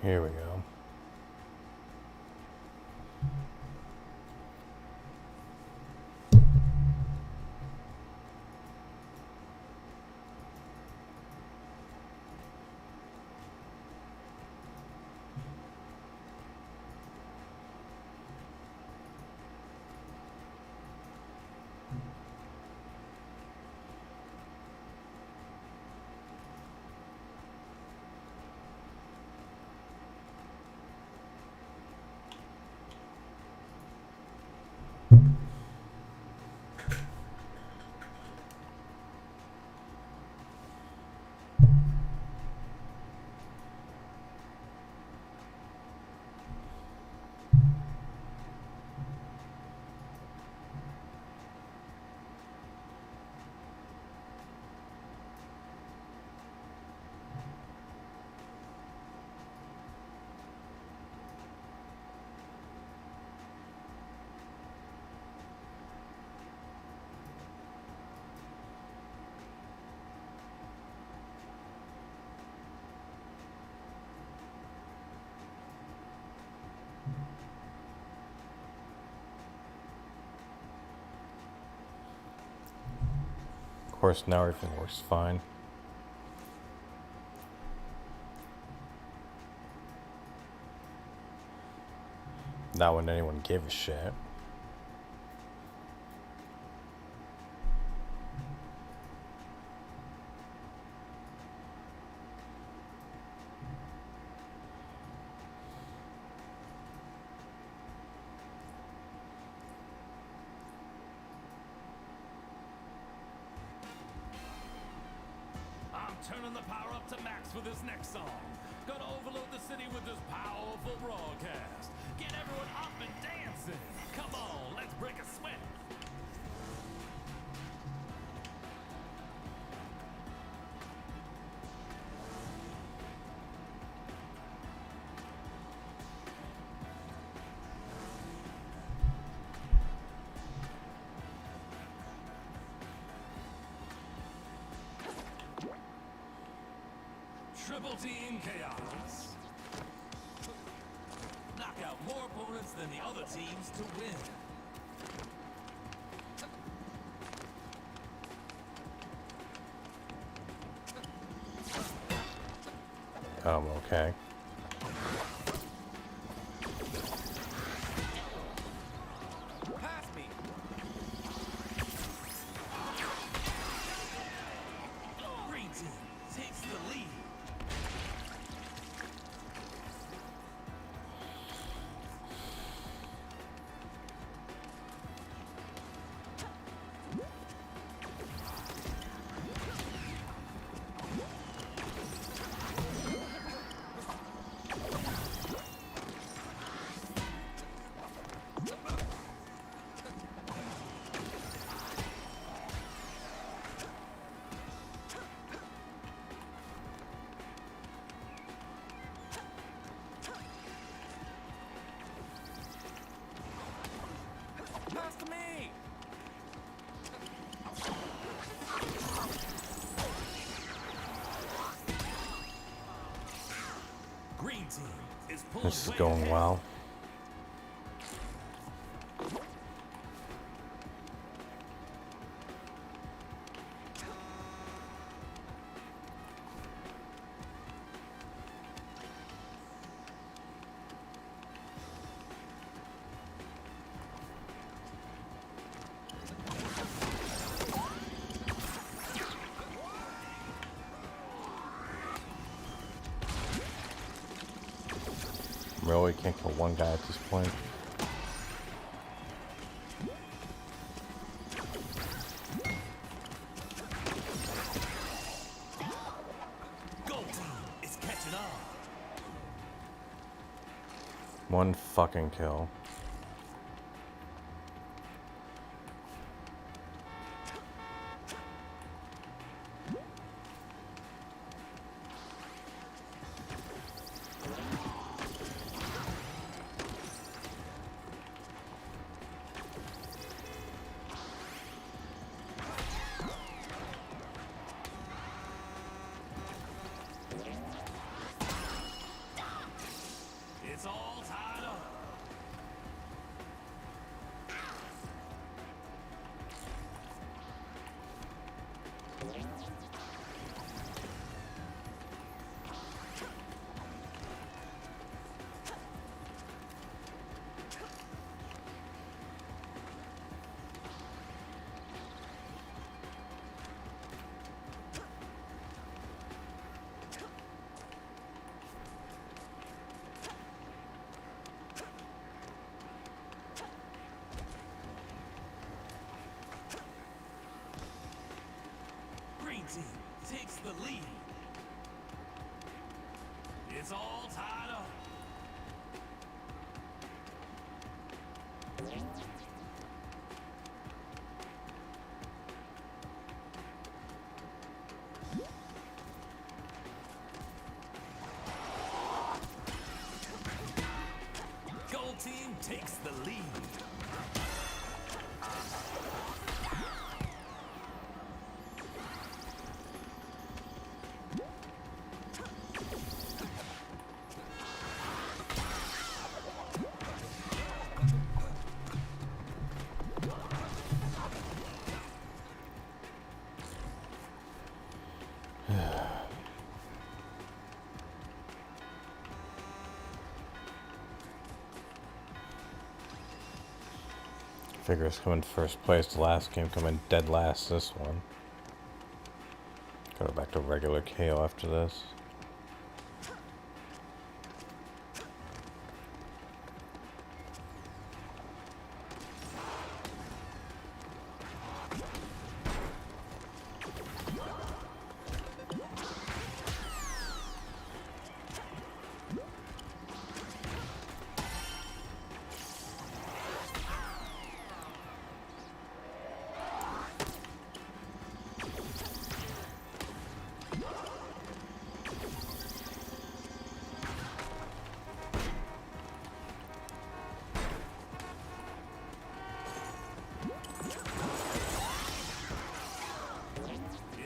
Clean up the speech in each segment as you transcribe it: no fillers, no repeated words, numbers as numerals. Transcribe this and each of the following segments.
Here we go. Of course, now everything works fine. Not when anyone gave a shit. Turning the power up to max for this next song. Gonna overload the city with this powerful broadcast. Get everyone up and dancing. Come on, let's break a sweat. Triple Team Chaos. Knock out more opponents than the other teams to win. Okay. Pass me. Green team takes the lead. Pass to me! Green team is pulling This is way going ahead. well. Really can't kill one guy at this point. Gold team is catching on. One fucking kill. It's all tied up. Gold team takes the lead. Figures come in first place the last game, come in dead last this one. Go back to regular KO after this.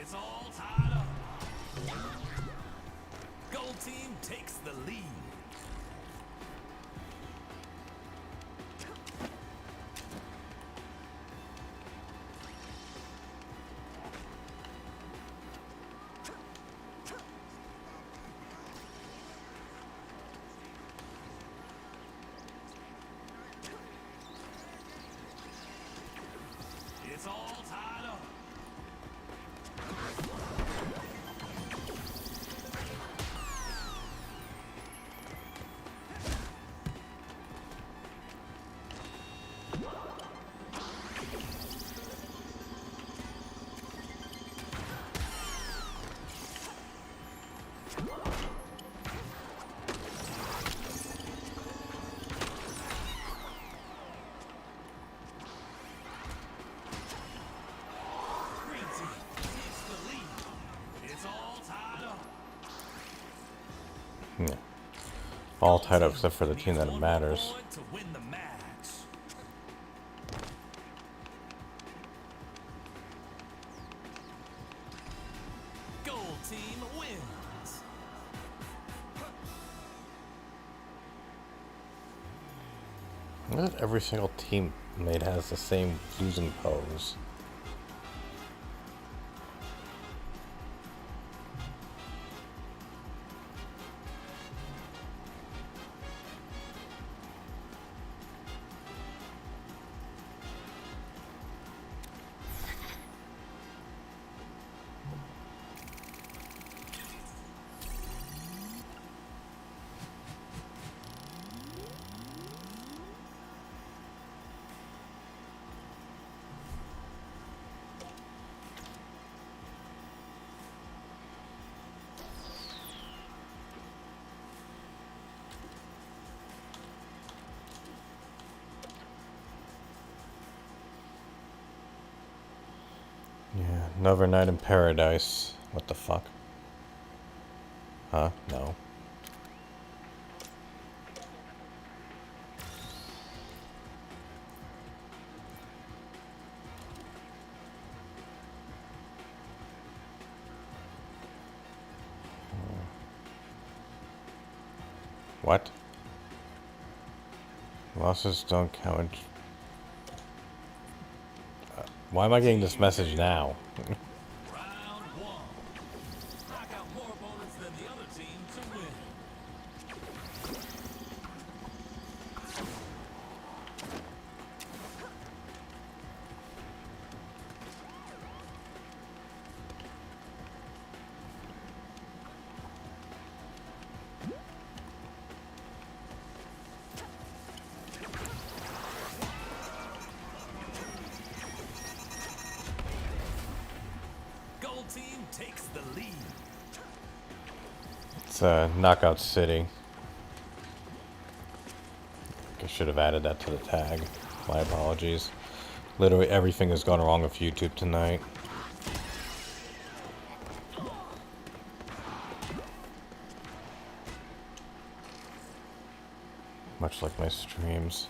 It's all tied up. Gold team takes the lead. It's all tied up. Green team takes the lead. It's all tied up. Yeah. All tied up except for the team that Needs one matters. more point to win the match. Gold team wins. Not every single teammate has the same losing pose. Yeah, another night in paradise. What the fuck? Huh? No. What? Losses don't count. Why am I getting this message now? Round one. Knock out more opponents than the other team to win. Gold team takes the lead. It's Knockout City. I should have added that to the tag. My apologies. Literally everything has gone wrong with YouTube tonight. Much like my streams.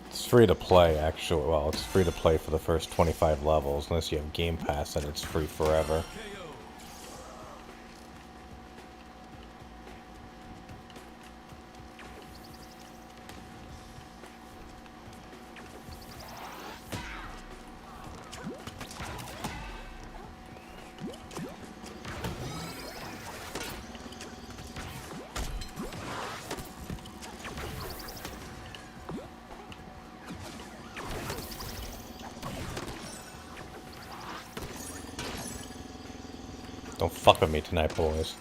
It's free to play, actually. Well, it's free to play for the first 25 levels. Unless you have Game Pass, then it's free forever. Don't fuck with me tonight, boys.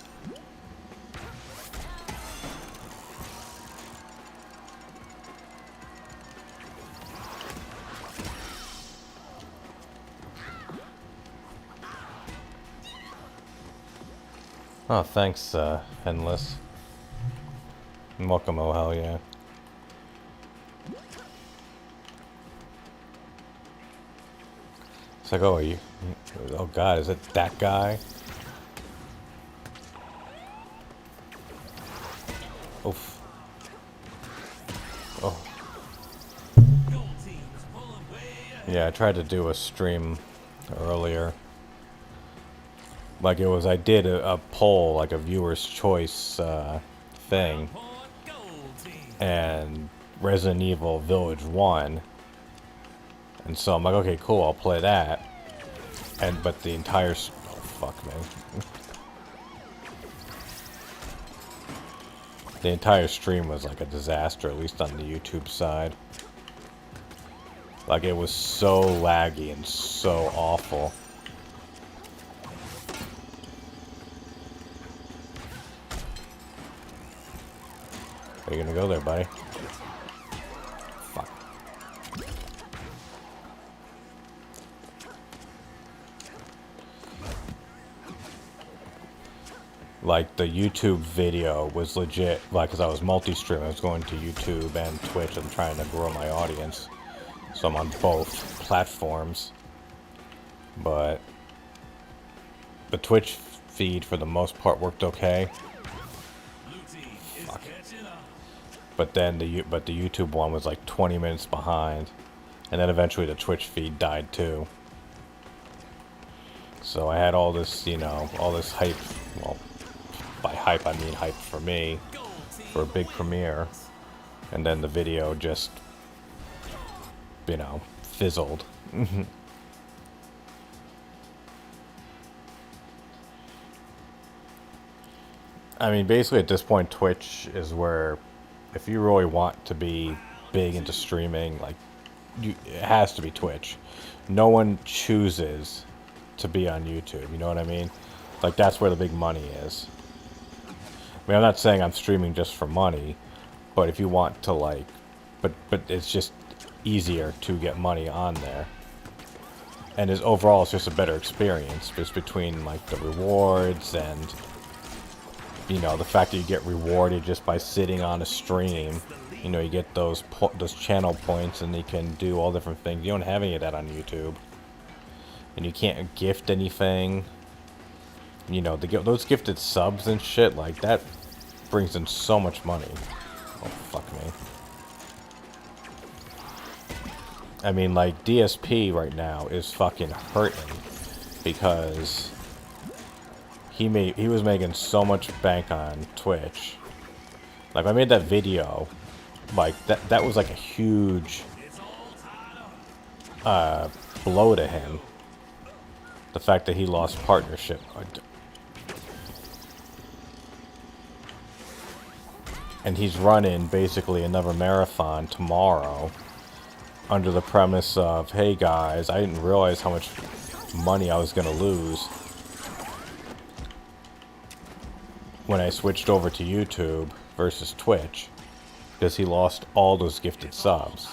Oh, thanks, Endless. And welcome, oh hell yeah. It's like, oh, are you... Oh god, is it that guy? Oof. Oh. Yeah, I tried to do a stream earlier. Like it was, I did a poll, like a viewer's choice thing. And Resident Evil Village won. And so I'm like, okay, cool, I'll play that. But the entire... Oh, fuck me. The entire stream was like a disaster, at least on the YouTube side. Like, it was so laggy and so awful. Are you gonna go there, buddy? Fuck. Like, the YouTube video was legit, like, because I was multi-streaming. I was going to YouTube and Twitch and trying to grow my audience. So I'm on both platforms. But the Twitch feed, for the most part, worked okay. Fuck. But then the YouTube one was like 20 minutes behind. And then eventually the Twitch feed died too. So I had all this, you know, all this hype. Well, by hype I mean hype for me, for a big premiere, and then the video just, you know, fizzled. I mean, basically at this point Twitch is where, if you really want to be big into streaming, like, it has to be Twitch. No one chooses to be on YouTube, you know what I mean? Like, that's where the big money is. I mean, I'm not saying I'm streaming just for money, but if you want to, like, but it's just easier to get money on there. And overall, it's just a better experience, just between, like, the rewards and, you know, the fact that you get rewarded just by sitting on a stream. You know, you get those channel points, and you can do all different things. You don't have any of that on YouTube. And you can't gift anything. You know, those gifted subs and shit, like, that brings in so much money. Oh, fuck me. I mean, like, DSP right now is fucking hurting because he was making so much bank on Twitch. Like, I made that video, like, that was like a huge blow to him. The fact that he lost partnership. And he's running basically another marathon tomorrow under the premise of, hey guys, I didn't realize how much money I was going to lose when I switched over to YouTube versus Twitch, because he lost all those gifted subs.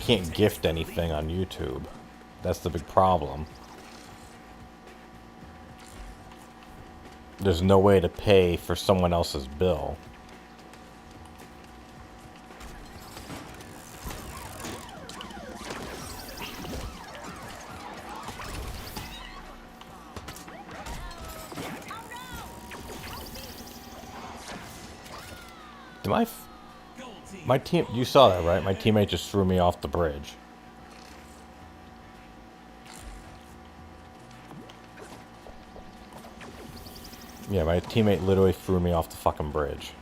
can't gift anything on YouTube. That's the big problem. There's no way to pay for someone else's bill. My team, you saw that, right? My teammate just threw me off the bridge. Yeah, my teammate literally threw me off the fucking bridge.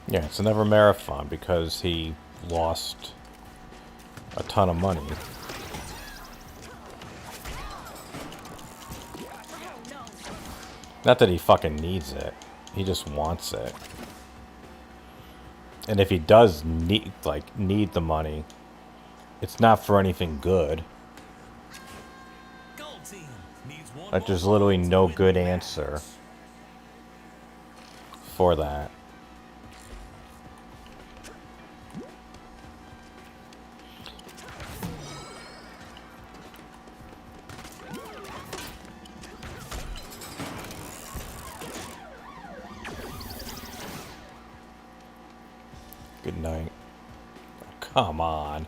Yeah, it's never marathon because he lost a ton of money. Not that he fucking needs it. He just wants it. And if he does need the money, it's not for anything good. Like there's literally no good answer for that. Good night. Come on.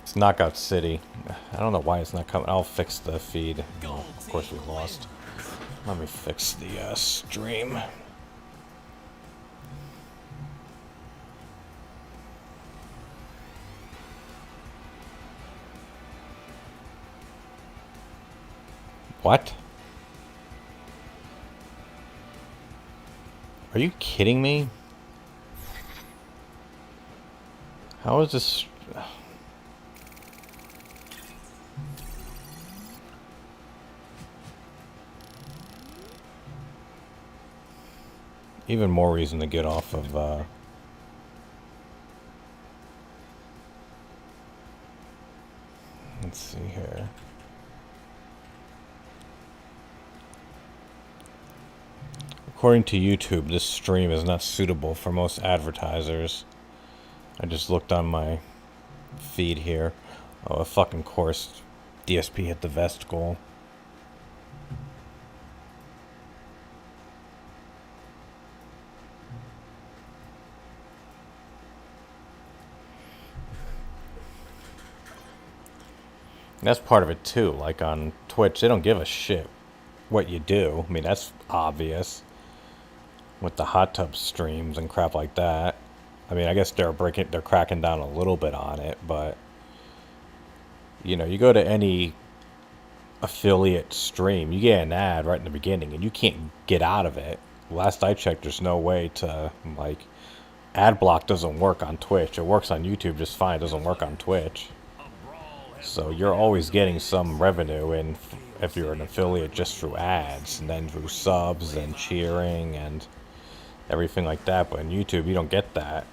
It's Knockout City. I don't know why it's not coming. I'll fix the feed. Oh, of course we lost. Let me fix the stream. What? Are you kidding me? How is this? Even more reason to get off of let's see here. According to YouTube, this stream is not suitable for most advertisers. I just looked on my feed here. Oh, of fucking course, DSP hit the vest goal. And that's part of it too. Like on Twitch, they don't give a shit what you do. I mean, that's obvious. With the hot tub streams and crap like that. I mean, I guess they're cracking down a little bit on it, but you know, you go to any affiliate stream, you get an ad right in the beginning and you can't get out of it. Last I checked, there's no way to, like, ad block doesn't work on Twitch. It works on YouTube just fine, it doesn't work on Twitch. So you're always getting some revenue in if you're an affiliate just through ads, and then through subs and cheering and everything like that. But on YouTube, you don't get that.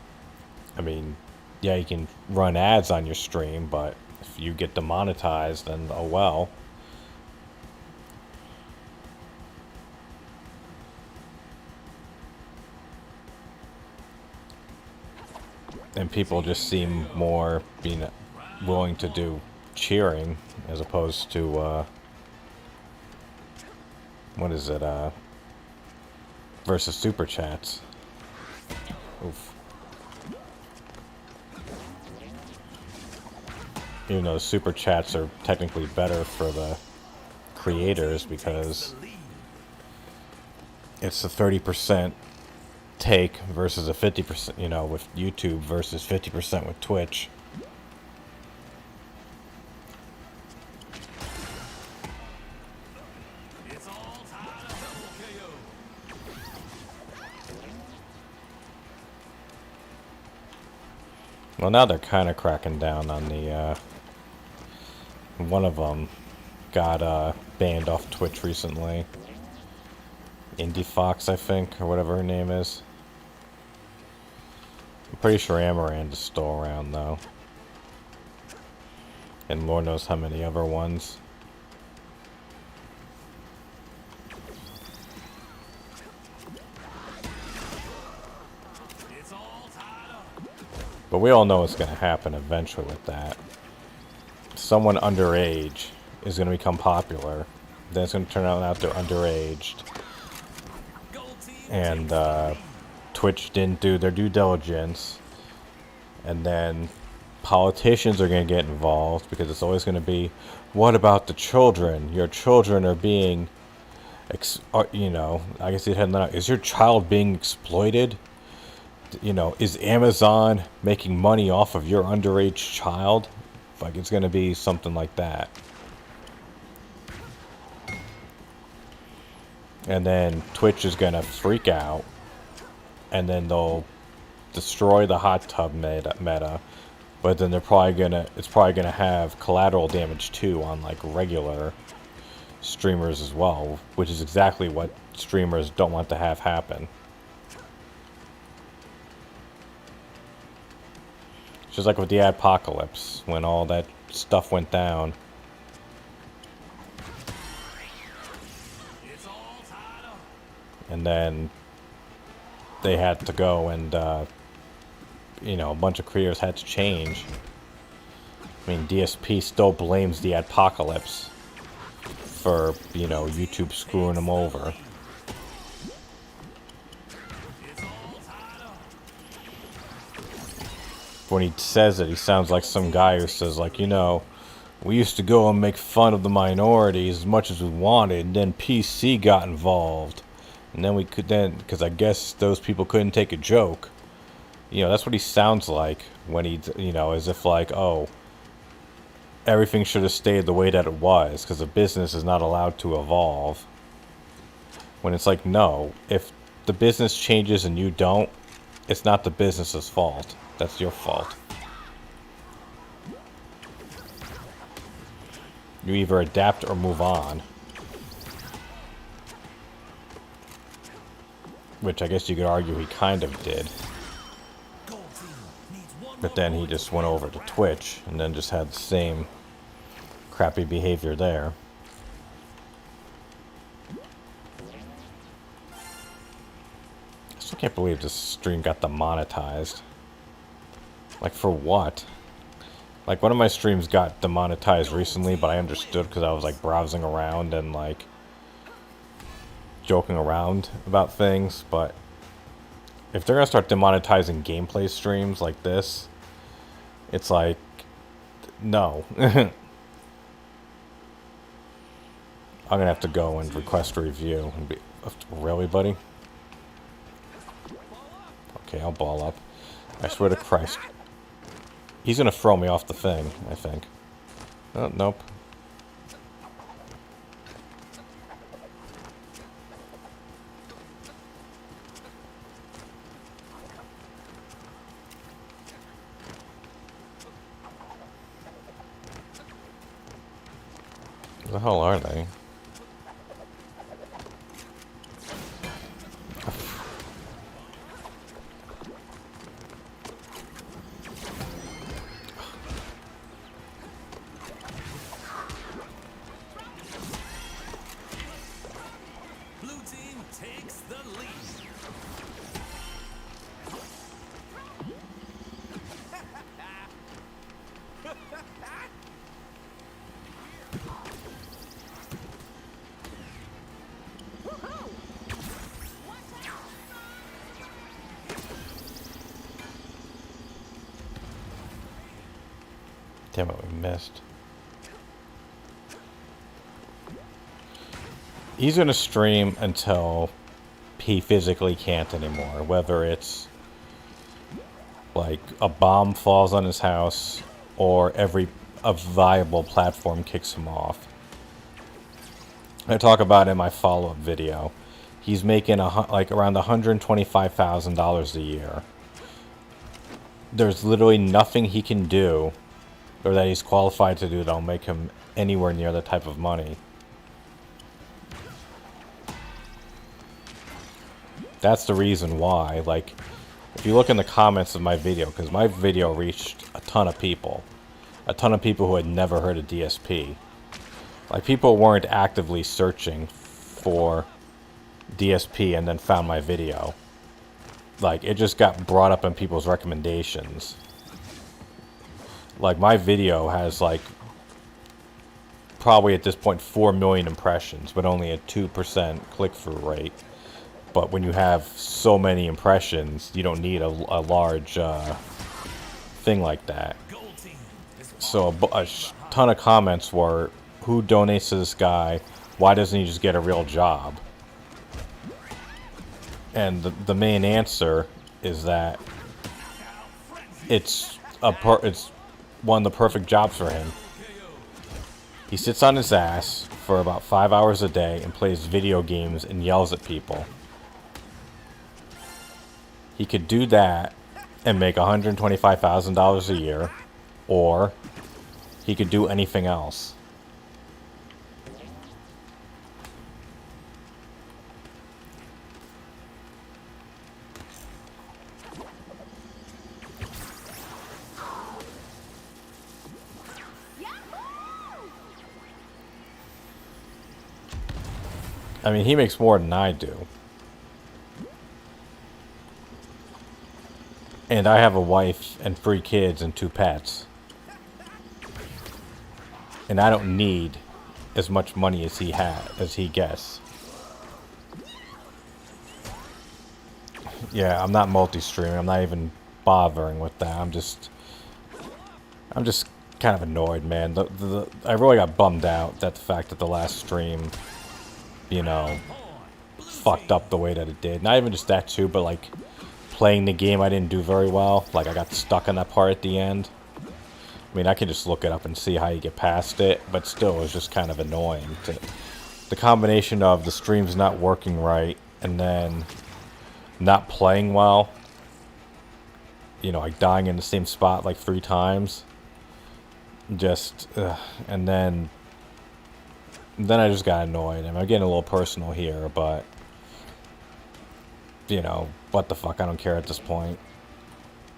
I mean, yeah, you can run ads on your stream, but if you get demonetized, then oh well. And people just seem more being willing to do cheering as opposed to what is it, versus super chats. Oof. Even though the super chats are technically better for the creators because it's a 30% take versus a 50%, you know, with YouTube versus 50% with Twitch. Well, now they're kind of cracking down on the, one of them got, banned off Twitch recently. Indie Fox, I think, or whatever her name is. I'm pretty sure Amaranth is still around, though. And Lord knows how many other ones. It's all tied up. But we all know what's going to happen eventually with that. Someone underage is going to become popular. Then it's going to turn out they're underaged. Gold team And Twitch didn't do their due diligence. And then politicians are going to get involved because it's always going to be, what about the children? Your children are being, you know, I guess you'd head out. Is your child being exploited? You know, is Amazon making money off of your underage child? Like, it's going to be something like that. And then Twitch is going to freak out. And then they'll destroy the hot tub meta. But then it's probably gonna have collateral damage too on like regular streamers as well, which is exactly what streamers don't want to have happen. It's just like with the Adpocalypse, when all that stuff went down. It's all tied up. And then they had to go and you know, a bunch of creators had to change. I mean, DSP still blames the Adpocalypse for, you know, YouTube screwing them over. It's all tied up. When he says it, he sounds like some guy who says, like, you know, we used to go and make fun of the minorities as much as we wanted, and then PC got involved. And then we could because I guess those people couldn't take a joke. You know, that's what he sounds like when he, you know, as if like, oh, everything should have stayed the way that it was because a business is not allowed to evolve. When it's like, no, if the business changes and you don't, it's not the business's fault. That's your fault. You either adapt or move on. Which I guess you could argue he kind of did. Gold team needs one But then he just went over to Twitch and then just had the same crappy behavior there. I still can't believe this stream got demonetized. Like, for what? Like, one of my streams got demonetized recently, but I understood because I was, like, browsing around and, like, joking around about things. But if they're going to start demonetizing gameplay streams like this, it's like, no. I'm going to have to go and request a review. And be, really, buddy? Okay, I'll ball up. I swear to Christ. He's going to throw me off the thing, I think. Oh, nope. Where the hell are they? Blue team takes the lead. Damn it, we missed. He's going to stream until he physically can't anymore. Whether it's like a bomb falls on his house or a viable platform kicks him off. I talk about it in my follow-up video. He's making like around $125,000 a year. there's literally nothing he can do or that he's qualified to do that'll make him anywhere near the type of money. That's the reason why. Like, if you look in the comments of my video, because my video reached a ton of people who had never heard of DSP. Like, people weren't actively searching for DSP and then found my video. Like, it just got brought up in people's recommendations. Like, my video has, like, probably at this point 4 million impressions, but only a 2% click-through rate. But when you have so many impressions, you don't need a large thing like that. So a ton of comments were, who donates to this guy? Why doesn't he just get a real job? And the main answer is that it's one of the perfect jobs for him. He sits on his ass for about 5 hours a day and plays video games and yells at people. He could do that and make $125,000 a year, or he could do anything else. I mean, he makes more than I do. And I have a wife and 3 kids and 2 pets. And I don't need as much money as he gets. Yeah, I'm not multi-streaming. I'm not even bothering with that. I'm just kind of annoyed, man. I really got bummed out at the fact that the last stream, you know, fucked up the way that it did. Not even just that too, but like playing the game I didn't do very well. Like, I got stuck on that part at the end. I mean, I can just look it up and see how you get past it, but still, it was just kind of annoying. The combination of the stream's not working right, and then not playing well. You know, like dying in the same spot like 3 times. Just, and then I just got annoyed. I mean, I'm getting a little personal here, but, you know, what the fuck, I don't care at this point.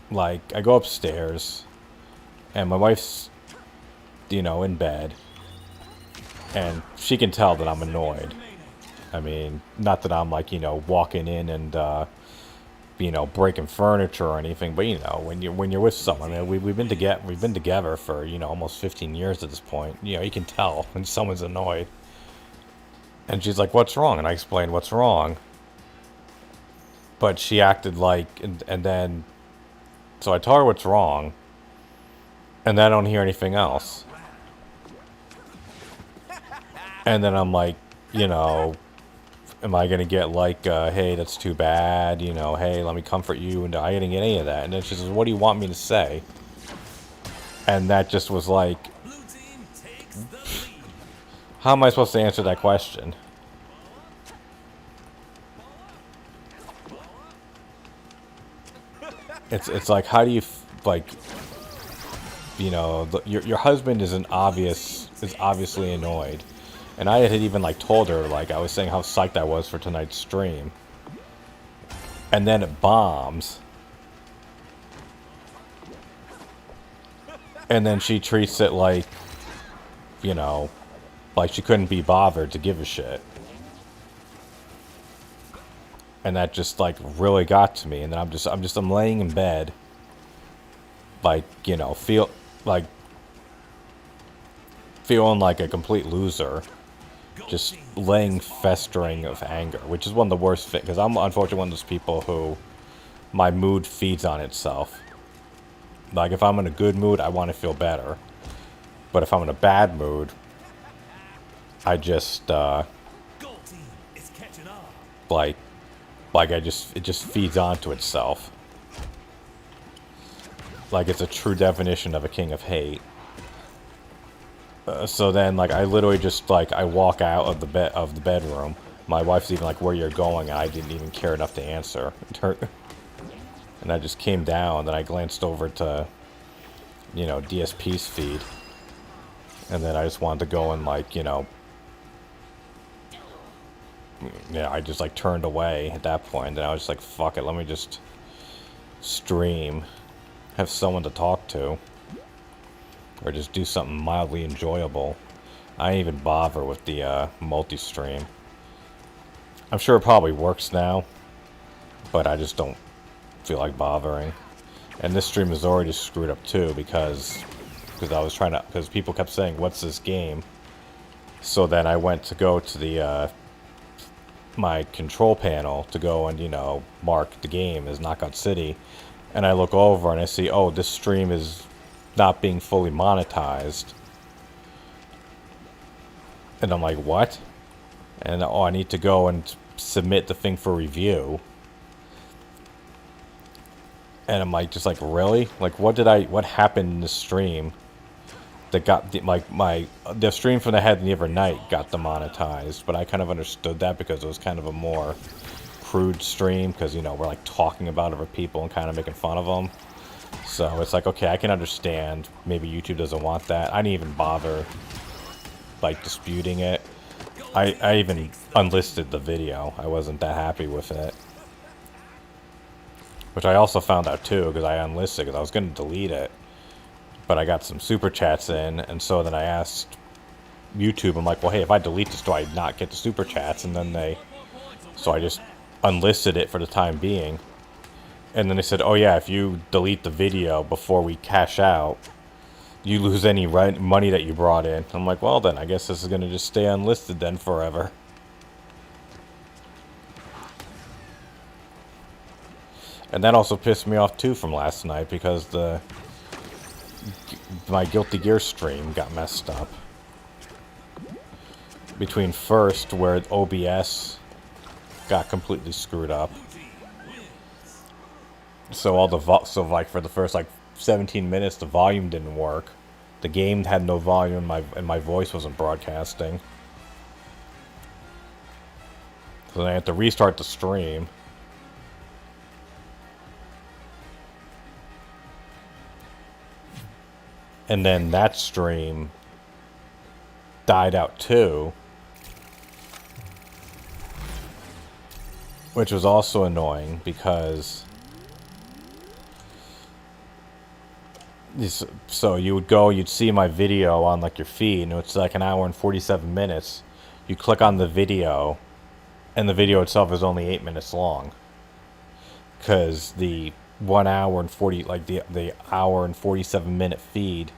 Like, I go upstairs, and my wife's, you know, in bed, and she can tell that I'm annoyed. I mean, not that I'm, like, you know, walking in and, you know, breaking furniture or anything, but, you know, when you're with someone, I mean, we've been together for, you know, almost 15 years at this point. You know, you can tell when someone's annoyed. And she's like, "What's wrong?" And I explained what's wrong. But she acted like, and then, so I tell her what's wrong, and then I don't hear anything else. And then I'm like, you know, am I gonna get like, hey, that's too bad, you know, hey, let me comfort you, and I didn't get any of that. And then she says, "What do you want me to say?" And that just was like, how am I supposed to answer that question? It's like, how do you, like, you know, your husband is obviously annoyed. And I had even, like, told her, like, I was saying how psyched I was for tonight's stream. And then it bombs. And then she treats it like, you know, like she couldn't be bothered to give a shit. And that just, like, really got to me. And then I'm laying in bed, like, you know, feeling like a complete loser. Just laying festering of anger, which is one of the worst things, because I'm unfortunately one of those people who my mood feeds on itself. Like, if I'm in a good mood, I want to feel better. But if I'm in a bad mood, I just, it just feeds onto itself. Like, it's a true definition of a king of hate. So then, like, I literally just, like, I walk out of the bedroom. My wife's even like, "Where you're going?" And I didn't even care enough to answer. And I just came down, then I glanced over to, you know, DSP's feed. And then I just wanted to go and, like, you know, yeah, I just, like, turned away at that point. And I was just like, fuck it, let me just stream. Have someone to talk to. Or just do something mildly enjoyable. I didn't even bother with the multi-stream. I'm sure it probably works now. But I just don't feel like bothering. And this stream is already screwed up too because I was trying to, because people kept saying, what's this game? So then I went to go to the my control panel to go and, you know, mark the game as Knockout City, and I look over and I see, oh, this stream is not being fully monetized. And I'm like, what? And oh, I need to go and submit the thing for review. And I'm like, just like, really? Like, what happened in the stream that got, the stream from the Head and the Other Night got demonetized, but I kind of understood that because it was kind of a more crude stream, because, you know, we're, like, talking about other people and kind of making fun of them. So it's like, okay, I can understand, maybe YouTube doesn't want that. I didn't even bother, like, disputing it. I even unlisted the video. I wasn't that happy with it. Which I also found out too, because I unlisted, because I was going to delete it. But I got some super chats in, and so then I asked YouTube, I'm like, well, hey, if I delete this, do I not get the super chats? And then so I just unlisted it for the time being. And then they said, oh yeah, if you delete the video before we cash out, you lose any money that you brought in. I'm like, well then, I guess this is going to just stay unlisted then forever. And that also pissed me off too from last night, because my Guilty Gear stream got messed up. Between first, where OBS got completely screwed up. So like for the first like 17 minutes, the volume didn't work. The game had no volume, and my voice wasn't broadcasting. So then I had to restart the stream. And then that stream died out too. Which was also annoying because... So you would go, you'd see my video on like your feed, and it's like an hour and 47 minutes. You click on the video, and the video itself is only 8 minutes long. Because the 1 hour and 40, like the hour and 47 minute feed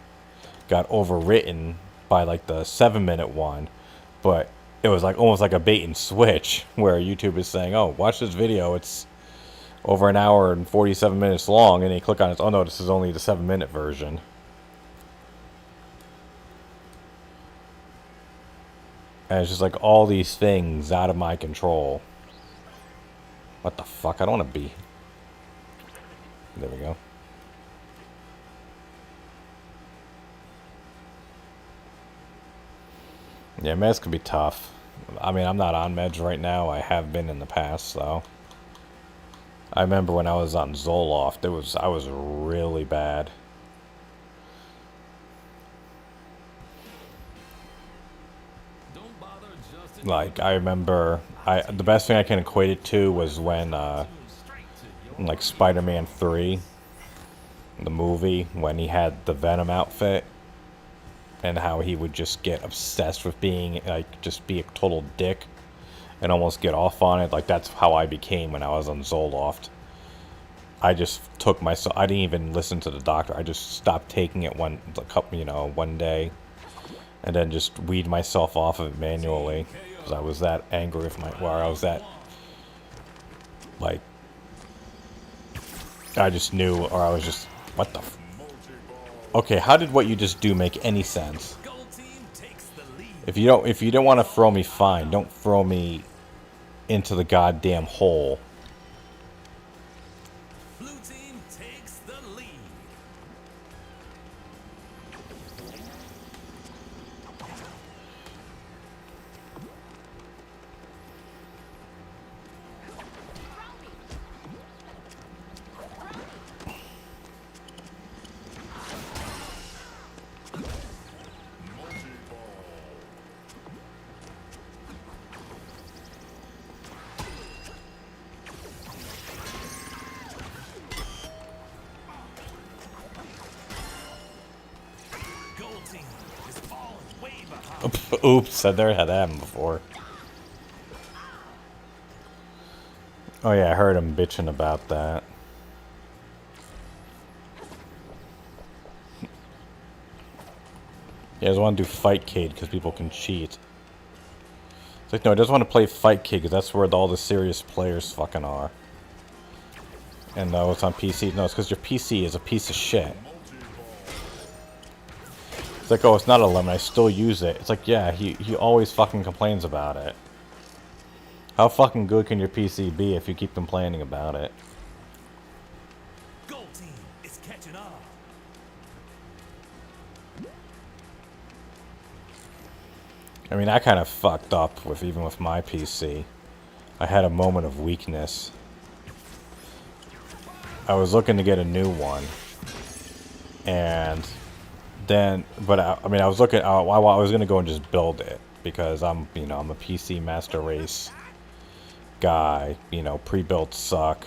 got overwritten by like the 7-minute one, but it was like almost like a bait and switch where YouTube is saying, oh, watch this video, it's over an hour and 47 minutes long, and you click on it, oh no, this is only the 7-minute version. And it's just like all these things out of my control. What the fuck? I don't want to be. There we go. Yeah, meds can be tough. I mean, I'm not on meds right now. I have been in the past, though. I remember when I was on Zoloft, I was really bad. Like, I remember, the best thing I can equate it to was when, like, Spider-Man 3, the movie, when he had the Venom outfit, and how he would just get obsessed with being, like, just be a total dick, and almost get off on it. Like, that's how I became when I was on Zoloft. I just took myself, I didn't even listen to the doctor, I just stopped taking it one day, and then just weed myself off of it manually, because I was that angry with I was that, like, I just knew, or I was just, what the okay, how did what you just do make any sense? If you don't want to throw me, fine, don't throw me into the goddamn hole. Blue team takes the lead. team is falling way behind. Oops, I never had that happen before. Oh yeah, I heard him bitching about that. He doesn't want to do Fightcade because people can cheat. It's like, no, he doesn't want to play Fightcade because that's where all the serious players fucking are. And no, it's on PC. No, it's because your PC is a piece of shit. It's like, oh, it's not a lemon, I still use it. It's like, yeah, he always fucking complains about it. How fucking good can your PC be if you keep complaining about it? Gold team is catching up. I mean, I kind of fucked up with even with my PC. I had a moment of weakness. I was looking to get a new one, and then, but I mean, I was looking. I was gonna go and just build it because I'm, you know, I'm a PC Master Race guy. You know, pre-built suck.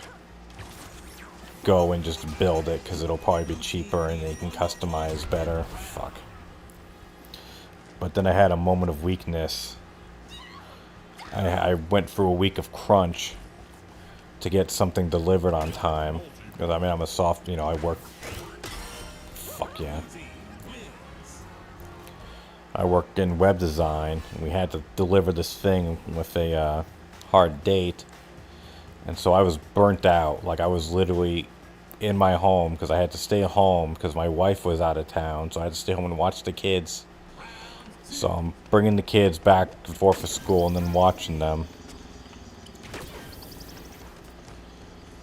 Go and just build it because it'll probably be cheaper and they can customize better. Fuck. But then I had a moment of weakness. I went through a week of crunch to get something delivered on time. Because, I mean, I'm a soft, you know, I work... Fuck yeah. I work in web design. And we had to deliver this thing with a hard date. And so I was burnt out. Like, I was literally in my home because I had to stay home because my wife was out of town. So I had to stay home and watch the kids. So I'm bringing the kids back and forth to school and then watching them.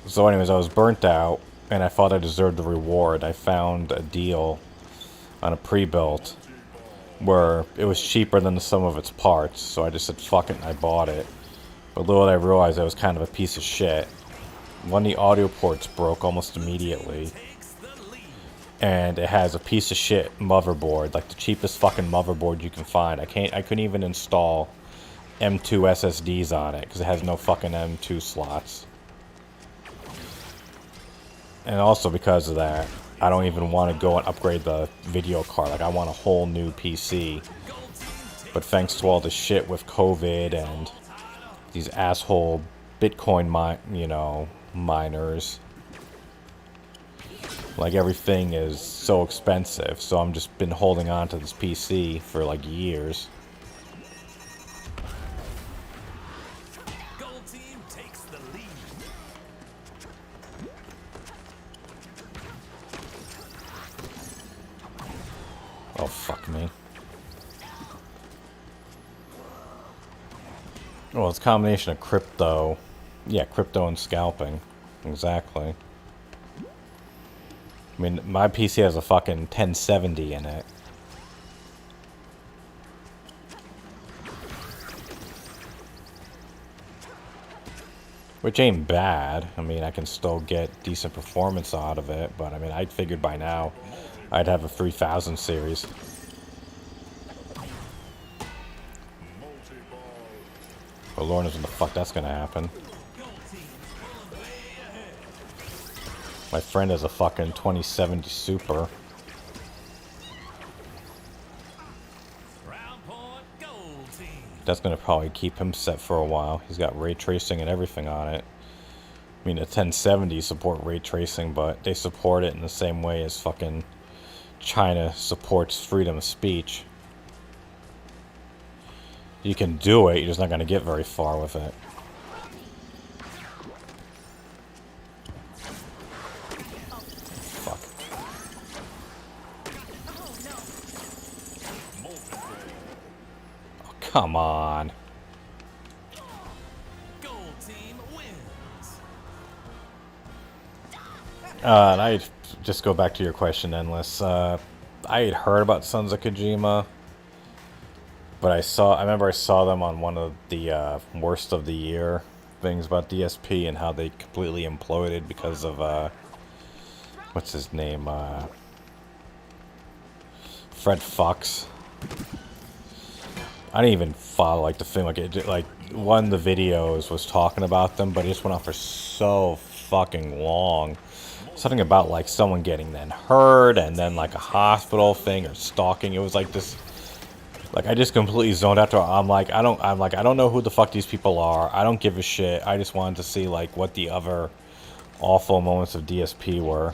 So anyways, I was burnt out and I thought I deserved the reward. I found a deal on a pre-built where it was cheaper than the sum of its parts. So I just said fuck it and I bought it. But little did I realize I was kind of a piece of shit. One of the audio ports broke almost immediately. And it has a piece of shit motherboard, like the cheapest fucking motherboard you can find. I couldn't even install M2 SSDs on it because it has no fucking M2 slots. And also because of that, I don't even want to go and upgrade the video card. Like, I want a whole new PC. But thanks to all the shit with COVID and these asshole Bitcoin miners, like, everything is so expensive, so I'm just been holding on to this PC for like years. Gold team takes the lead. Oh, fuck me. Well, it's a combination of crypto. Yeah, crypto and scalping. Exactly. I mean, my PC has a fucking 1070 in it. Which ain't bad. I mean, I can still get decent performance out of it, but I mean, I figured by now I'd have a 3000 series. But Lord knows when the fuck that's gonna happen. My friend has a fucking 2070 Super. Round point, gold team. That's gonna probably keep him set for a while. He's got ray tracing and everything on it. I mean, the 1070 support ray tracing, but they support it in the same way as fucking China supports freedom of speech. You can do it, you're just not gonna get very far with it. Come on. Gold team wins. And I just go back to your question, Endless. I had heard about Sons of Kojima, but I remember I saw them on one of the worst of the year things about DSP and how they completely imploded because of what's his name? Fred Fox. I didn't even follow like the thing, like one of the videos was talking about them, but it just went on for so fucking long. something about like someone getting then hurt and then like a hospital thing or stalking. It was like this. Like I just completely zoned out to. I'm like I don't know who the fuck these people are. I don't give a shit. I just wanted to see like what the other awful moments of DSP were.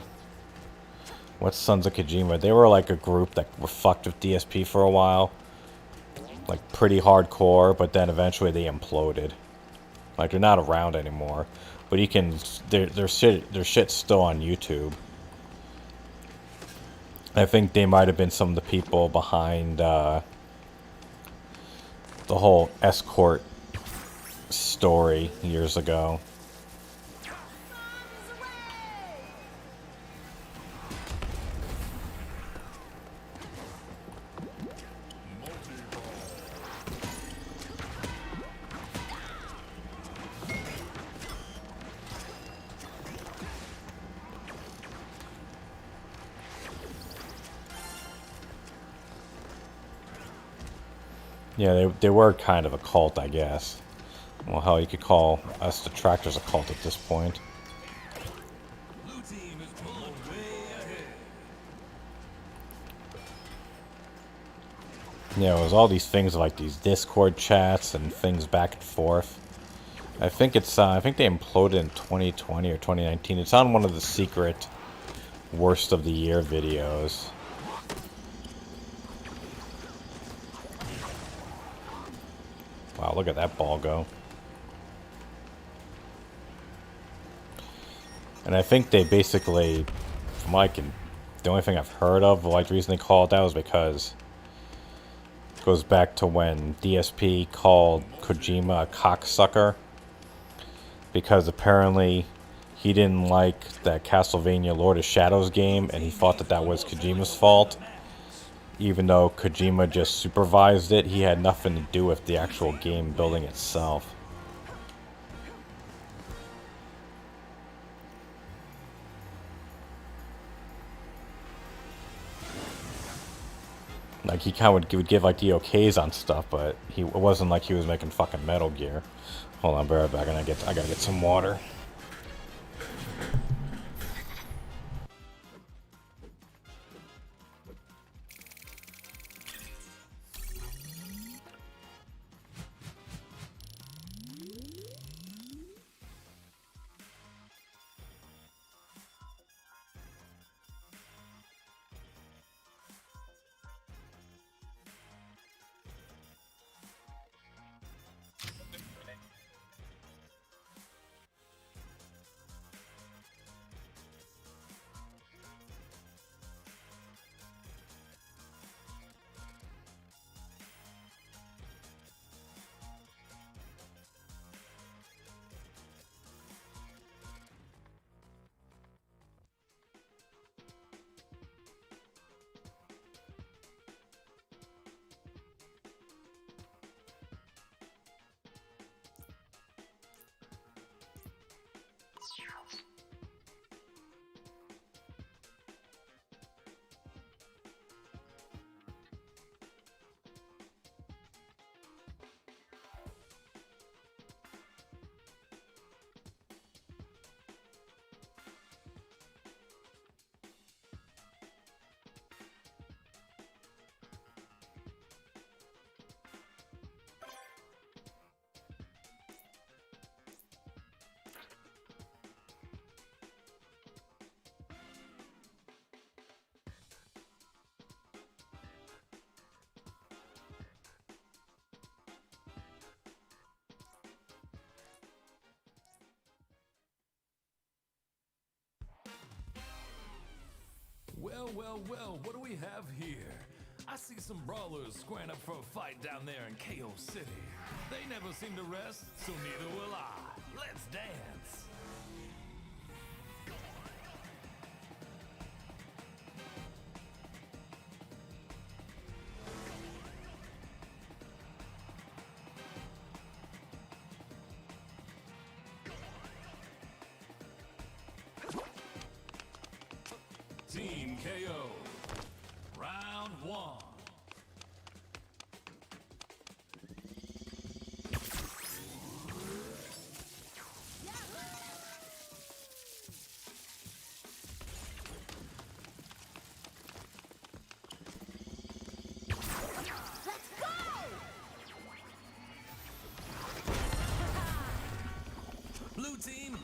What's Sons of Kojima? They were like a group that were fucked with DSP for a while. Like pretty hardcore, but then eventually they imploded. Like they're not around anymore. But you can their shit's still on YouTube. I think they might have been some of the people behind the whole escort story years ago. Yeah, they were kind of a cult, I guess. Well, hell, you could call us detractors a cult at this point. Blue team is pulling way ahead. Yeah, it was all these things like these Discord chats and things back and forth. I think it's I think they imploded in 2020 or 2019. It's on one of the secret worst of the year videos. Wow, look at that ball go. And I think they basically, from like, the only thing I've heard of, like the reason they called that was because it goes back to when DSP called Kojima a cocksucker. Because apparently he didn't like that Castlevania Lord of Shadows game, and he thought that that was Kojima's fault. Even though Kojima just supervised it, he had nothing to do with the actual game building itself. Like, he kind of would give like the okays on stuff, but it wasn't like he was making fucking Metal Gear. Hold on, be right back. I gotta get some water. Well, what do we have here? I see some brawlers squaring up for a fight down there in KO City. They never seem to rest, so neither will I. Let's dance. Team KO. Round one.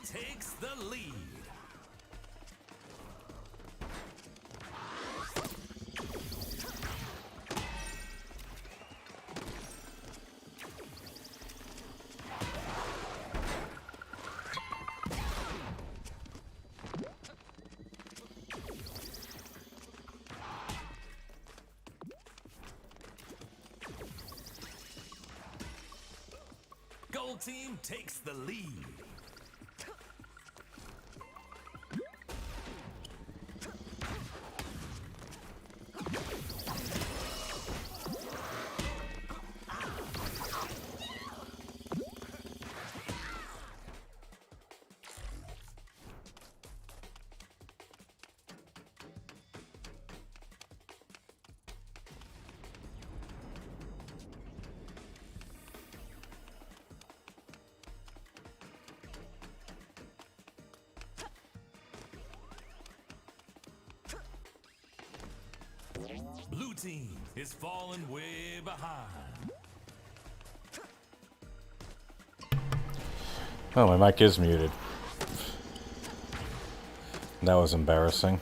takes the lead. Gold team takes the lead. Blue team is falling way behind. Oh, my mic is muted. That was embarrassing.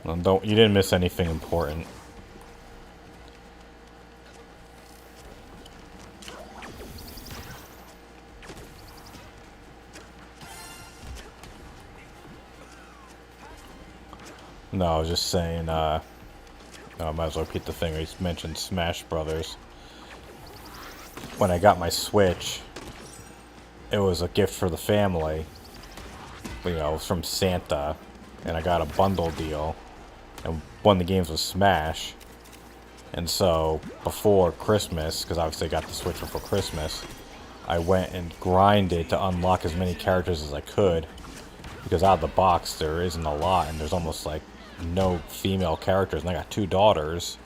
Well, you didn't miss anything important. No, I was just saying, I might as well repeat the thing. I mentioned Smash Brothers. When I got my Switch, it was a gift for the family. You know, it was from Santa. And I got a bundle deal. And one of the games was Smash. And so, before Christmas, because obviously I got the Switch before Christmas, I went and grinded to unlock as many characters as I could. Because out of the box, there isn't a lot, and there's almost like no female characters. And I got 2 daughters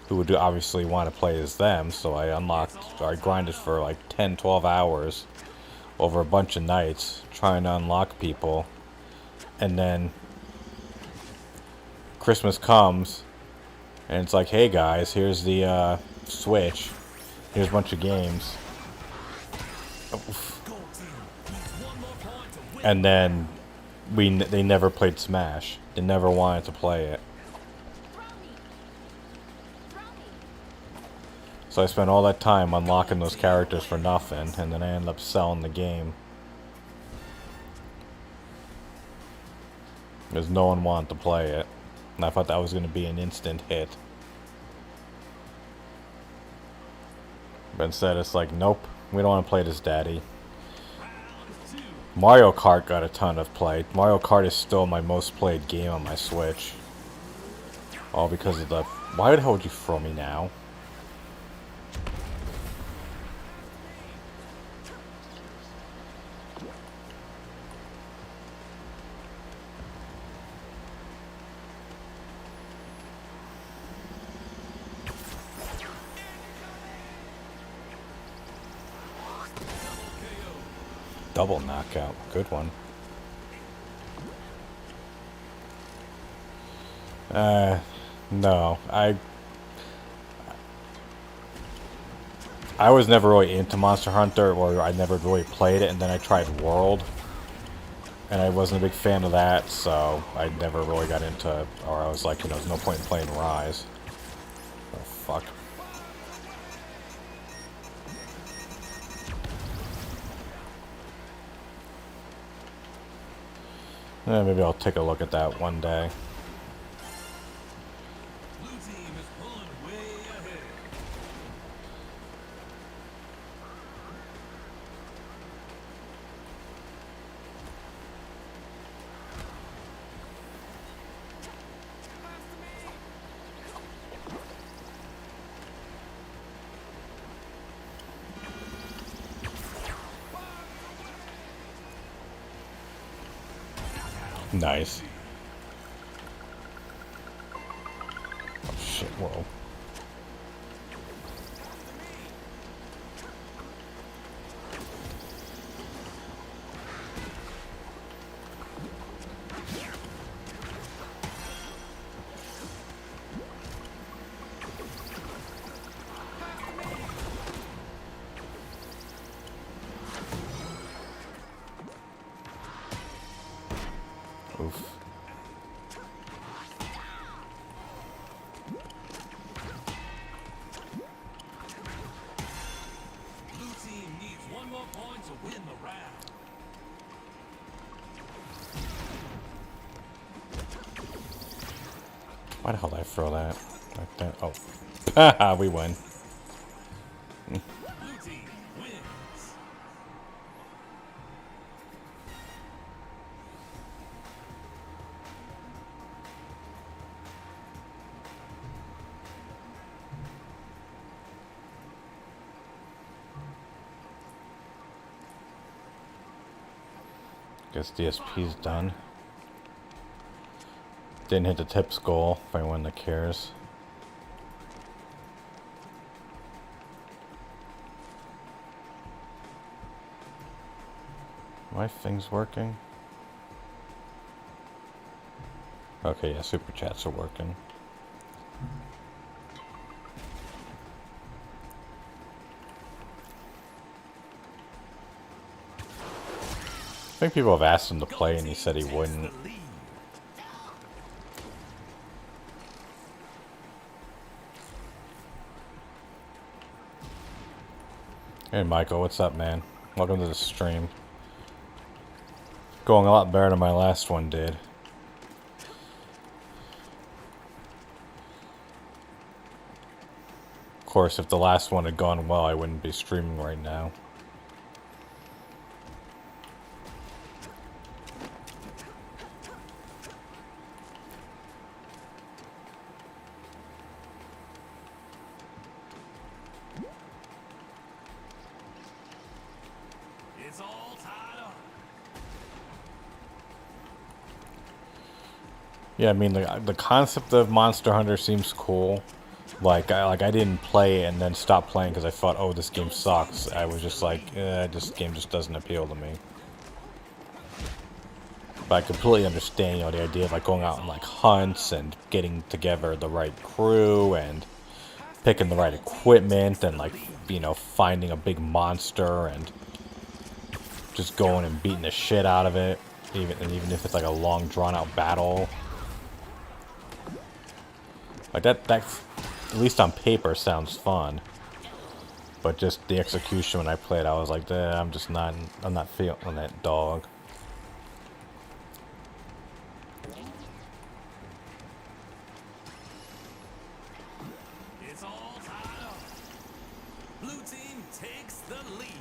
who would obviously want to play as them, so I grinded for like 10, 12 hours over a bunch of nights trying to unlock people. And then Christmas comes, and it's like, hey guys, here's the Switch. Here's a bunch of games. And then they never played Smash. They never wanted to play it. So I spent all that time unlocking those characters for nothing, and then I ended up selling the game. Because no one wanted to play it. And I thought that was going to be an instant hit. But instead it's like, nope, we don't want to play this, Daddy. Mario Kart got a ton of play. Mario Kart is still my most played game on my Switch. All because of the... Why the hell would you throw me now? Double knockout. Good one. No. I was never really into Monster Hunter, or I never really played it, and then I tried World. And I wasn't a big fan of that, so I never really got into, or I was like, you know, there's no point in playing Rise. Oh, fuck. Maybe I'll take a look at that one day. Blue team is pulling way ahead. Nice. Oh shit, whoa. Oof. Blue team needs one more point to win the round. Why the hell did I throw that? Like that? Oh. Haha, we win. Blue team wins. Guess DSP's done. Didn't hit the tips goal, for anyone that cares. My thing's working? Okay, yeah, super chats are working. I think people have asked him to play and he said he wouldn't. Hey Michael, what's up, man? Welcome to the stream. Going a lot better than my last one did. Of course, if the last one had gone well, I wouldn't be streaming right now. It's all tied up. Yeah, I mean the concept of Monster Hunter seems cool. I didn't play it and then stop playing because I thought, oh, this game sucks. I was just like, this game just doesn't appeal to me. But I completely understand, the idea of like going out on like hunts and getting together the right crew and picking the right equipment and like, finding a big monster and just going and beating the shit out of it, even if it's like a long drawn out battle. Like that's at least on paper sounds fun. But just the execution when I played, I was like, I'm not feeling that dog. It's all tied up. Blue team takes the lead.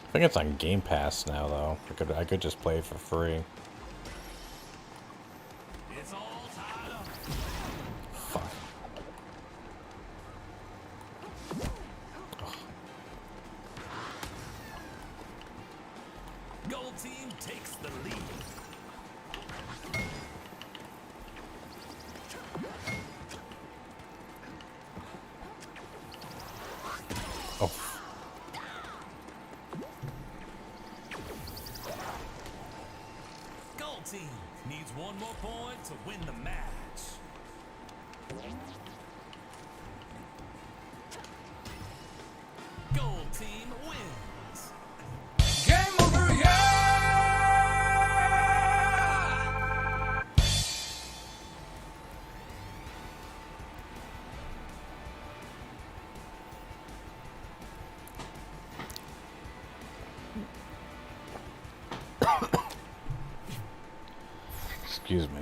I think it's on Game Pass now, though. I could just play it for free. It's all tied up. Fuck. Gold team takes the lead. Oh. Gold team needs one more point to win the match. Gold team wins. Game over, yeah! Excuse me.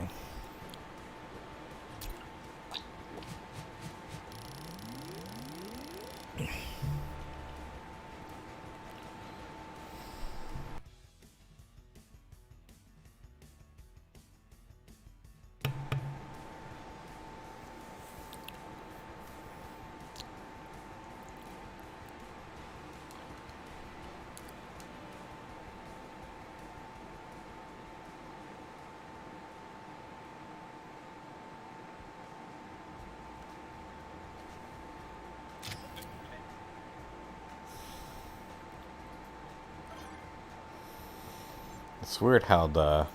It's weird how the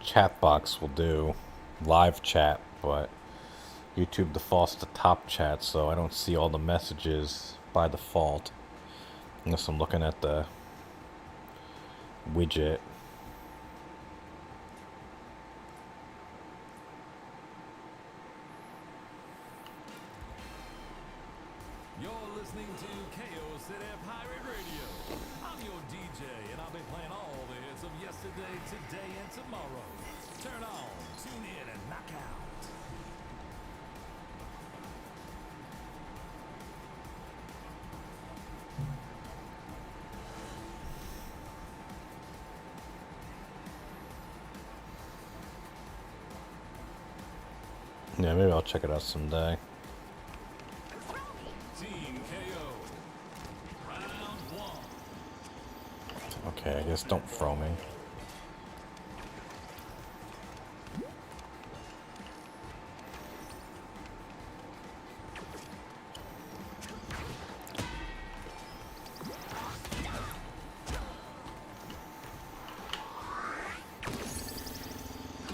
chat box will do live chat, but YouTube defaults to top chat, so I don't see all the messages by default unless I'm looking at the widget. listening to KO City Pirate Radio. I'm your DJ, and I'll be playing all the hits of yesterday, today, and tomorrow. Turn on, tune in, and knock out. Yeah, maybe I'll check it out someday. Team KO. Round one. Okay, I guess don't throw me.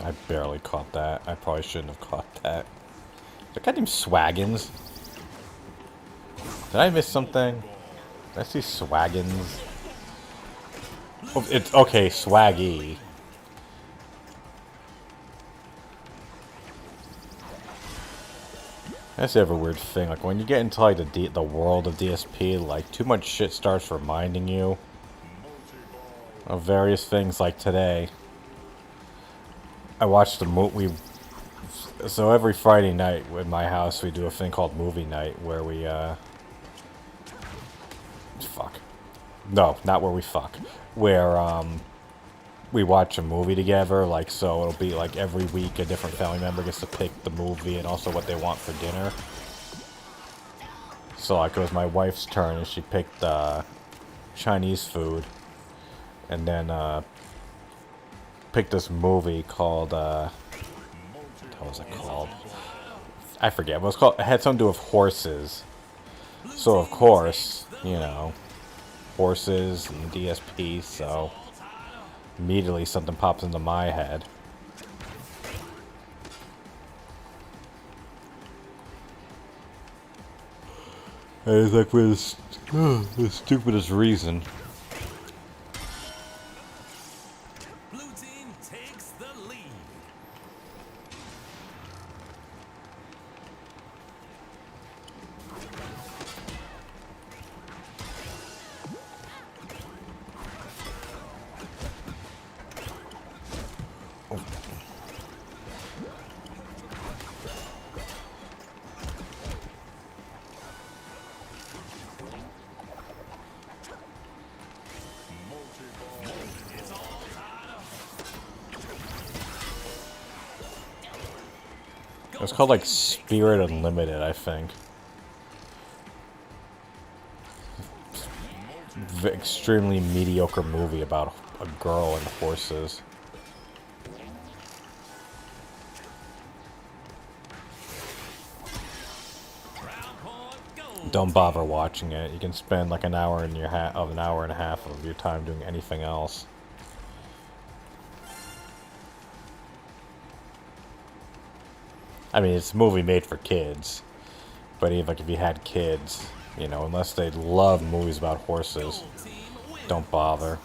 I barely caught that. I probably shouldn't have caught that. The guy named Swaggins. Did I miss something? Did I see Swaggins? Oh, it's okay, Swaggy. That's every weird thing. Like when you get into like the world of DSP, like too much shit starts reminding you of various things. Like today, I watched the movie. So every Friday night in my house, we do a thing called movie night where we fuck. No, not where we fuck. Where we watch a movie together. Like so, it'll be like every week a different family member gets to pick the movie and also what they want for dinner. So like it was my wife's turn and she picked Chinese food, and then picked this movie called what was it called? I forget. It was called. It had something to do with horses. So of course, you know, horses and DSP. So immediately something pops into my head. And it's like for the stupidest reason. Blue team takes the lead. It's called like Spirit Unlimited, I think. Extremely mediocre movie about a girl and horses. Don't bother watching it. You can spend like an hour and an hour and a half of your time doing anything else. I mean, it's a movie made for kids, but even like if you had kids, you know, unless they love movies about horses, don't bother.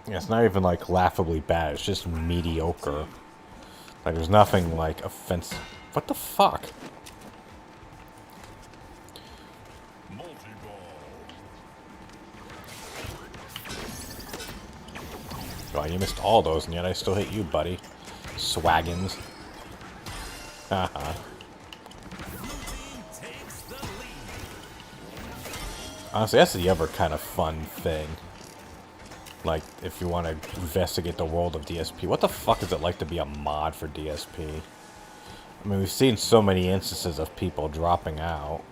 Yeah, it's not even like laughably bad. It's just mediocre. Like there's nothing like offensive. What the fuck? Oh, you missed all those, and yet I still hit you, buddy. Swaggins. Haha. Honestly, that's the other kind of fun thing. Like, if you want to investigate the world of DSP, what the fuck is it like to be a mod for DSP? I mean, we've seen so many instances of people dropping out.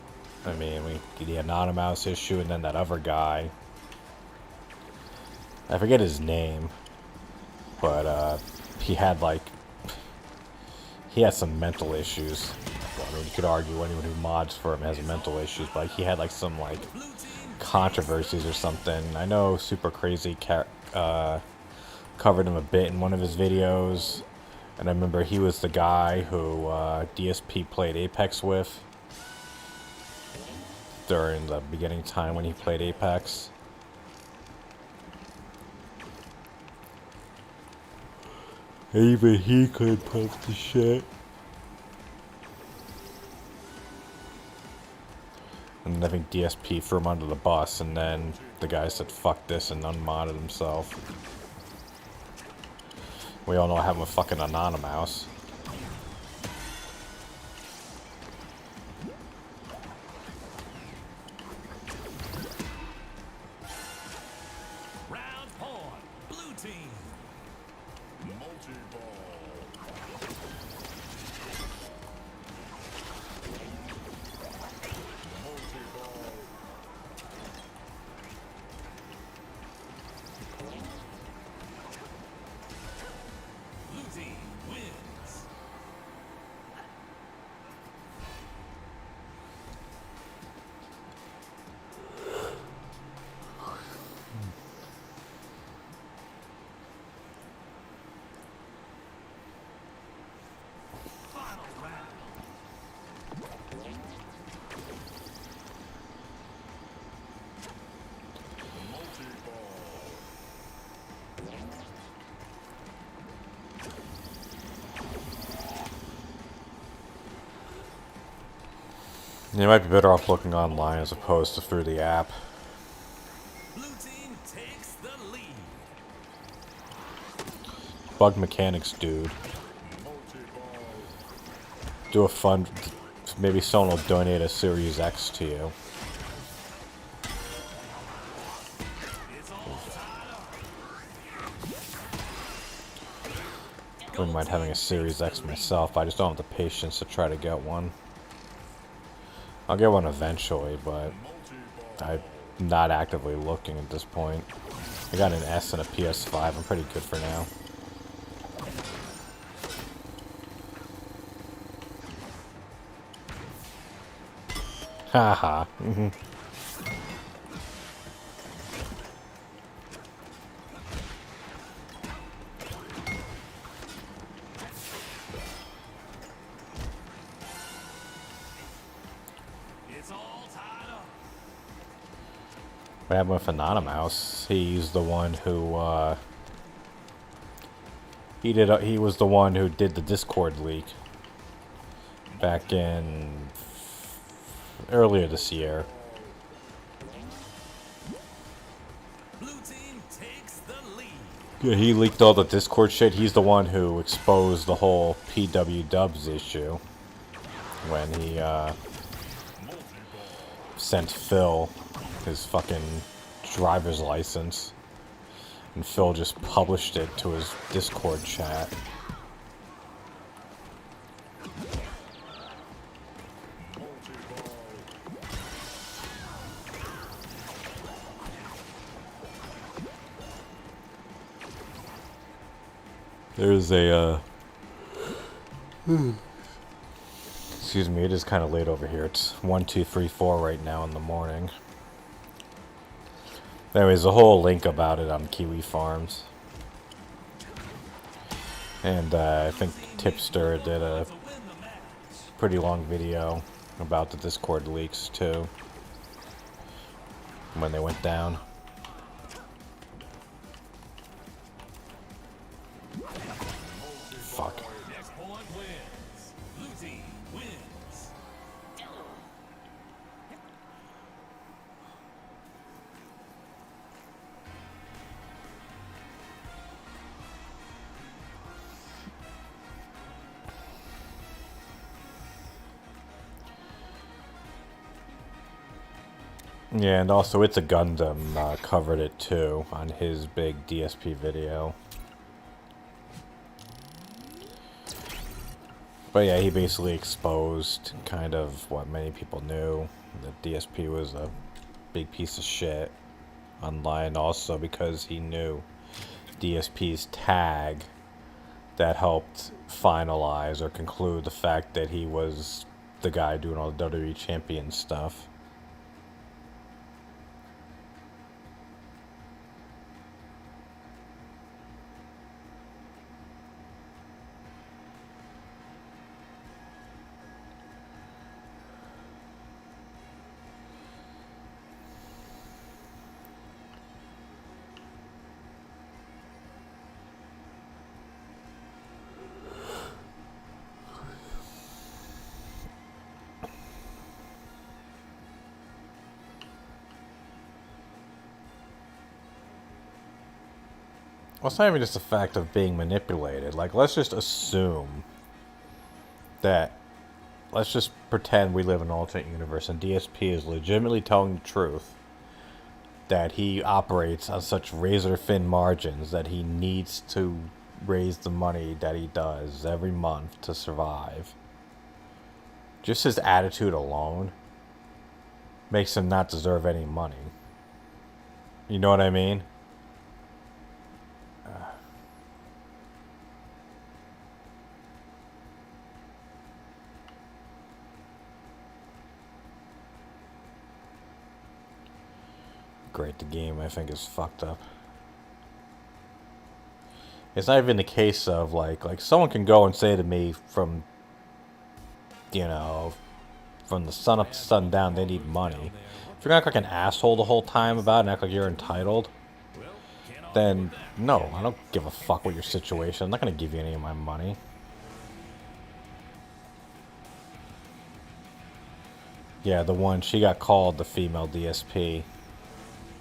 I mean, the Anonymous issue, and then that other guy. I forget his name. But, he had, like... He had some mental issues. Well, I mean, you could argue anyone who mods for him has mental issues, but like, he had, like, some, like... controversies or something. I know Super Crazy covered him a bit in one of his videos, and I remember he was the guy who DSP played Apex with during the beginning time when he played Apex. Even he could pump the shit. And I think DSP threw him under the bus, and then the guy said, fuck this, and unmodded himself. We all know I have a fucking Anonymous. Round point, blue team. Blue team wins. Final round. You might be better off looking online as opposed to through the app. Blue team takes the lead. Bug mechanics, dude. Do a fund. Maybe someone will donate a Series X to you. It's all tied up. Wouldn't mind having a Series X myself. I just don't have the patience to try to get one. I'll get one eventually, but I'm not actively looking at this point. I got an S and a PS5. I'm pretty good for now. Haha. It's all tied up. What happened with Anonymous? He's the one who, he was the one who did the Discord leak back in earlier this year. Blue team takes the lead. Yeah, he leaked all the Discord shit. He's the one who exposed the whole PW Dubs issue when he sent Phil his fucking driver's license, and Phil just published it to his Discord chat. There's a, excuse me, it is kind of late over here. It's 1, 2, 3, 4 right now in the morning. Anyways, a whole link about it on Kiwi Farms. And I think Tipster did a To win the match. pretty long video about the Discord leaks too, when they went down. Fuck. Next point wins. Blue team wins. Yeah, and also It's a Gundam covered it too on his big DSP video. But yeah, he basically exposed kind of what many people knew, that DSP was a big piece of shit online, also because he knew DSP's tag that helped finalize or conclude the fact that he was the guy doing all the WWE Champion stuff. Well, it's not even just the fact of being manipulated. Like, let's just assume that, let's just pretend we live in an alternate universe and DSP is legitimately telling the truth, that he operates on such razor thin margins that he needs to raise the money that he does every month to survive. Just his attitude alone makes him not deserve any money. You know what I mean? Great, the game I think is fucked up. It's not even the case of like someone can go and say to me from, you know, from the sun up to sundown they need money. If you're gonna act like an asshole the whole time about it and act like you're entitled, then no, I don't give a fuck what your situation. I'm not gonna give you any of my money. Yeah, the one, she got called the female DSP.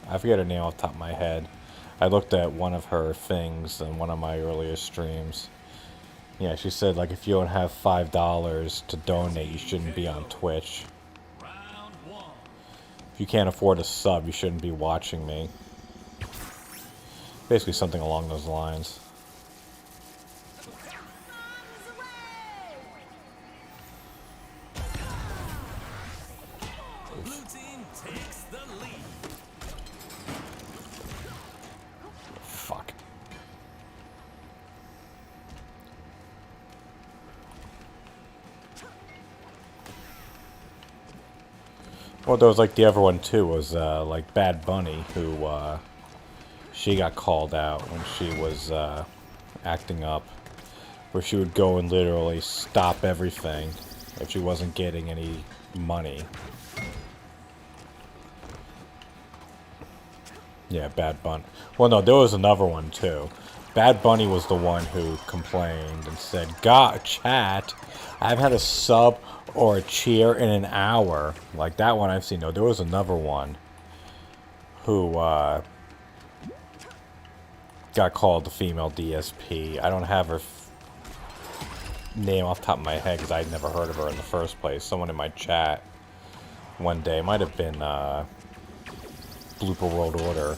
I forget her name off the top of my head. I looked at one of her things in one of my earlier streams. Yeah, she said, like, if you don't have $5 to donate, you shouldn't be on Twitch. If you can't afford a sub, you shouldn't be watching me. Basically something along those lines. Fuck. Well, there was like the other one too, was like Bad Bunny, who she got called out when she was acting up, where she would go and literally stop everything if she wasn't getting any money. Yeah, Bad Bunny. Well, no, there was another one too. Bad Bunny was the one who complained and said, "God, chat, I haven't had a sub or a cheer in an hour." Like that one I've seen. No, there was another one who got called the female DSP. I don't have her name off the top of my head because I'd never heard of her in the first place. Someone in my chat one day, might have been Blooper World Order,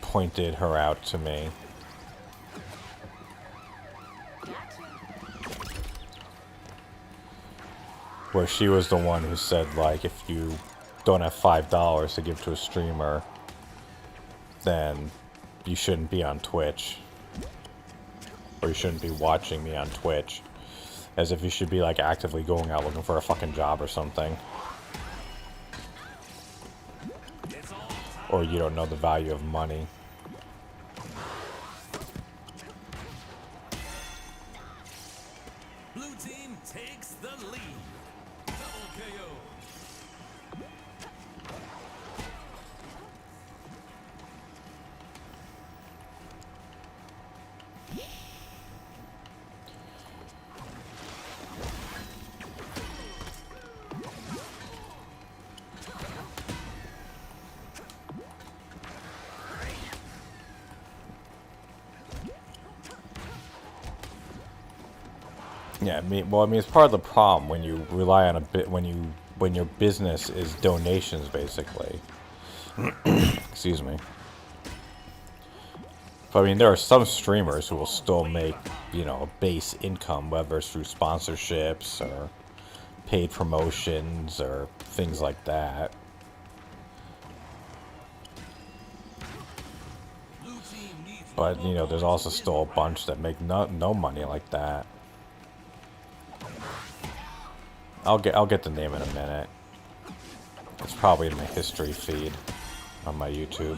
pointed her out to me. Where she was the one who said, like, if you don't have $5 to give to a streamer, then you shouldn't be on Twitch. Or you shouldn't be watching me on Twitch. As if you should be, like, actively going out looking for a fucking job or something. Or you don't know the value of money. Blue team takes the lead. Double KO. Yeah, I mean, it's part of the problem when you rely on a bit when your business is donations, basically. Excuse me. But I mean, there are some streamers who will still make, you know, base income, whether it's through sponsorships or paid promotions or things like that. But you know, there's also still a bunch that make no money like that. I'll get the name in a minute. It's probably in my history feed on my YouTube.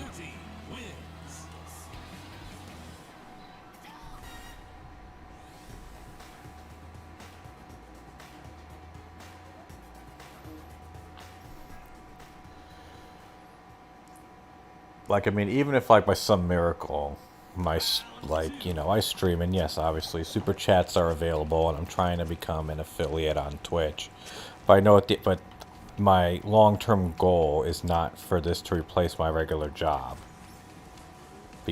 Like, I mean, even if, like, by some miracle, like, you know, I stream, and yes, obviously, super chats are available, and I'm trying to become an affiliate on Twitch. But I know but my long-term goal is not for this to replace my regular job.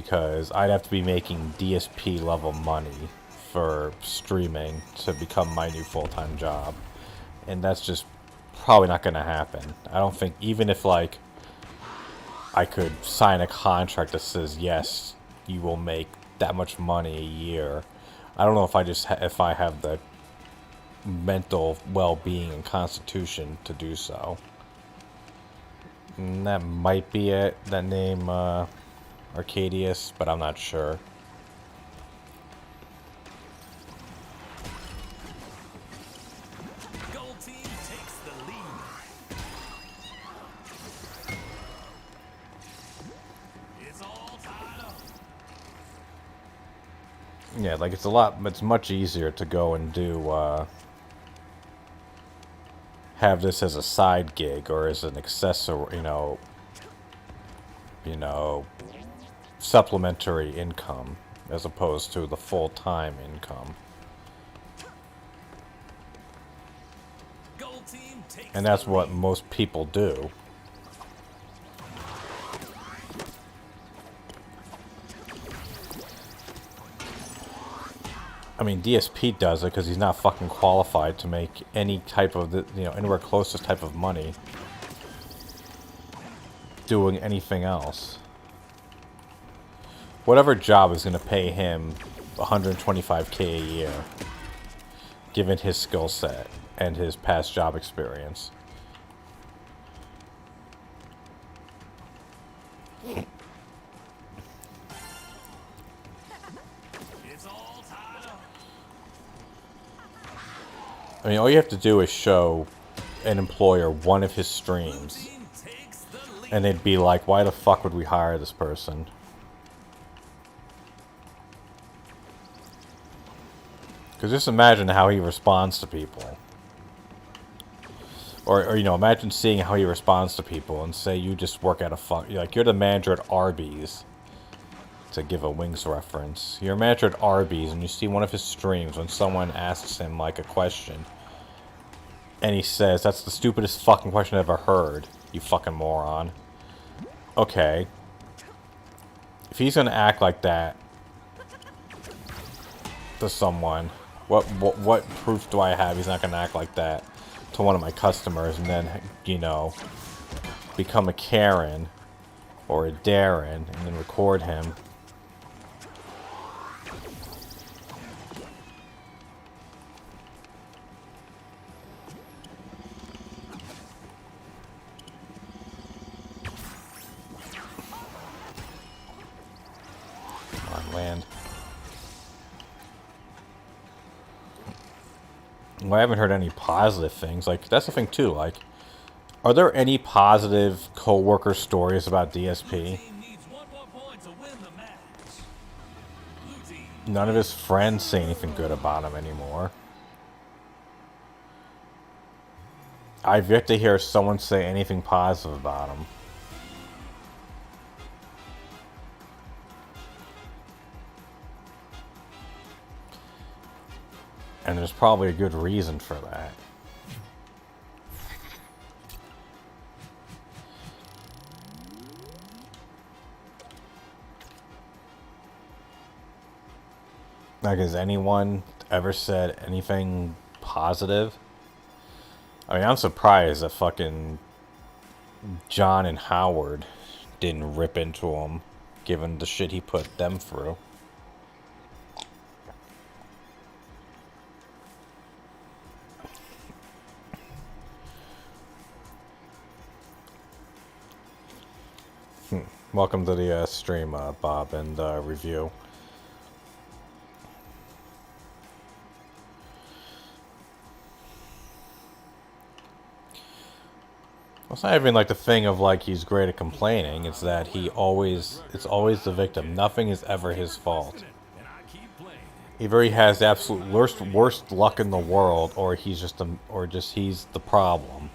because I'd have to be making DSP level money for streaming to become my new full-time job, and that's just probably not going to happen. I don't think, even if like I could sign a contract that says yes, you will make that much money a year, I don't know if if I have the mental well-being and constitution to do so. And that might be it. That name, Arcadius, but I'm not sure. Gold team takes the lead. It's all tied up. Yeah, like it's much easier to go and do, have this as a side gig or as an accessory, supplementary income as opposed to the full-time income. Gold team takes And that's the what lead. most people do. I mean, DSP does it because he's not fucking qualified to make any type of, anywhere close to this type of money doing anything else. Whatever job is going to pay him $125K a year, given his skill set and his past job experience. It's all tied up. I mean, all you have to do is show an employer one of his streams, Team takes the lead. and they'd be like, why the fuck would we hire this person? Because just imagine how he responds to people. Or imagine seeing how he responds to people, and say you just work at you're the manager at Arby's, to give a Wings reference. You're a manager at Arby's, and you see one of his streams when someone asks him, like, a question, and he says, that's the stupidest fucking question I've ever heard, you fucking moron. Okay. If he's gonna act like that to someone, what proof do I have he's not gonna act like that to one of my customers and then, become a Karen or a Darren and then record him? Come on, land. Well, I haven't heard any positive things. Like, that's the thing too. Like, are there any positive coworker stories about DSP? Team needs one more point to win the match. Blue team. None of his friends say anything good about him anymore. I've yet to hear someone say anything positive about him. And there's probably a good reason for that. Like, has anyone ever said anything positive? I mean, I'm surprised that fucking John and Howard didn't rip into him, given the shit he put them through. Welcome to the stream, Bob, and review. Well, it's not even like the thing of like he's great at complaining. It's that it's always the victim. Nothing is ever his fault. And I keep playing. Either he has the absolute worst luck in the world, or he's just he's the problem.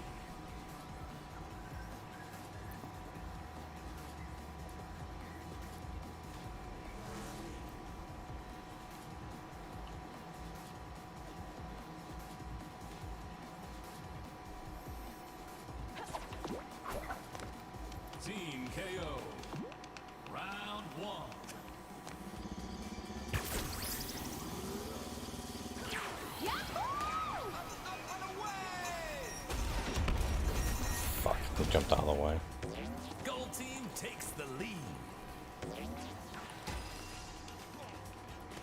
Team KO. Round one. out of the way. Gold team takes the lead.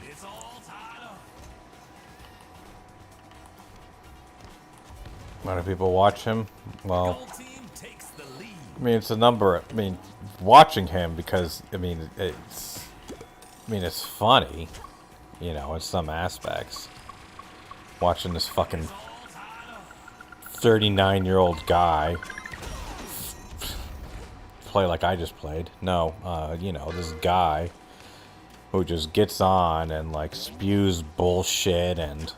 It's all tied up. A lot of people watch him. Well, Gold team takes the lead. I mean, it's a number. I mean, watching him because I mean, it's funny, you know, in some aspects. Watching this fucking 39-year-old guy play like I just played. No, you know, this guy who just gets on and like spews bullshit and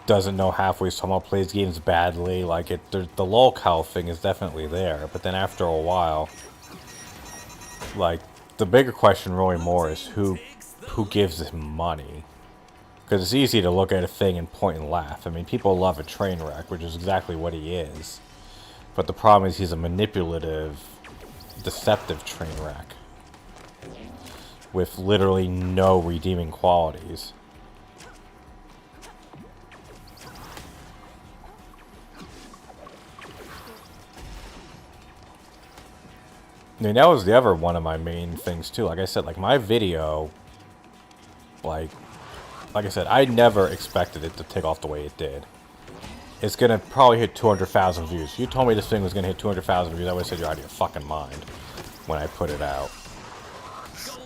doesn't know halfway, somehow plays games badly. Like the lolcow thing is definitely there, but then after a while, like the bigger question really more is who gives him money. Because it's easy to look at a thing and point and laugh. I mean, people love a train wreck, which is exactly what he is. But the problem is he's a manipulative, deceptive train wreck. With literally no redeeming qualities. I mean, that was the other one of my main things, too. Like I said, like, my video, like I said, I never expected it to take off the way it did. It's gonna probably hit 200,000 views. If you told me this thing was gonna hit 200,000 views, I would have said you're out of your fucking mind when I put it out.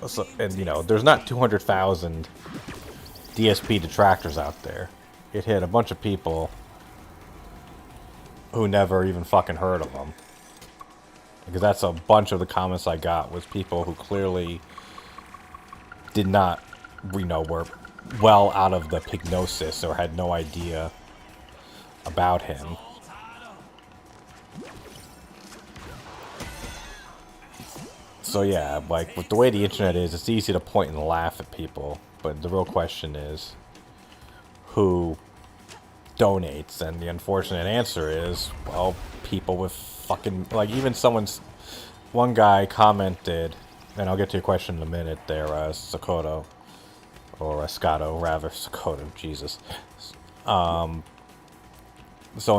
So, and, you know, there's not 200,000 DSP detractors out there. It hit a bunch of people who never even fucking heard of them. Because that's a bunch of the comments I got was people who clearly did not, you know, were well out of the pignosis or had no idea about him. So yeah, like with the way the internet is, it's easy to point and laugh at people, but the real question is who donates, and the unfortunate answer is, well, people with fucking, like, even one guy commented, and I'll get to your question in a minute there, Sakoto, or Escato, rather, Sakoto, Jesus. Someone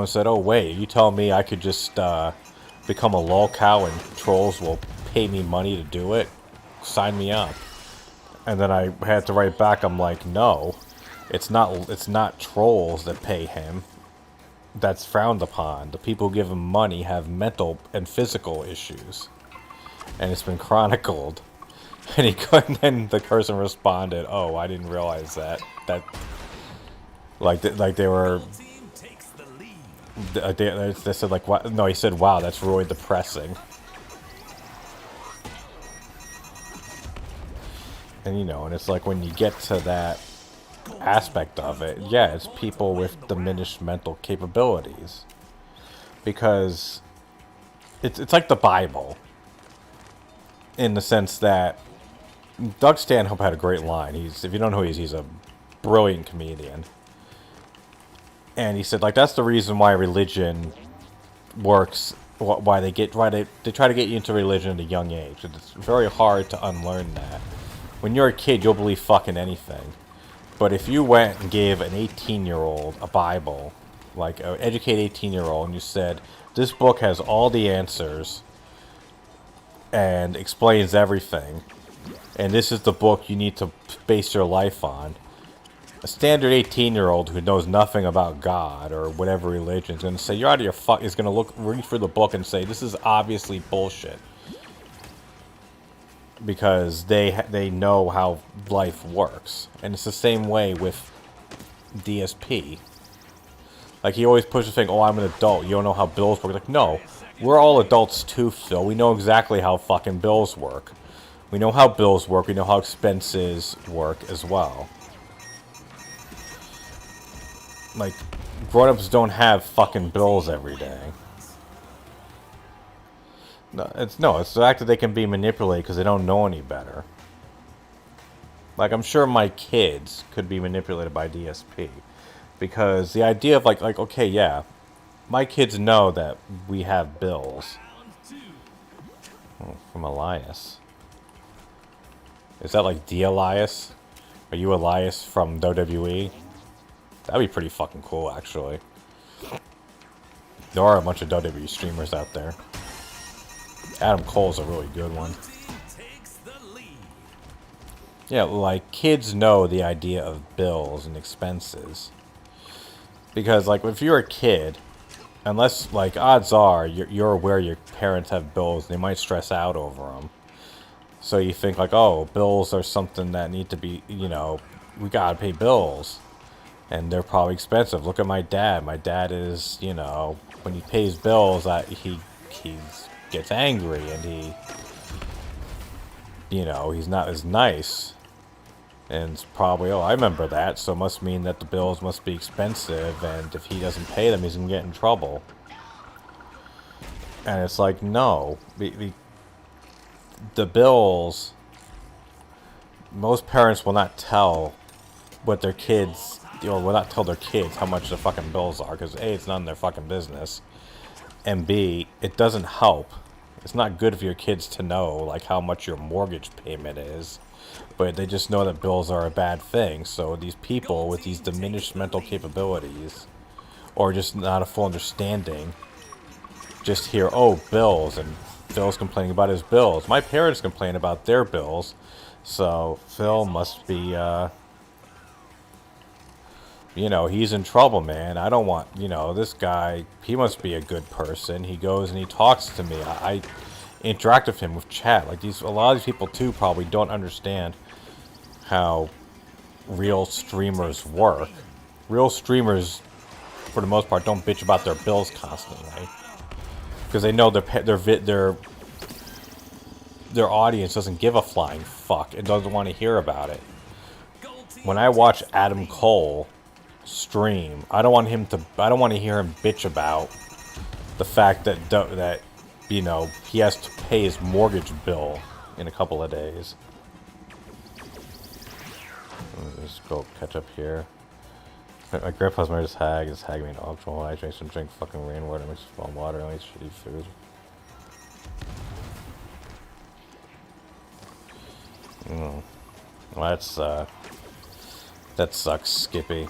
said, oh wait, you tell me I could just become a lolcow and trolls will pay me money to do it? Sign me up. And then I had to write back, I'm like, no, it's not trolls that pay him. That's frowned upon. The people who give him money have mental and physical issues. And it's been chronicled. And he couldn't, and the person responded, oh, I didn't realize that. Like they were, they said, like, what? No, he said, wow, that's really depressing. And, you know, and it's like when you get to that aspect of it, yeah, it's people with diminished mental capabilities. Because it's like the Bible. In the sense that Doug Stanhope had a great line. If you don't know who he is, he's a brilliant comedian. And he said, like, that's the reason why religion works, why they try to get you into religion at a young age. It's very hard to unlearn that. When you're a kid, you'll believe fucking anything. But if you went and gave an 18-year-old a Bible, like an educated 18-year-old, and you said, this book has all the answers and explains everything, and this is the book you need to base your life on, a standard 18-year-old who knows nothing about God or whatever religion is going to say, you're out of your is going to read through the book and say, this is obviously bullshit. Because they know how life works. And it's the same way with DSP. Like, he always pushes the thing, oh, I'm an adult, you don't know how bills work. Like, no, we're all adults too, Phil. We know exactly how fucking bills work. We know how bills work, we know how expenses work as well. Like, grown-ups don't have fucking bills every day. No, it's the fact that they can be manipulated because they don't know any better. Like, I'm sure my kids could be manipulated by DSP. Because the idea of, like, okay, yeah, my kids know that we have bills. Oh, from Elias. Is that like D-Elias? Are you Elias from WWE? That'd be pretty fucking cool, actually. There are a bunch of WWE streamers out there. Adam Cole's a really good one. Team takes the lead. Yeah, like, kids know the idea of bills and expenses. Because, like, if you're a kid, unless, like, odds are you're aware your parents have bills, they might stress out over them. So you think, like, oh, bills are something that need to be, you know, we gotta pay bills. And they're probably expensive. Look at my dad. My dad is, you know, when he pays bills, he gets angry and he's not as nice. And it's probably, oh, I remember that, so it must mean that the bills must be expensive, and if he doesn't pay them, he's gonna get in trouble. And it's like, no. The bills, most parents will not tell what their kids, or will not tell their kids how much the fucking bills are, because A, it's none of their fucking business, and B, it doesn't help. It's not good for your kids to know, like, how much your mortgage payment is, but they just know that bills are a bad thing. So these people with these diminished mental capabilities, or just not a full understanding, just hear, oh, bills, and Phil's complaining about his bills. My parents complain about their bills, so Phil must be, you know, he's in trouble, man. I don't want, you know, this guy, he must be a good person. He goes and he talks to me. I interact with him with chat. Like, a lot of these people, too, probably don't understand how real streamers work. Real streamers, for the most part, don't bitch about their bills constantly. Because they know their audience doesn't give a flying fuck and doesn't want to hear about it. When I watch Adam Cole stream, I don't want to hear him bitch about the fact that you know, he has to pay his mortgage bill in a couple of days. Let's go catch up here. My grandpa's married his hag. His hag made alcohol. I drink fucking rainwater, mixed with warm water, and eat shitty food. Well, that sucks, Skippy.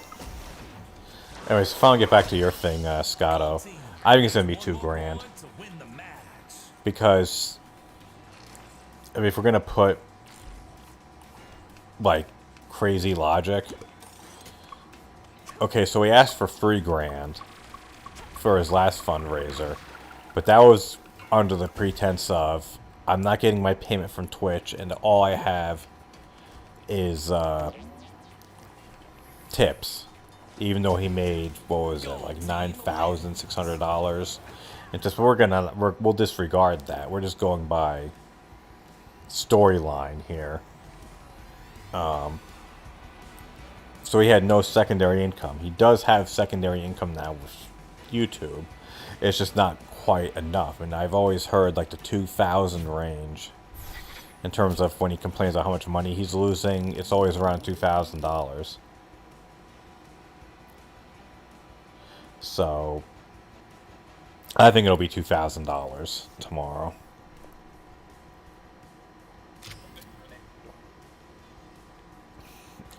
Anyways, finally get back to your thing, Scotto. I think it's gonna be $2,000. Because, I mean, if we're gonna put, like, crazy logic. Okay, so he asked for $3,000 for his last fundraiser. But that was under the pretense of, I'm not getting my payment from Twitch, and all I have is, tips. Even though he made, what was it, like $9,600. And just we'll disregard that. We're just going by storyline here. So he had no secondary income. He does have secondary income now with YouTube. It's just not quite enough. And I've always heard like the 2,000 range in terms of when he complains about how much money he's losing. It's always around $2,000. So I think it'll be $2,000 tomorrow.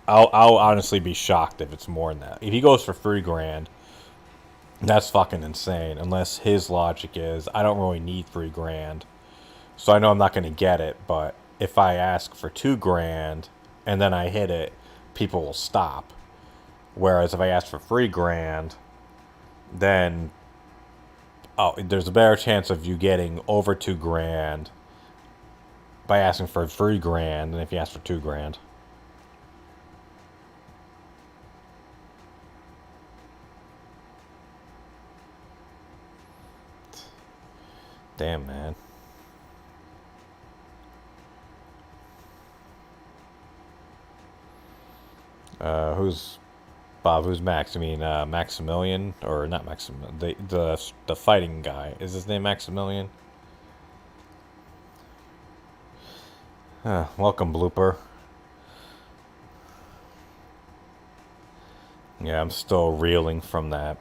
I'll honestly be shocked if it's more than that. If he goes for $3,000, that's fucking insane. Unless his logic is, I don't really need $3,000, so I know I'm not going to get it. But if I ask for $2,000 and then I hit it, people will stop. Whereas if I ask for $3,000, then there's a better chance of you getting over $2,000 by asking for $3,000 than if you ask for $2,000. Damn, man. Who's Bob? Who's Max? I mean, Maximilian, or not Maximilian? The fighting guy. Is his name Maximilian? Welcome, Blooper. Yeah, I'm still reeling from that.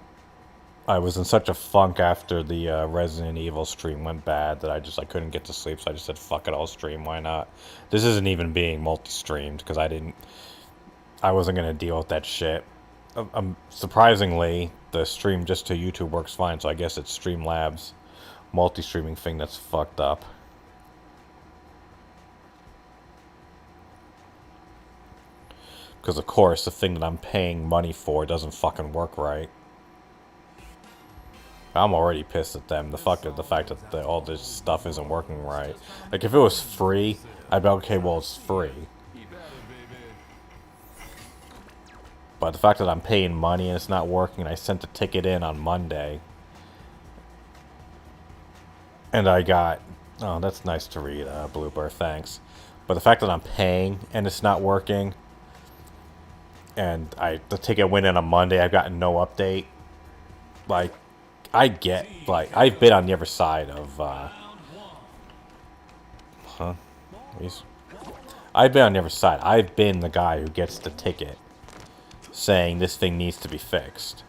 I was in such a funk after the Resident Evil stream went bad that I couldn't get to sleep, so I just said, fuck it, I'll stream, why not? This isn't even being multi-streamed, because I wasn't going to deal with that shit. surprisingly, the stream just to YouTube works fine, so I guess it's Streamlabs multi-streaming thing that's fucked up. Because of course, the thing that I'm paying money for doesn't fucking work right. I'm already pissed at them. The fact that all this stuff isn't working right. Like, if it was free, I'd be okay, well, it's free. But the fact that I'm paying money and it's not working, and I sent the ticket in on Monday. And I got... Oh, that's nice to read, Blooper, thanks. But the fact that I'm paying and it's not working, and the ticket went in on Monday, I've gotten no update. Like, I get, like, I've been on the other side of, I've been on the other side. I've been the guy who gets the ticket saying this thing needs to be fixed.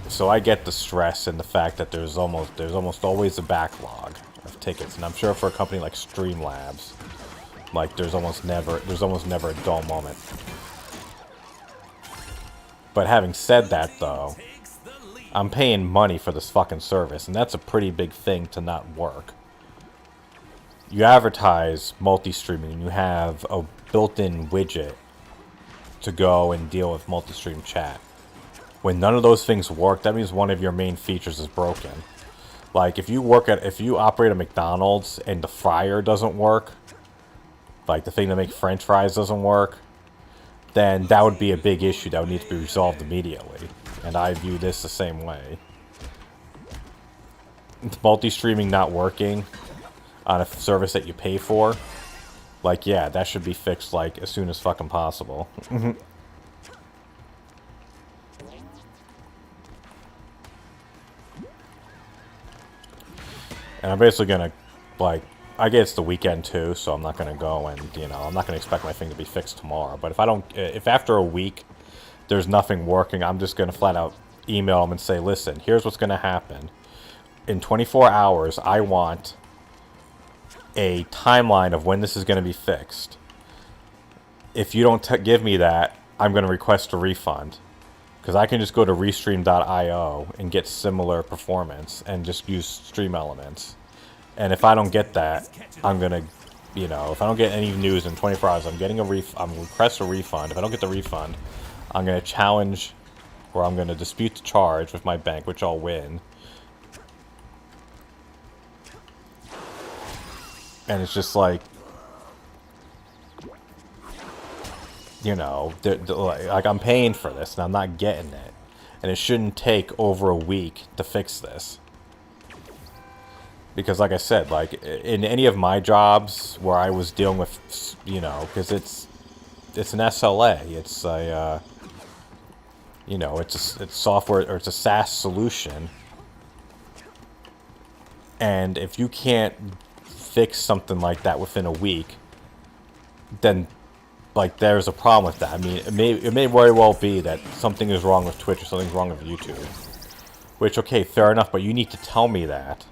So I get the stress and the fact that there's almost always a backlog of tickets. And I'm sure for a company like Streamlabs, like, there's almost never a dull moment. But having said that, though, I'm paying money for this fucking service, and that's a pretty big thing to not work. You advertise multi-streaming, and you have a built-in widget to go and deal with multi-stream chat. When none of those things work, that means one of your main features is broken. Like, if you operate a McDonald's and the fryer doesn't work, like the thing to make French fries doesn't work, then that would be a big issue that would need to be resolved immediately. And I view this the same way. Multi-streaming not working on a service that you pay for, like, yeah, that should be fixed, like, as soon as fucking possible. And I'm basically gonna, like, I guess it's the weekend too, so I'm not gonna go and, you know, I'm not gonna expect my thing to be fixed tomorrow. But if after a week there's nothing working, I'm just gonna flat out email them and say, listen, here's what's gonna happen. In 24 hours, I want a timeline of when this is gonna be fixed. If you don't give me that, I'm gonna request a refund. Because I can just go to Restream.io and get similar performance and just use Stream Elements. And if I don't get that, I'm gonna, you know, if I don't get any news in 24 hours, I'm request a refund. If I don't get the refund, I'm gonna challenge, or I'm gonna dispute the charge with my bank, which I'll win. And it's just like, you know, like, I'm paying for this and I'm not getting it. And it shouldn't take over a week to fix this. Because, like I said, like, in any of my jobs where I was dealing with, you know, because it's an SLA. It's a, you know, it's software, or it's a SaaS solution. And if you can't fix something like that within a week, then, like, there's a problem with that. I mean, it may very well be that something is wrong with Twitch or something's wrong with YouTube. Which, okay, fair enough, but you need to tell me that.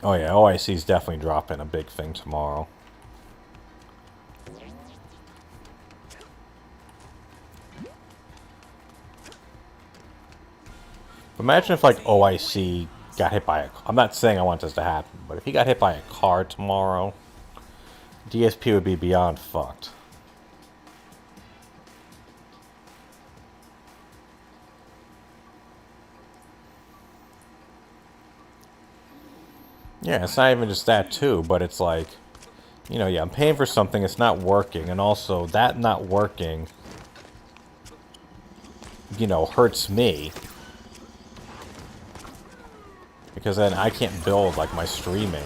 Oh yeah, OIC is definitely dropping a big thing tomorrow. Imagine if, like, OIC got hit by a... I'm not saying I want this to happen, but if he got hit by a car tomorrow, DSP would be beyond fucked. Yeah, it's not even just that too, but it's like, you know, yeah, I'm paying for something, it's not working, and also that not working, you know, hurts me. Because then I can't build, like, my streaming.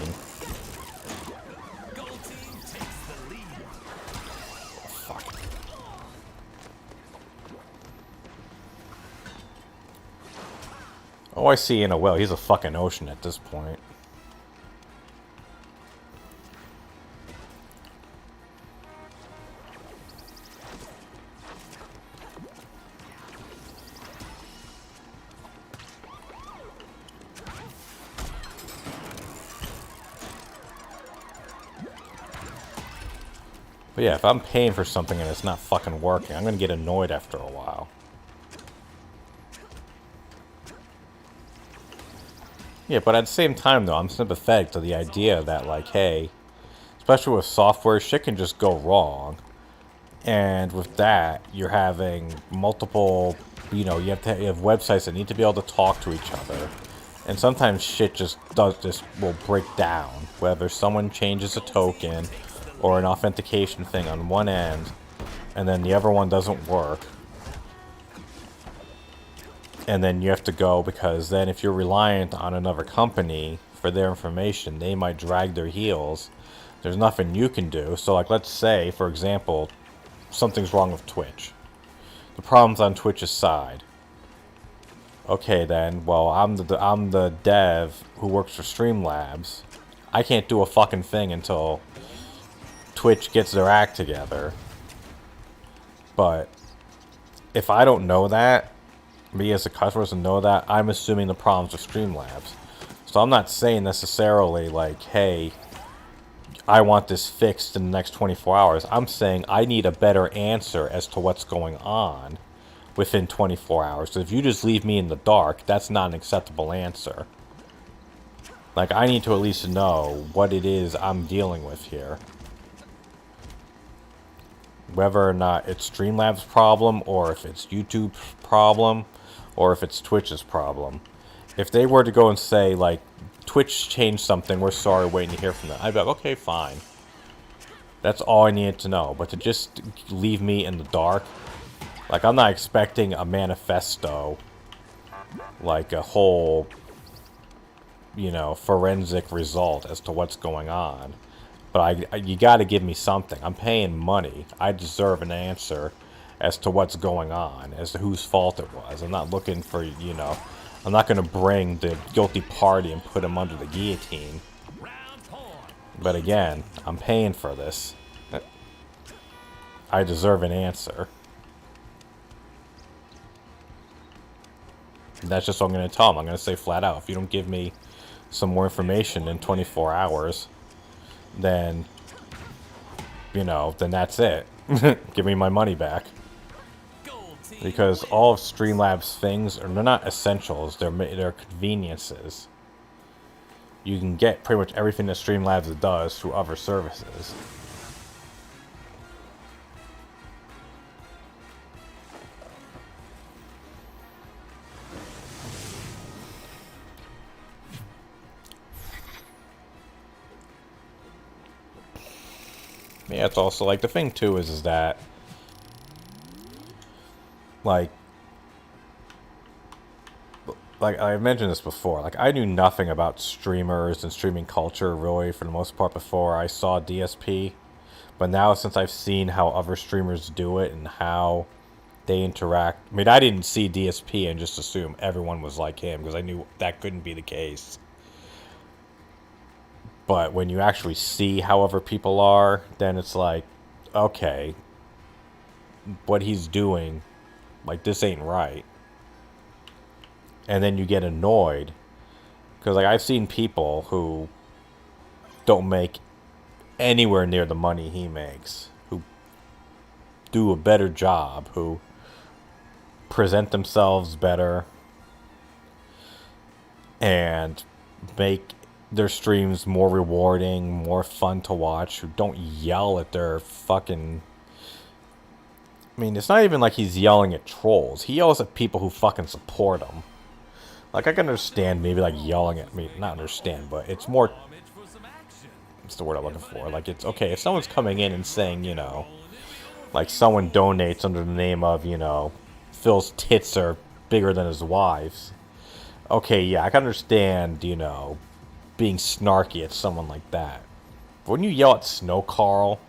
Fuck. Oh, I see in a well. He's a fucking ocean at this point. But yeah, if I'm paying for something and it's not fucking working, I'm gonna get annoyed after a while. Yeah, but at the same time though, I'm sympathetic to the idea that like, hey, especially with software, shit can just go wrong. And with that, you're having multiple, you have websites that need to be able to talk to each other. And sometimes shit just will break down. Whether someone changes a token or an authentication thing on one end, and then the other one doesn't work. And then you have to go, because then if you're reliant on another company for their information, they might drag their heels. There's nothing you can do. So like, let's say, for example, something's wrong with Twitch. The problem's on Twitch's side. Okay then, well, I'm the dev who works for Streamlabs. I can't do a fucking thing until Twitch gets their act together. But if I don't know that, me as a customer doesn't know that, I'm assuming the problem's with Streamlabs. So I'm not saying necessarily like, hey, I want this fixed in the next 24 hours. I'm saying I need a better answer as to what's going on within 24 hours. So if you just leave me in the dark, that's not an acceptable answer. Like, I need to at least know what it is I'm dealing with here. Whether or not it's Streamlabs' problem, or if it's YouTube's problem, or if it's Twitch's problem. If they were to go and say, like, Twitch changed something, we're sorry, waiting to hear from them, I'd be like, okay, fine. That's all I needed to know. But to just leave me in the dark, like, I'm not expecting a manifesto, like a whole, forensic result as to what's going on. But you gotta give me something. I'm paying money. I deserve an answer as to what's going on, as to whose fault it was. I'm not looking for, I'm not gonna bring the guilty party and put him under the guillotine. But again, I'm paying for this. I deserve an answer. And that's just what I'm going to tell them. I'm going to say flat out, if you don't give me some more information in 24 hours, then, then that's it. Give me my money back. Because all of Streamlabs things, they're not essentials, they're conveniences. You can get pretty much everything that Streamlabs does through other services. Yeah, it's also like the thing too is that like I've mentioned this before, like I knew nothing about streamers and streaming culture really for the most part before I saw DSP. But now since I've seen how other streamers do it and how they interact, I mean, I didn't see DSP and just assume everyone was like him because I knew that couldn't be the case. But when you actually see how other people are, then it's like, okay, what he's doing, like, this ain't right. And then you get annoyed. Because, like, I've seen people who don't make anywhere near the money he makes. Who do a better job. Who present themselves better. And make their streams more rewarding, more fun to watch, who don't yell at their fucking... I mean, it's not even like he's yelling at trolls. He yells at people who fucking support him. Like, I can understand maybe, like, yelling at me. Not understand, but it's more... What's the word I'm looking for? Like, it's... Okay, if someone's coming in and saying, like, someone donates under the name of, Phil's tits are bigger than his wife's. Okay, yeah, I can understand, being snarky at someone like that. But when you yell at Snow Carl,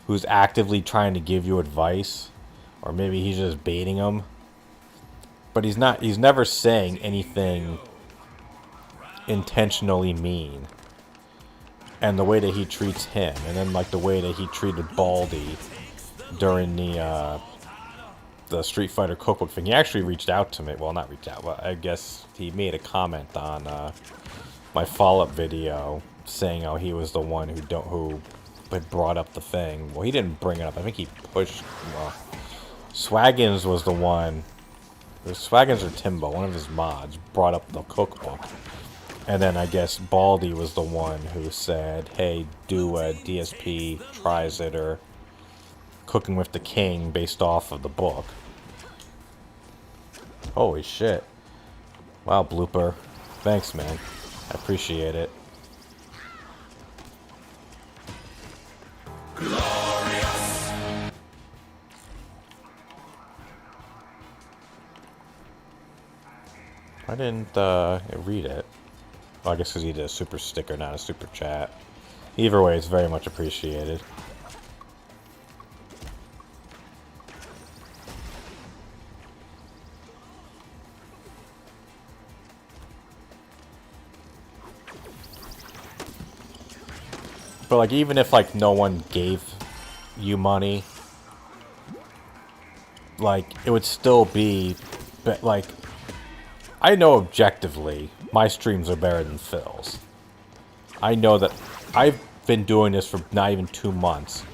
who's actively trying to give you advice, or maybe he's just baiting him, but he's never saying anything intentionally mean. And the way that he treats him, and then like the way that he treated Baldy during the Street Fighter Cookbook thing. He actually reached out to me. Well, not reached out, but I guess he made a comment on my follow-up video saying how he was the one who brought up the thing. Well, he didn't bring it up. I think he pushed. Well, Swaggins was the one. It was Swaggins or Timbo, one of his mods, brought up the cookbook. And then I guess Baldy was the one who said, hey, do a DSP, tries it, or Cooking with the King based off of the book. Holy shit. Wow, Blooper. Thanks, man. I appreciate it. Glorious. I didn't read it. Well, I guess because he did a super sticker, not a super chat. Either way, it's very much appreciated. But like, even if like no one gave you money, like it would still be, like, I know objectively my streams are better than Phil's. I know that I've been doing this for not even 2 months,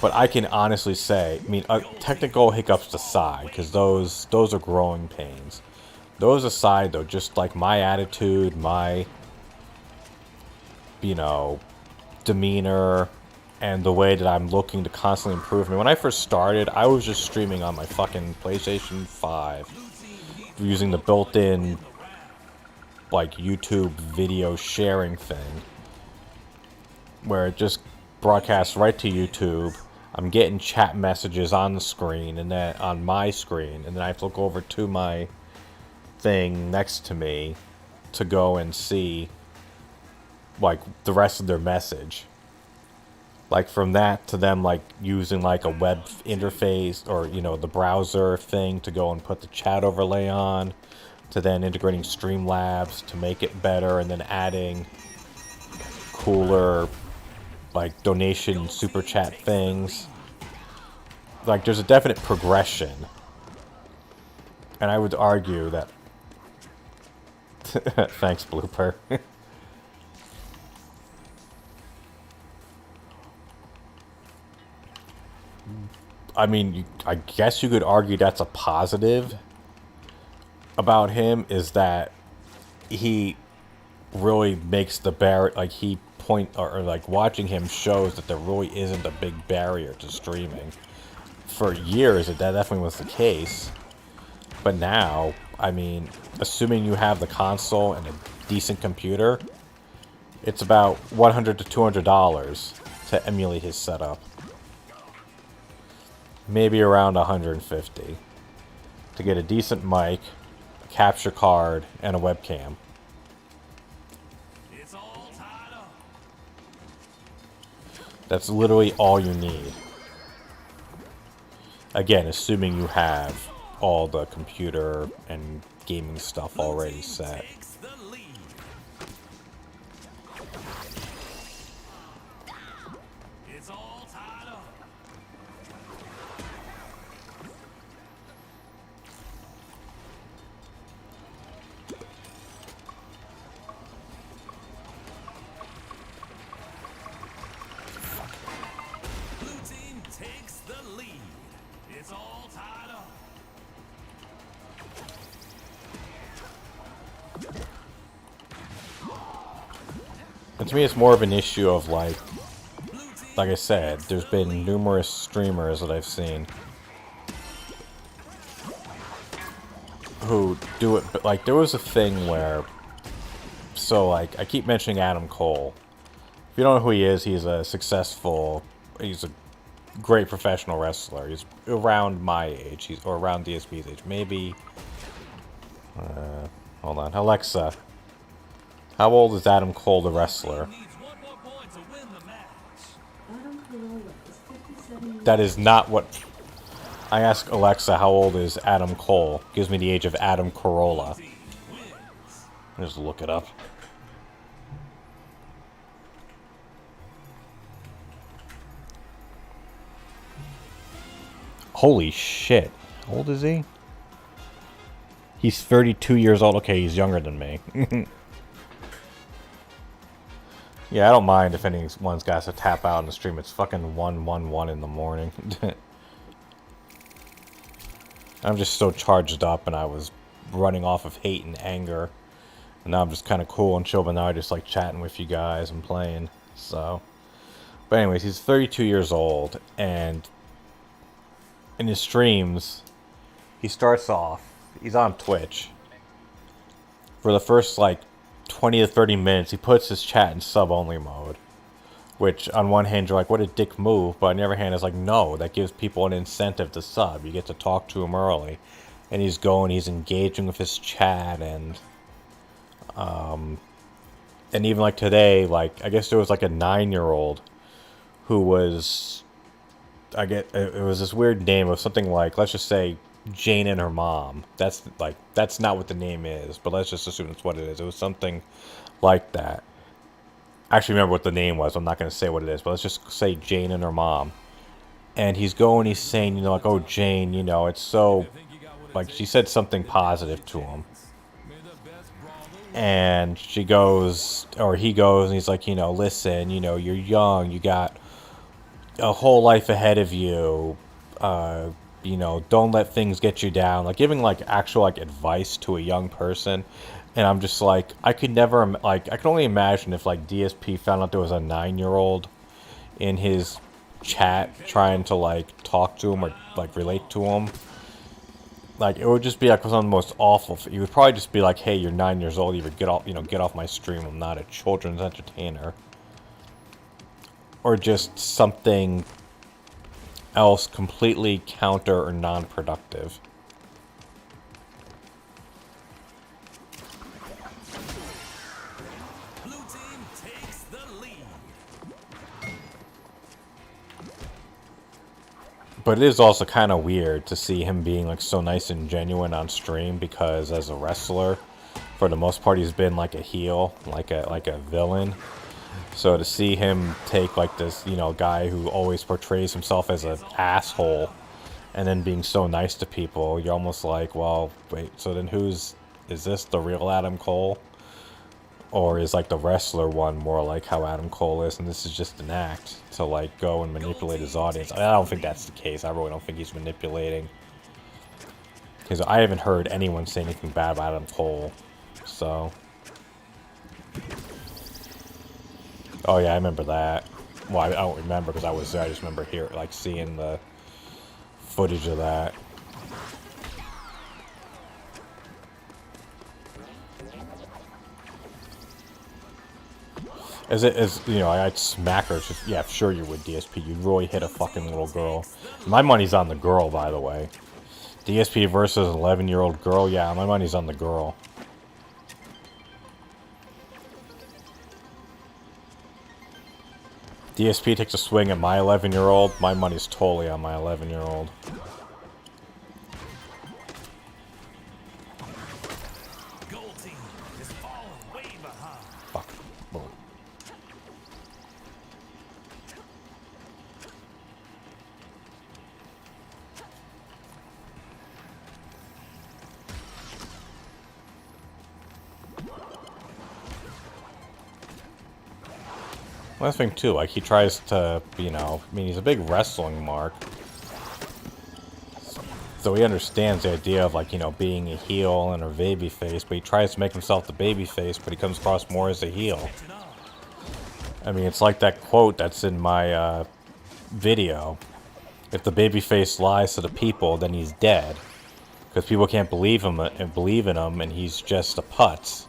but I can honestly say, I mean, technical hiccups aside, because those are growing pains. Those aside, though, just like my attitude, my, you know, demeanor, and the way that I'm looking to constantly improve. I mean, when I first started, I was just streaming on my fucking PlayStation 5, using the built-in, like, YouTube video sharing thing, where it just broadcasts right to YouTube. I'm getting chat messages on the screen, and then on my screen, and then I have to look over to my thing next to me to go and see, like, the rest of their message. Like, from that to them, like, using, like, a web interface, or, you know, the browser thing to go and put the chat overlay on, to then integrating Streamlabs to make it better, and then adding cooler, like, donation super chat things. Like, there's a definite progression. And I would argue that... Thanks, Blooper. I mean, I guess you could argue that's a positive about him, is that he really makes the barrier, like, he or like, watching him shows that there really isn't a big barrier to streaming. For years, that definitely was the case. But now, I mean, assuming you have the console and a decent computer, it's about $100 to $200 to emulate his setup. Maybe around 150 to get a decent mic, a capture card, and a webcam. It's all tied up. That's literally all you need. Again, assuming you have all the computer and gaming stuff already set. Takes the lead. It's all tied up. Blue team takes the lead. It's all tied up. And to me, it's more of an issue of, like I said, there's been numerous streamers that I've seen who do it, but like, there was a thing where, so like, I keep mentioning Adam Cole. If you don't know who he is, he's a great professional wrestler. He's around my age, or around DSP's age, maybe. Hold on, Alexa. How old is Adam Cole, the wrestler? Needs one more point to win the match. Adam Carolla is 57 years That is not what... I ask Alexa how old is Adam Cole. Gives me the age of Adam Carolla. Just look it up. Holy shit. How old is he? He's 32 years old. Okay, he's younger than me. Yeah, I don't mind if anyone's got to tap out on the stream. It's fucking 1:11 in the morning. I'm just so charged up, and I was running off of hate and anger. And now I'm just kind of cool and chill, but now I just like chatting with you guys and playing. So, but anyways, he's 32 years old, and in his streams, he starts off, he's on Twitch. For the first like 20 to 30 minutes, he puts his chat in sub-only mode. Which, on one hand, you're like, what a dick move. But on the other hand, it's like, no, that gives people an incentive to sub. You get to talk to him early. And he's engaging with his chat. And even like today, like, I guess there was like a 9-year-old who was, it was this weird name of something like, let's just say, Jane and her mom. That's not what the name is. But let's just assume it's what it is. It was something like that. I actually remember what the name was. I'm not going to say what it is, but let's just say Jane and her mom. And he's saying, like, oh, Jane, it's so, like, she said something positive to him. And she goes, or he goes, and he's like, listen, you're young, you got a whole life ahead of you. Don't let things get you down. Like, giving, like, actual, like, advice to a young person. And I'm just like, I could never, like, I can only imagine if, like, DSP found out there was a 9-year-old in his chat trying to, like, talk to him or, like, relate to him. Like, it would just be, like, some of the most awful. He would probably just be like, hey, you're 9 years old, you would get off my stream. I'm not a children's entertainer. Or just something else completely counter or non-productive. But it is also kind of weird to see him being like so nice and genuine on stream, because as a wrestler, for the most part, he's been like a heel, like a villain. So to see him take like this, guy who always portrays himself as an asshole, and then being so nice to people, you're almost like, well, wait, so then is this the real Adam Cole? Or is like the wrestler one more like how Adam Cole is, and this is just an act to like go and manipulate his audience? I don't think that's the case. I really don't think he's manipulating, because I haven't heard anyone say anything bad about Adam Cole. So, oh yeah, I remember that. Well, I don't remember because I was there. I just remember seeing the footage of that. I'd smack her. Just, yeah, sure you would, DSP. You'd really hit a fucking little girl. My money's on the girl, by the way. DSP versus an 11-year-old girl. Yeah, my money's on the girl. DSP takes a swing at my 11-year-old. My money's totally on my 11-year-old. Well, that's the thing too, like, he tries to, I mean, he's a big wrestling mark. So he understands the idea of, like, being a heel and a babyface, but he tries to make himself the babyface, but he comes across more as a heel. I mean, it's like that quote that's in my video. If the babyface lies to the people, then he's dead. Because people can't believe in him, and he's just a putz.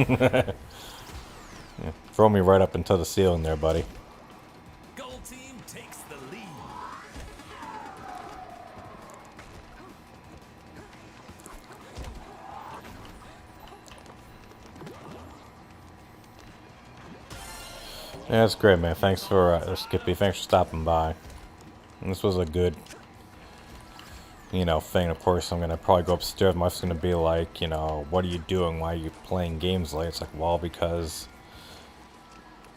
Yeah, throw me right up into the ceiling there, buddy. Gold team takes the lead. Yeah, that's great, man. Thanks for Skippy. Thanks for stopping by. And this was a good thing. Of course, I'm gonna probably go upstairs. My wife's gonna be like, what are you doing? Why are you playing games late? It's like, well, because,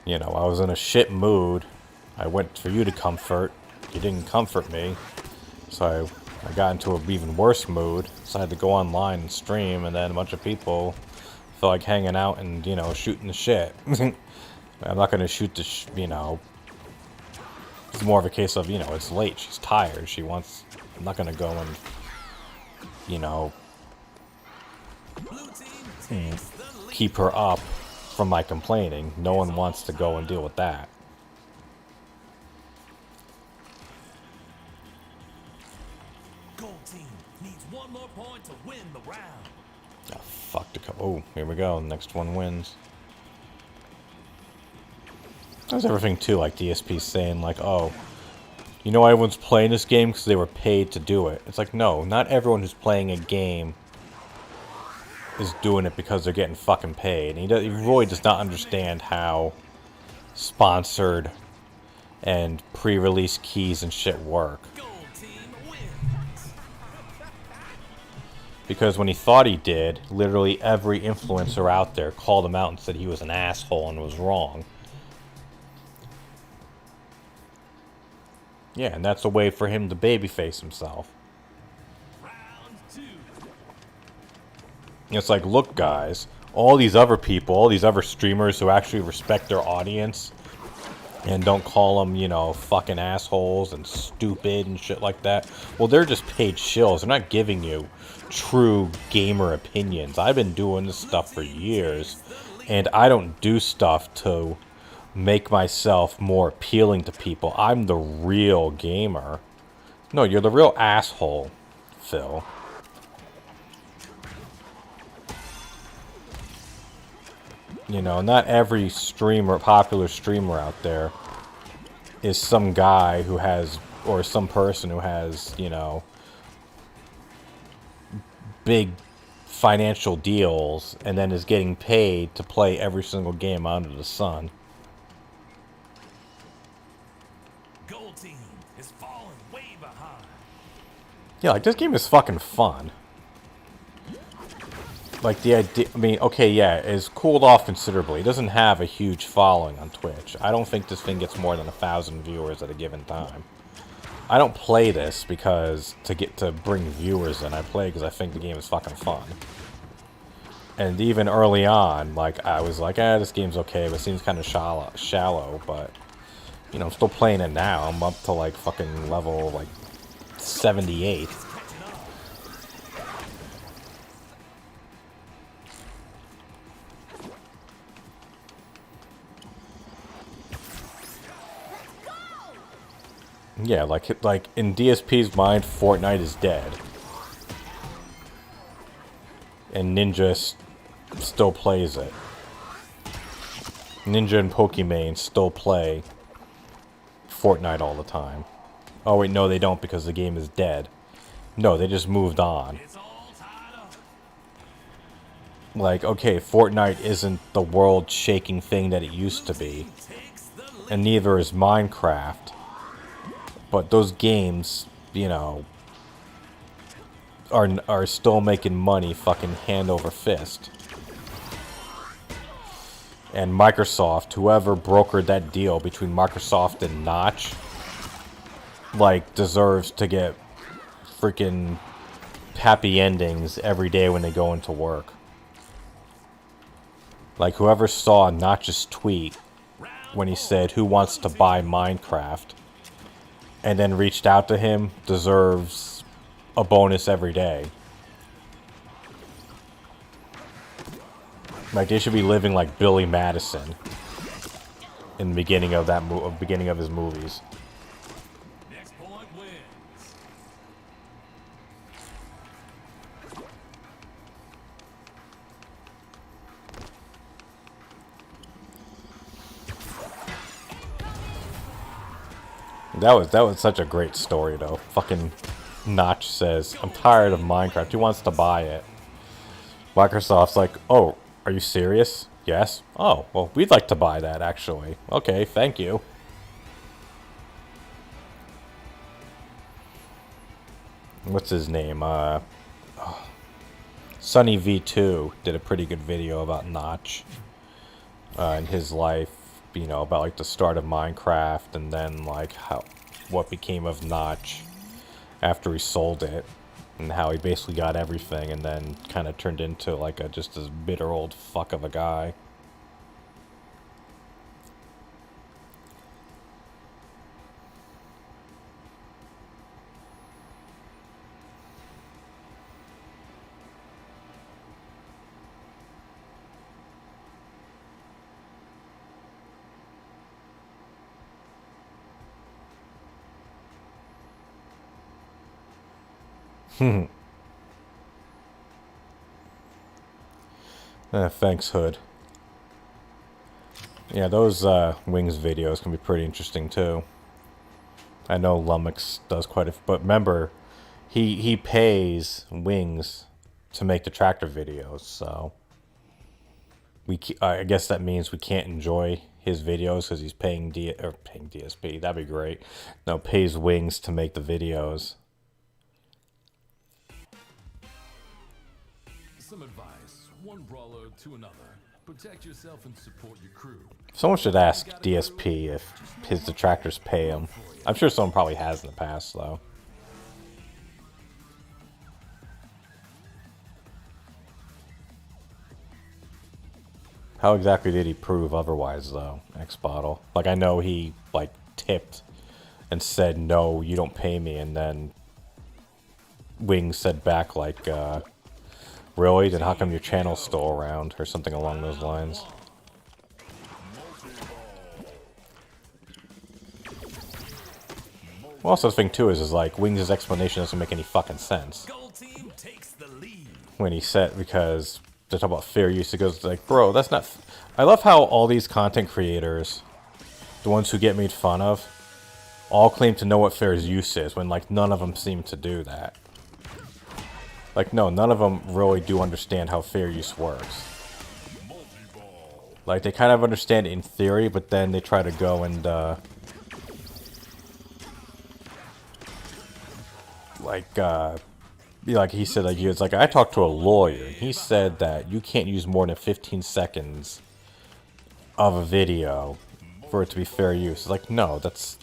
I was in a shit mood. I went for you to comfort. You didn't comfort me. So I got into an even worse mood. Decided to go online and stream, and then a bunch of people felt like hanging out and, shooting the shit. I'm not gonna shoot the, it's more of a case of, it's late. She's tired. I'm not gonna go and, keep her up from my complaining. No one wants to go and deal with that. Gold team needs one more point to win the round. Oh, fuck. Oh, here we go. Next one wins. There's everything too, like DSP saying, like, oh, everyone's playing this game because they were paid to do it. It's like, no, not everyone who's playing a game is doing it because they're getting fucking paid. And he really does not understand how sponsored and pre-release keys and shit work. Gold team wins. Because when he thought he did, literally every influencer out there called him out and said he was an asshole and was wrong. Yeah, and that's a way for him to babyface himself. Round 2. It's like, look, guys, all these other people, all these other streamers who actually respect their audience and don't call them, fucking assholes and stupid and shit like that. Well, they're just paid shills. They're not giving you true gamer opinions. I've been doing this stuff for years, and I don't do stuff to make myself more appealing to people. I'm the real gamer. No, you're the real asshole, Phil. Not every streamer, popular streamer out there is some guy who has, or some person who has, big financial deals and then is getting paid to play every single game under the sun. Gold team is falling way behind. Yeah, like, this game is fucking fun. Like, the idea, okay, yeah, it's cooled off considerably. It doesn't have a huge following on Twitch. I don't think this thing gets more than 1,000 viewers at a given time. I don't play this because to bring viewers in. I play because I think the game is fucking fun. And even early on, like, I was like, this game's okay, but it seems kind of shallow, but, I'm still playing it now. I'm up to, like, fucking level, like, 78. Yeah, like in DSP's mind, Fortnite is dead. And Ninja still plays it. Ninja and Pokimane still play Fortnite all the time. Oh wait, no they don't, because the game is dead. No, they just moved on. It's all tied up. Like, okay, Fortnite isn't the world-shaking thing that it used to be. Takes the lead. And neither is Minecraft. But those games, are still making money fucking hand over fist. And Microsoft, whoever brokered that deal between Microsoft and Notch, like, deserves to get freaking happy endings every day when they go into work. Like, whoever saw Notch's tweet when he said, "Who wants to buy Minecraft?" and then reached out to him, deserves a bonus every day. Like, they should be living like Billy Madison in the beginning of beginning of his movies. Next point wins. That was such a great story, though. Fucking Notch says, "I'm tired of Minecraft. Who wants to buy it?" Microsoft's like, "Oh, are you serious?" "Yes." "Oh, well, we'd like to buy that, actually." "Okay, thank you." what's his name? Sunny V2 did a pretty good video about Notch and his life, you know, about like the start of Minecraft and then like what became of Notch after he sold it and how he basically got everything and then kind of turned into like just this bitter old fuck of a guy. Thanks, Hood. Yeah, those Wings videos can be pretty interesting too. I know Lummox does quite a, but remember, he pays Wings to make the tractor videos, so I guess that means we can't enjoy his videos because he's paying paying DSP. That'd be great. No, pays Wings to make the videos. Some advice, one brawler to another. Protect yourself and support your crew. Someone should ask DSP if his detractors pay him. I'm sure someone probably has in the past, though. How exactly did he prove otherwise, though, X-Bottle? Like, I know he, like, tipped and said, no, you don't pay me, and then Wings said back, like, really? Then how come your channel's still around? Or something along those lines. Well, also the thing too is like Wings' explanation doesn't make any fucking sense. Gold team takes the lead. When he said, because they talk about fair use, he goes like, bro, that's not. I love how all these content creators, the ones who get made fun of, all claim to know what fair use is when like none of them seem to do that. Like, no, none of them really do understand how fair use works. Like, they kind of understand it in theory, but then they try to go and, like he said, like, he was like, I talked to a lawyer, and he said that you can't use more than 15 seconds of a video for it to be fair use. It's like, no, that's...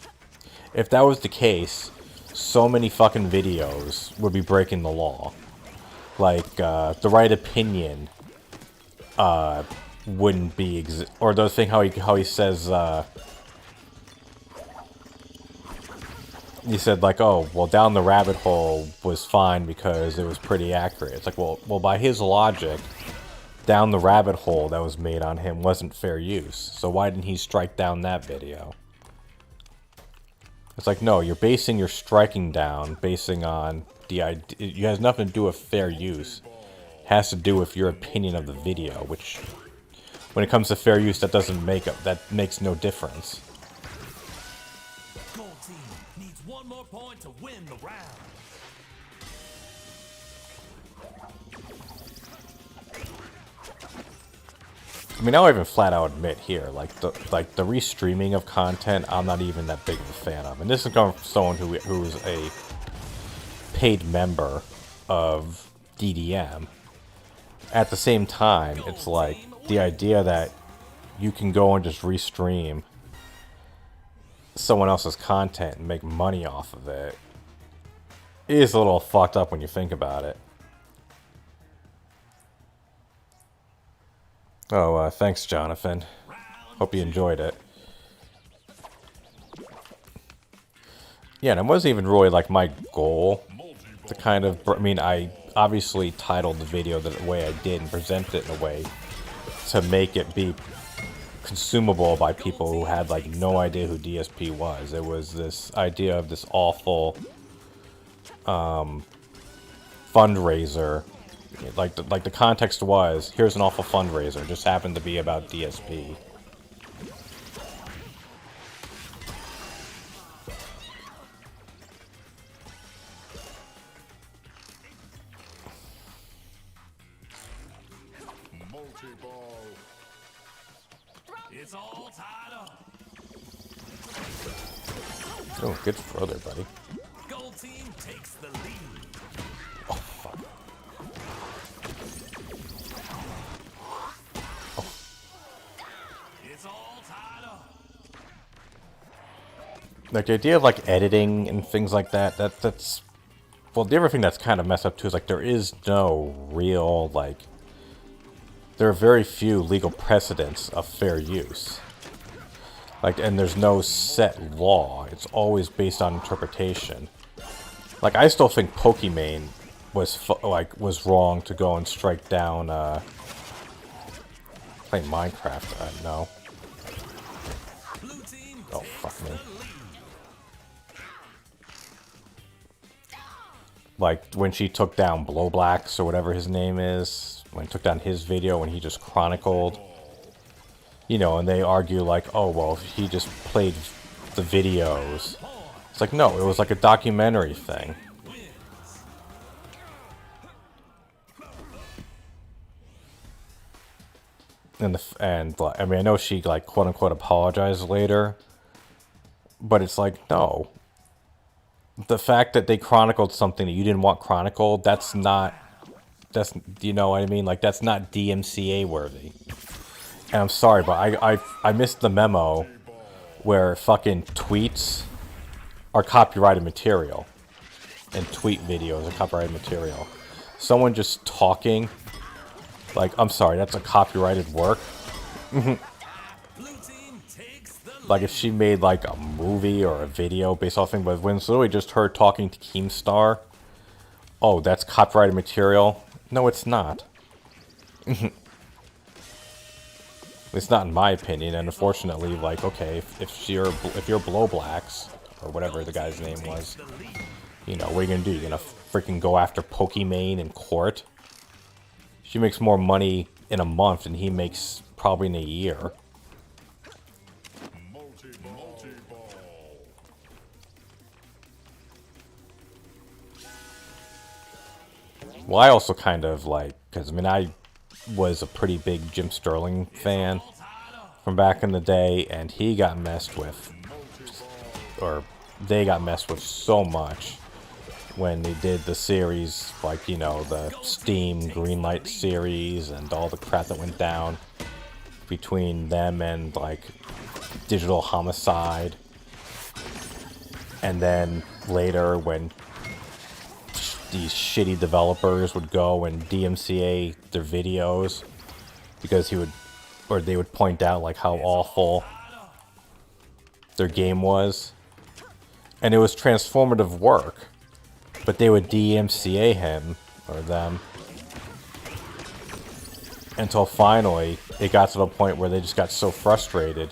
If that was the case, so many fucking videos would be breaking the law. Like, the right opinion wouldn't be or the thing how he says he said like, oh, well, Down the Rabbit Hole was fine because it was pretty accurate. It's like, well, by his logic, Down the Rabbit Hole that was made on him wasn't fair use. So why didn't he strike down that video? It's like, no, you're basing your striking down basing on the idea. It has nothing to do with fair use. It has to do with your opinion of the video, which, when it comes to fair use, that makes no difference. Gold team needs one more point to win the round. I mean, I'll even flat out admit here, like the restreaming of content, I'm not even that big of a fan of. And this is coming from someone who is a paid member of DDM. At the same time, it's like the idea that you can go and just restream someone else's content and make money off of it is a little fucked up when you think about it. Oh, thanks, Jonathan. Hope you enjoyed it. Yeah, and it wasn't even really like my goal to kind of, I mean, I obviously titled the video the way I did and presented it in a way to make it be consumable by people who had like no idea who DSP was. It was this idea of this awful fundraiser. Like the context was, here's an awful fundraiser. It just happened to be about DSP. It's all tied up. Oh, good throw there, buddy. Gold team takes the lead. Like the idea of like editing and things like that. That's well, the other thing that's kind of messed up too is like there is no real like. There are very few legal precedents of fair use. Like, and there's no set law. It's always based on interpretation. Like, I still think Pokimane was wrong to go and strike down. Playing Minecraft? No. Oh fuck me. Like when she took down Blowblacks or whatever his name is, when he took down his video when he just chronicled, you know, and they argue like, oh well, he just played the videos. It's like no, it was like a documentary thing. And I mean, I know she like quote unquote apologized later, but it's like no. The fact that they chronicled something that you didn't want chronicled, that's you know what I mean? Like that's not DMCA worthy. And I'm sorry, but I missed the memo where fucking tweets are copyrighted material and tweet videos are copyrighted material. Someone just talking, like, I'm sorry, that's a copyrighted work. Like if she made like a movie or a video based off thing, but when it's literally just her talking to Keemstar, oh, that's copyrighted material. No, it's not. It's not in my opinion, and unfortunately, like, okay, if you're Blowblacks or whatever the guy's name was, you know, what are you gonna do? You're gonna freaking go after Pokimane in court? She makes more money in a month than he makes probably in a year. Well, I also kind of like, because I mean, I was a pretty big Jim Sterling fan from back in the day, and he got messed with, or they got messed with so much when they did the series, like, you know, the Steam Greenlight series and all the crap that went down between them and, like, Digital Homicide. And then later when these shitty developers would go and DMCA their videos because they would point out like how awful their game was, and it was transformative work, but they would DMCA him or them until finally it got to the point where they just got so frustrated,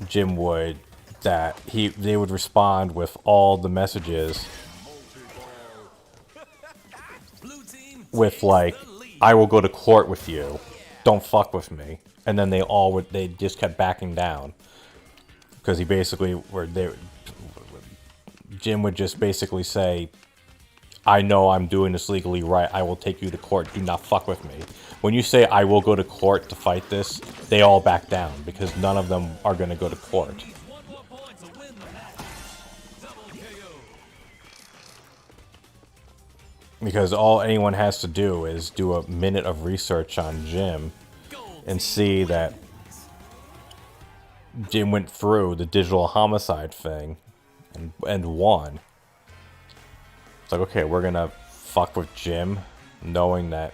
Jim would, that they would respond with all the messages with like, I will go to court with you, don't fuck with me. And then they just kept backing down because Jim would just basically say, I know I'm doing this legally right, I will take you to court, do not fuck with me. When you say I will go to court to fight this, they all back down because none of them are going to go to court. Because all anyone has to do is do a minute of research on Jim and see that Jim went through the Digital Homicide thing and won. It's like, okay, we're gonna fuck with Jim, knowing that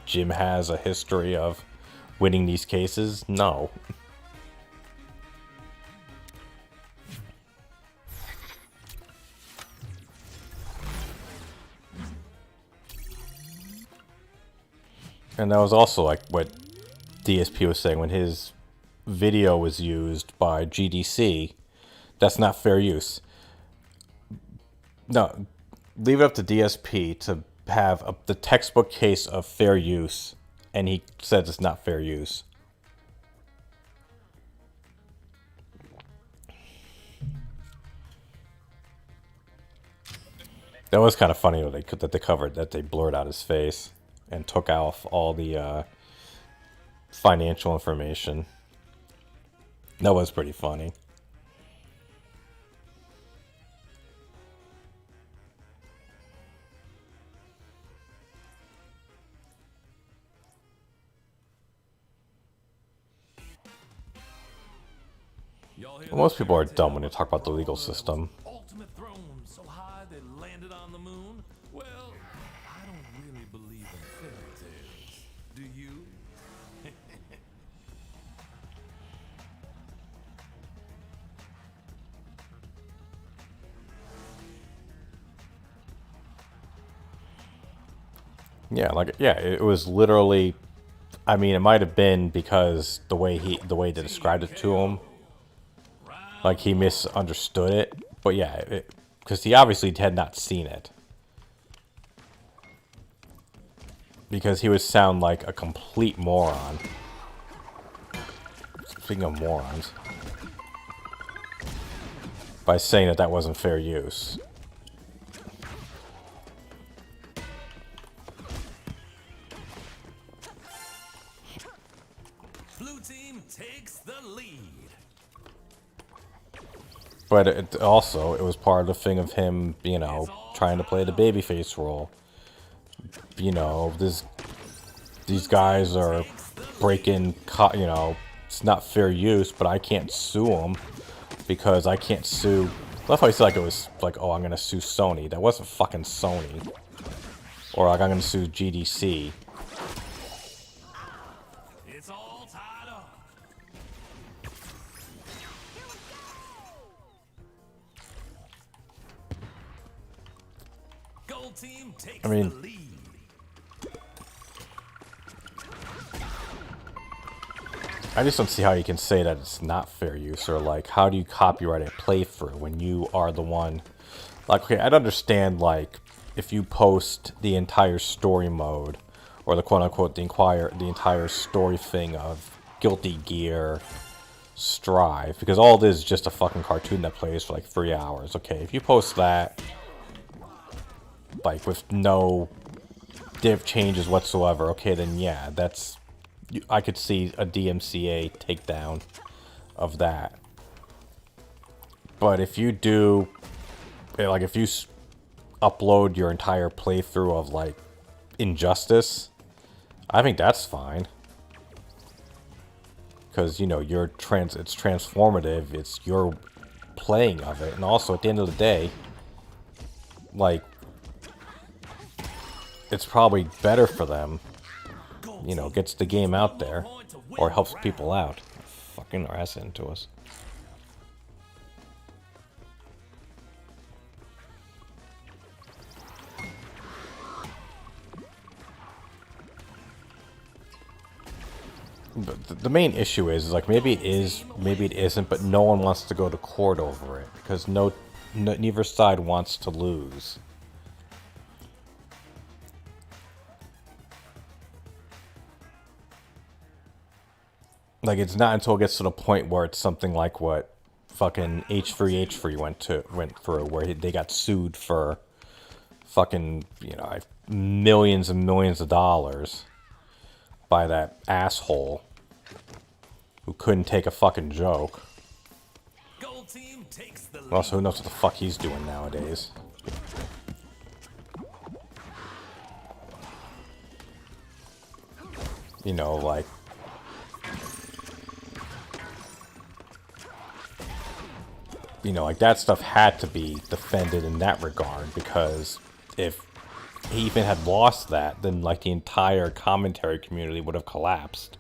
Jim has a history of winning these cases? No. And that was also like what DSP was saying when his video was used by GDC. That's not fair use. No, leave it up to DSP to have the textbook case of fair use, and he says it's not fair use. That was kind of funny that they covered that, they blurred out his face and took off all the financial information. That was pretty funny. Well, most people are dumb when they talk about the legal system. Ultimate throne so high they landed on the moon? Well, I don't really believe in fairy tales. Do you? Yeah, like yeah, it was literally. I mean, it might have been because the way they described it to him, like he misunderstood it. But yeah, because he obviously had not seen it, because he would sound like a complete moron. Speaking of morons, by saying that that wasn't fair use. Blue team takes the lead. But it was part of the thing of him, you know, trying to play the babyface role. You know, these guys are breaking, you know, it's not fair use, but I can't sue them because I can't sue. That's why I said like it was like, oh, I'm gonna sue Sony. That wasn't fucking Sony. Or like I'm gonna sue GDC. It's all tied up. Gold team takes I mean, the lead. I just don't see how you can say that it's not fair use, or like, how do you copyright a playthrough when you are the one? Like, okay, I'd understand, like, if you post the entire story mode, or the quote-unquote, the entire story thing of Guilty Gear Strive, because all it is just a fucking cartoon that plays for like 3 hours. Okay, if you post that, like, with no div changes whatsoever, okay, then yeah, that's... I could see a DMCA takedown of that. But if you do, like, if you upload your entire playthrough of, like, Injustice, I think that's fine. Because, you know, it's transformative, it's your playing of it, and also, at the end of the day, like, it's probably better for them. You know, gets the game out there, or helps people out. Fucking our ass into us. But the main issue is like, maybe it is, maybe it isn't, but no one wants to go to court over it because neither side wants to lose. Like, it's not until it gets to the point where it's something like what fucking H3H3 went through, where they got sued for fucking, you know, millions and millions of dollars by that asshole who couldn't take a fucking joke. Gold team takes the lead. Also, who knows what the fuck he's doing nowadays? You know, like... You know, like, that stuff had to be defended in that regard, because if he even had lost that, then, like, the entire commentary community would have collapsed.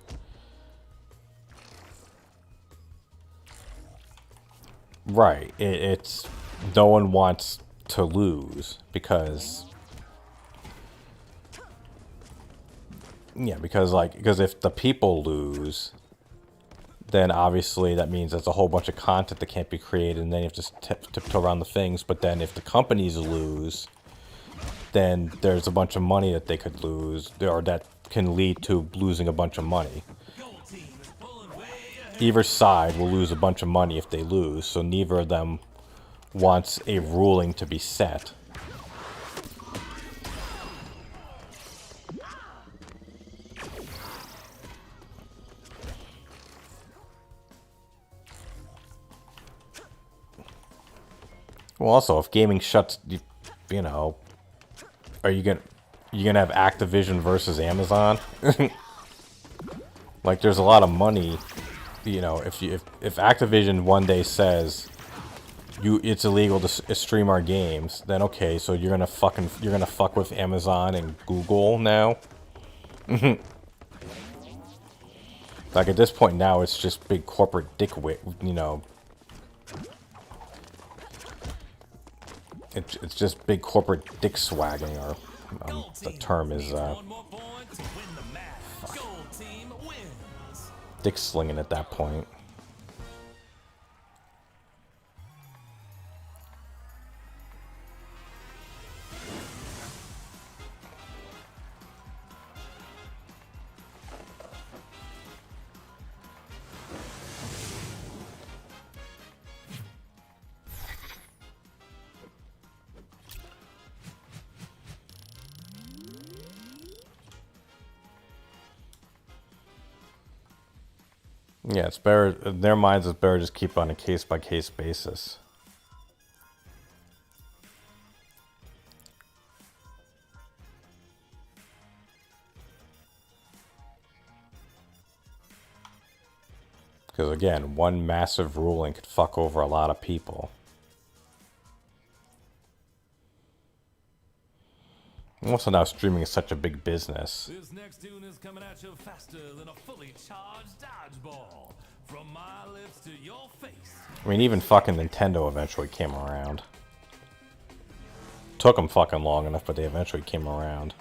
Right. It's... No one wants to lose, because... Yeah, because if the people lose... then obviously that means there's a whole bunch of content that can't be created, and then you have to tiptoe around the things. But then if the companies lose, then there's a bunch of money that they could lose, or that can lead to losing a bunch of money. Either side will lose a bunch of money if they lose, so neither of them wants a ruling to be set. Well, also, if gaming shuts, you know, are you gonna have Activision versus Amazon? Like, there's a lot of money you know, if Activision one day says it's illegal to stream our games, then okay, so you're gonna fuck with Amazon and Google now. Like at this point now, it's just big corporate dickwit, you know. It's just big corporate dick swagging, or the term is One more point to win the match. Gold team wins. dick slinging at that point. Yeah, it's better. In their minds, it's better just keep on a case-by-case basis. Because again, one massive ruling could fuck over a lot of people. Also now streaming is such a big business. This next tune is coming at you faster than a fully charged dodgeball. From my lips to your face. I mean, even fucking Nintendo eventually came around. Took them fucking long enough, but they eventually came around.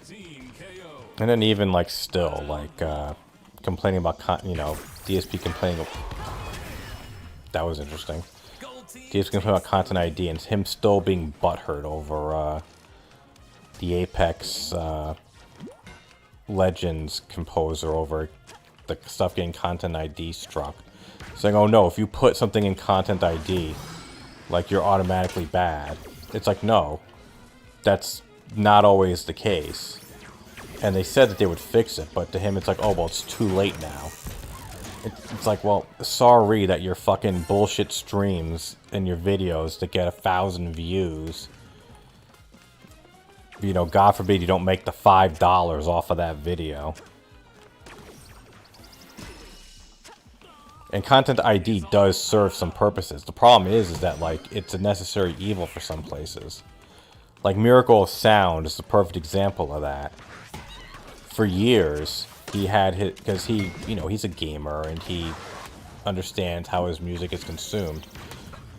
Team KO. And then even like still like complaining about you know, DSP complaining. That was interesting. Gold team. DSP complaining about Content ID and him still being butthurt over the Apex Legends composer over the stuff getting Content ID struck. Saying, oh no, if you put something in Content ID, like you're automatically bad. It's like, no, that's not always the case. And they said that they would fix it, but to him it's like, oh, well, it's too late now. It's like, well, sorry that your fucking bullshit streams and your videos that get 1,000 views, you know, God forbid you don't make the $5 off of that video. And Content ID does serve some purposes. The problem is that, like, it's a necessary evil for some places. Like, Miracle of Sound is the perfect example of that. For years, he had his, because he, you know, he's a gamer and he understands how his music is consumed.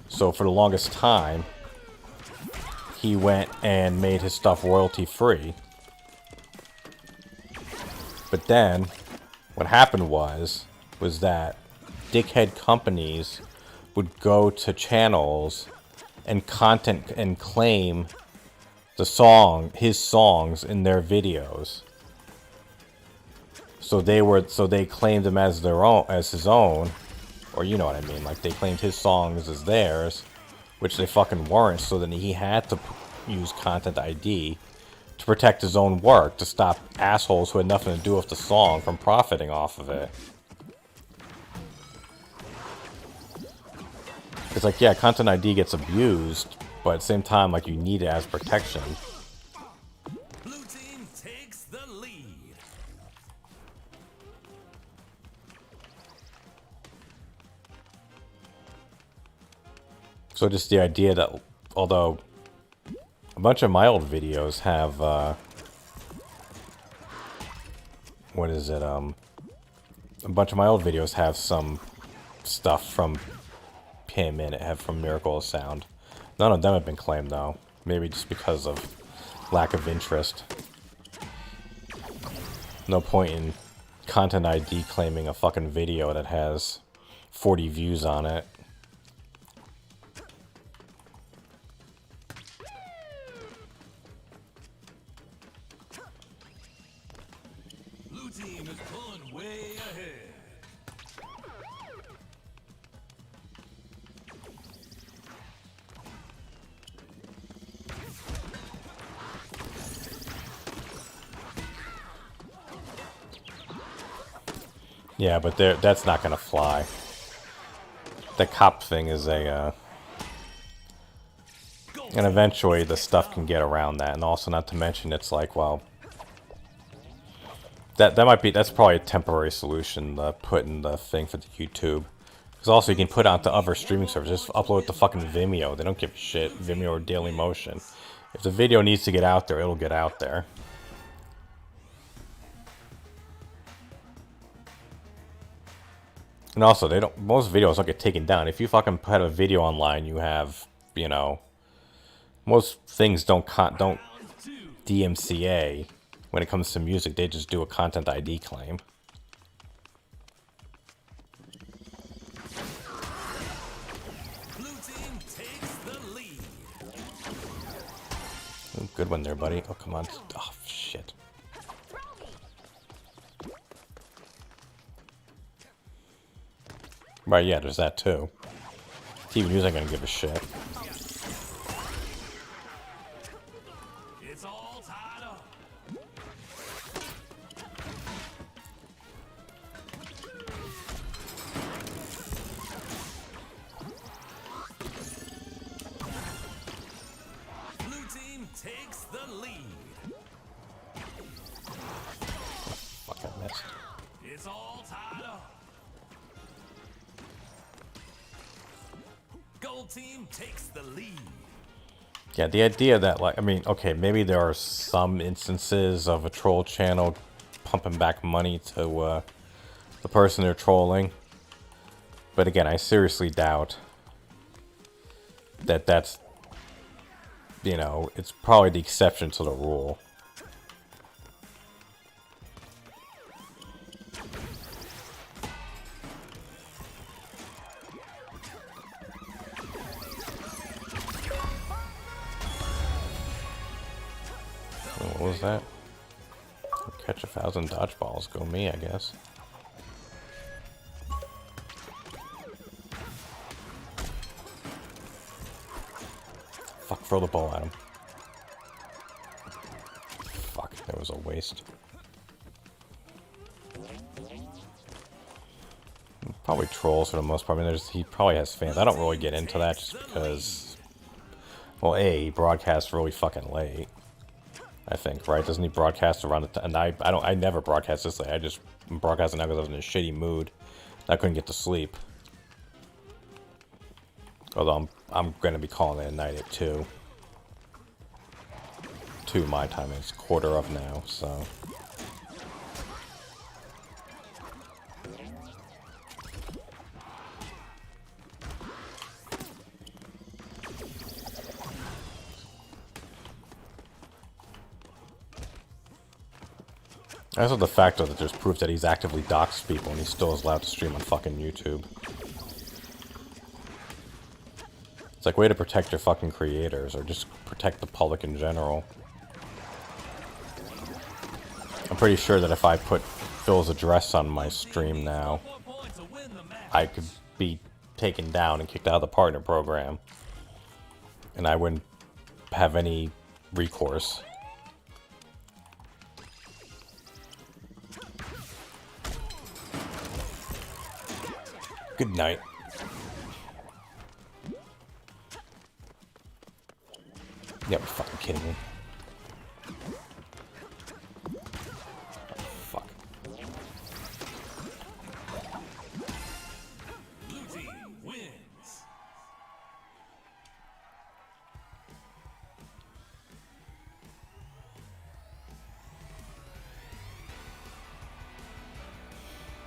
So for the longest time, he went and made his stuff royalty free. But then, what happened was that dickhead companies would go to channels and content and claim his songs in their videos. So they claimed him as his own, or you know what I mean, like they claimed his songs as theirs, which they fucking weren't, so then he had to use Content ID to protect his own work, to stop assholes who had nothing to do with the song from profiting off of it. It's like, yeah, Content ID gets abused, but at the same time, like, you need it as protection. Blue team takes the lead. So just the idea that, although a bunch of my old videos have, what is it, a bunch of my old videos have some stuff from him in it, have from Miracle of Sound. None of them have been claimed, though. Maybe just because of lack of interest. No point in Content ID claiming a fucking video that has 40 views on it. Blue team is pulling way ahead. Yeah, but that's not gonna fly. The cop thing is a, and eventually the stuff can get around that, and also not to mention it's like, well, that's probably a temporary solution, putting the thing for the YouTube. Because also you can put it onto other streaming services, just upload it to fucking Vimeo. They don't give a shit, Vimeo or Dailymotion. If the video needs to get out there, it'll get out there. And also, most videos don't get taken down. If you fucking put a video online, you have, you know, most things don't DMCA when it comes to music. They just do a content ID claim. Blue team takes the lead. Ooh, good one there, buddy. Oh, come on. Oh, shit. Right, yeah, there's that too. TV News ain't gonna give a shit. It's all tied up. Blue team takes the lead. Fuck, I missed. It's all tied up. Gold team takes the lead. Yeah, the idea that, like, I mean, okay, maybe there are some instances of a troll channel pumping back money to the person they're trolling. But again, I seriously doubt that that's, you know, it's probably the exception to the rule. What was that? Catch 1,000 dodgeballs. Go me, I guess. Fuck, throw the ball at him. Fuck, that was a waste. Probably trolls for the most part. I mean, he probably has fans. I don't really get into that just because, well, A, he broadcasts really fucking late. I think, right? Doesn't he broadcast around the and I never broadcast this late. I just broadcasted now because I was in a shitty mood. I couldn't get to sleep. Although I'm gonna be calling it a night at 2. 2 my time. It's 1:15 of now, so. Also the fact that there's proof that he's actively doxed people and he still is allowed to stream on fucking YouTube. It's like, way to protect your fucking creators, or just protect the public in general. I'm pretty sure that if I put Phil's address on my stream now, I could be taken down and kicked out of the partner program. And I wouldn't have any recourse. Good night. Yeah, you're fucking kidding me. Fuck. Blue team wins.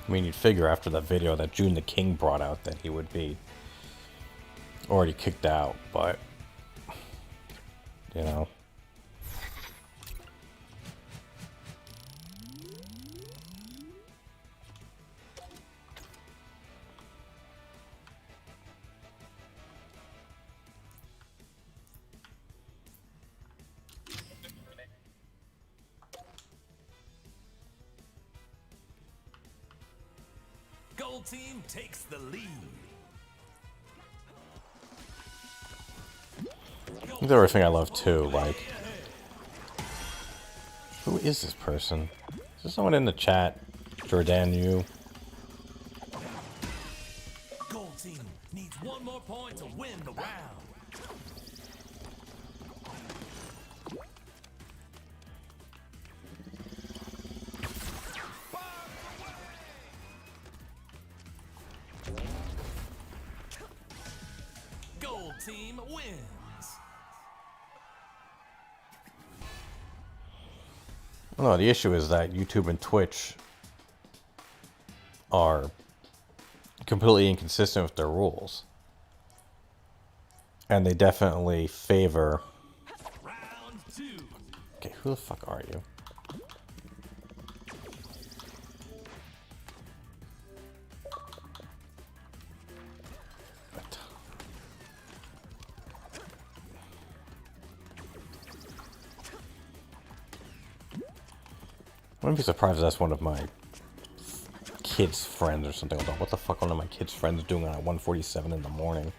I mean, you'd figure after that video that June the King brought out that he would be already kicked out, but, you know. Gold team takes the lead. The other thing I love too, like, who is this person? Is there someone in the chat? Jordan, you? Needs one more point to win the round. Gold team wins. No, the issue is that YouTube and Twitch are completely inconsistent with their rules. And they definitely favor... Round 2. Okay, who the fuck are you? I wouldn't be surprised if that's one of my kids' friends or something. What the fuck are one of my kids' friends doing at 1:47 in the morning?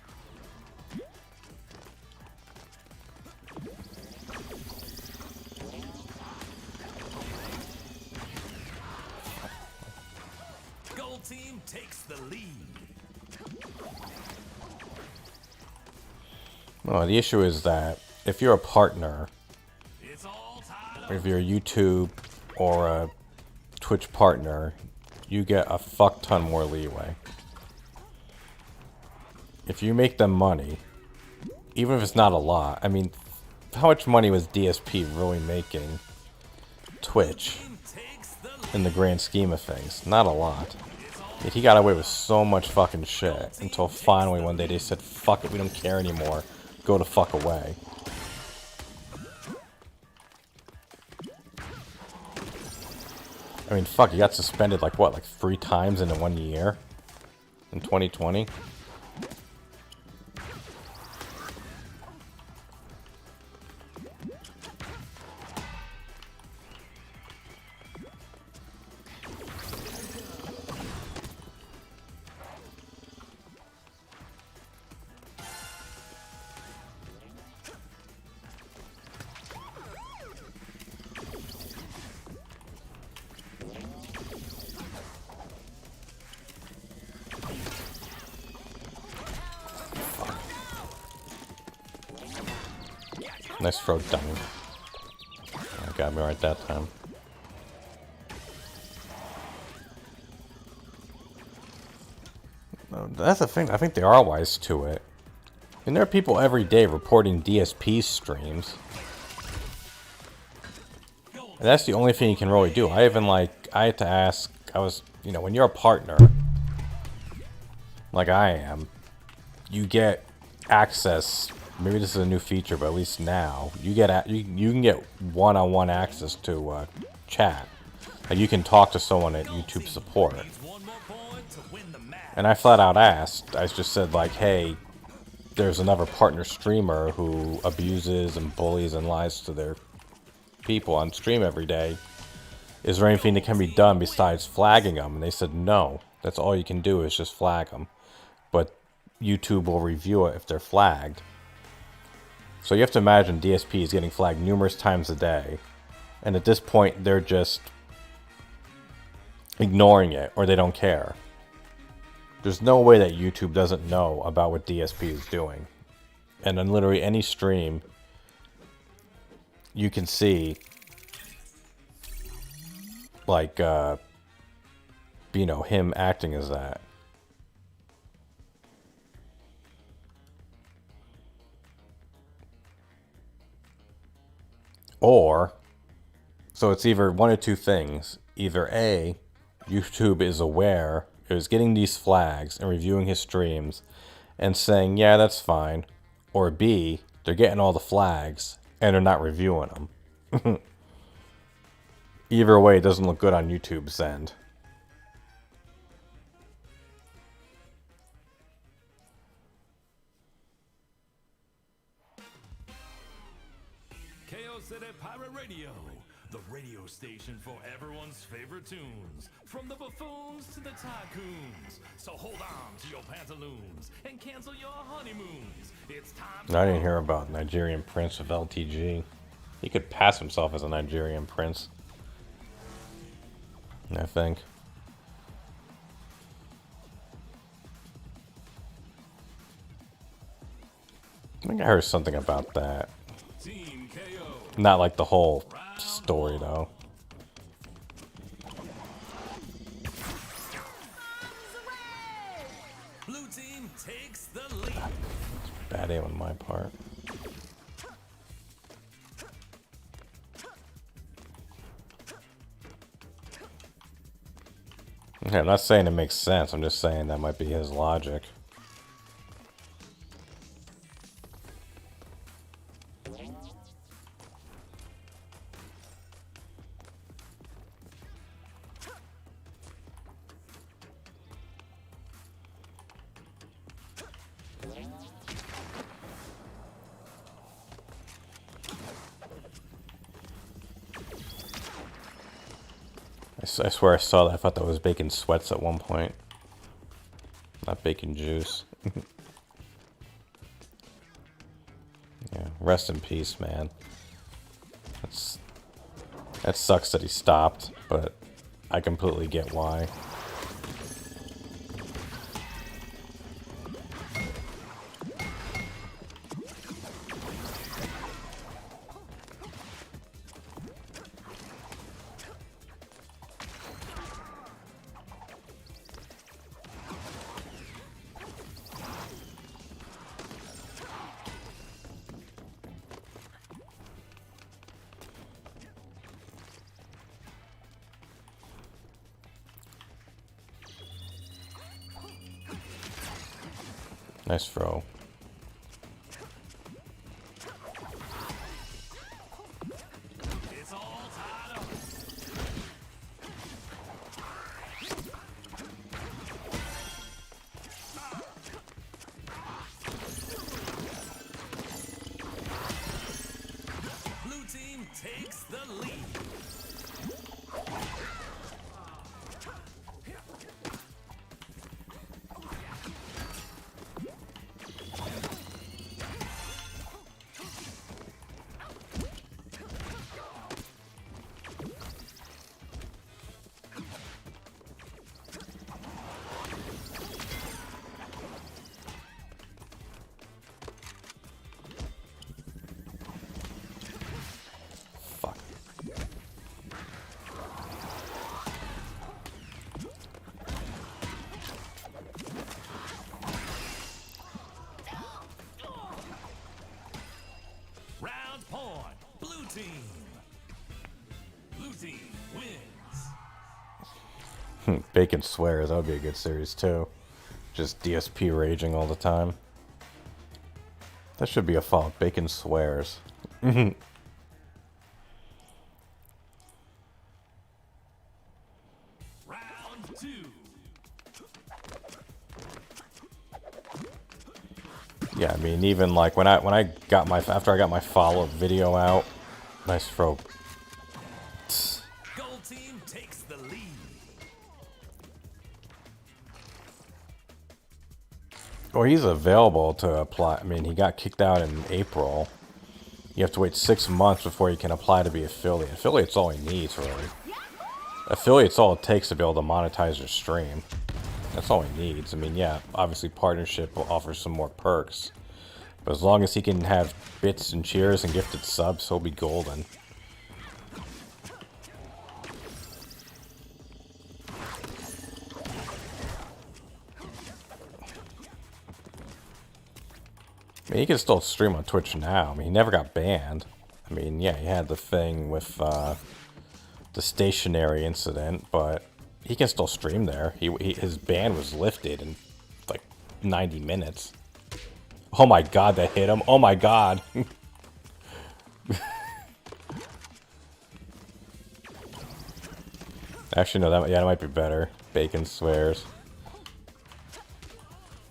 Gold team takes the lead. Well, the issue is that if you're a partner, It's all tied up. if you're a YouTube or a Twitch partner, you get a fuck ton more leeway. If you make them money, even if it's not a lot, I mean, how much money was DSP really making Twitch Team takes the lead. in the grand scheme of things? Not a lot. Yet he got away with so much fucking shit until finally one day they said, fuck it, we don't care anymore. Go the fuck away. I mean, fuck, he got suspended like what, like 3 times in 1 year? In 2020? Nice throw, dummy. Oh, got me right that time. No, that's the thing. I think they are wise to it. And there are people every day reporting DSP streams. And that's the only thing you can really do. I had to ask, when you're a partner, like I am, you get access. Maybe this is a new feature, but at least now you can get one-on-one access to chat. Like you can talk to someone at YouTube support. Needs one more point to win the match. And I flat out asked. I just said like, "Hey, there's another partner streamer who abuses and bullies and lies to their people on stream every day. Is there anything that can be done besides flagging them?" And they said, "No. That's all you can do is just flag them. But YouTube will review it if they're flagged." So you have to imagine DSP is getting flagged numerous times a day. And at this point, they're just ignoring it or they don't care. There's no way that YouTube doesn't know about what DSP is doing. And on literally any stream, you can see, like, him acting as that. Or, so it's either one or two things. Either A, YouTube is aware, is getting these flags and reviewing his streams and saying, yeah, that's fine. Or B, they're getting all the flags and they're not reviewing them. Either way, it doesn't look good on YouTube's end. KO City Pirate Radio, the radio station for everyone's favorite tunes, from the buffoons to the tycoons. So hold on to your pantaloons and cancel your honeymoons. It's time to I didn't hear about Nigerian Prince of LTG. He could pass himself as a Nigerian Prince, I think. I think I heard something about that. Team KO. Not like the whole story, though. Blue team takes the lead. Bad aim on my part. Okay, I'm not saying it makes sense. I'm just saying that might be his logic. I swear I saw that. I thought that was bacon sweats at one point. Not bacon juice. Yeah, rest in peace, man. That sucks that he stopped, but I completely get why. Nice throw. It's all tied up. Blue team takes the lead. Fuck. Round point. Blue team. Blue team wins. Bacon swears. That would be a good series, too. Just DSP raging all the time. That should be a fault. Bacon swears. Round two. Yeah, I mean, even like when I got my after I got my follow-up video out, nice throw. Gold team takes the lead. Or he's available to apply. I mean, he got kicked out in April. You have to wait 6 months before you can apply to be affiliate. Affiliate's all he needs, really. Affiliate's all it takes to be able to monetize your stream. That's all he needs. I mean, yeah, obviously partnership will offer some more perks. But as long as he can have bits and cheers and gifted subs, he'll be golden. I mean, he can still stream on Twitch now. I mean, he never got banned. I mean, yeah, he had the thing with the stationary incident, but he can still stream there. His ban was lifted in like 90 minutes. Oh my god, that hit him. Oh my god. Actually, no, that might be better. Bacon swears.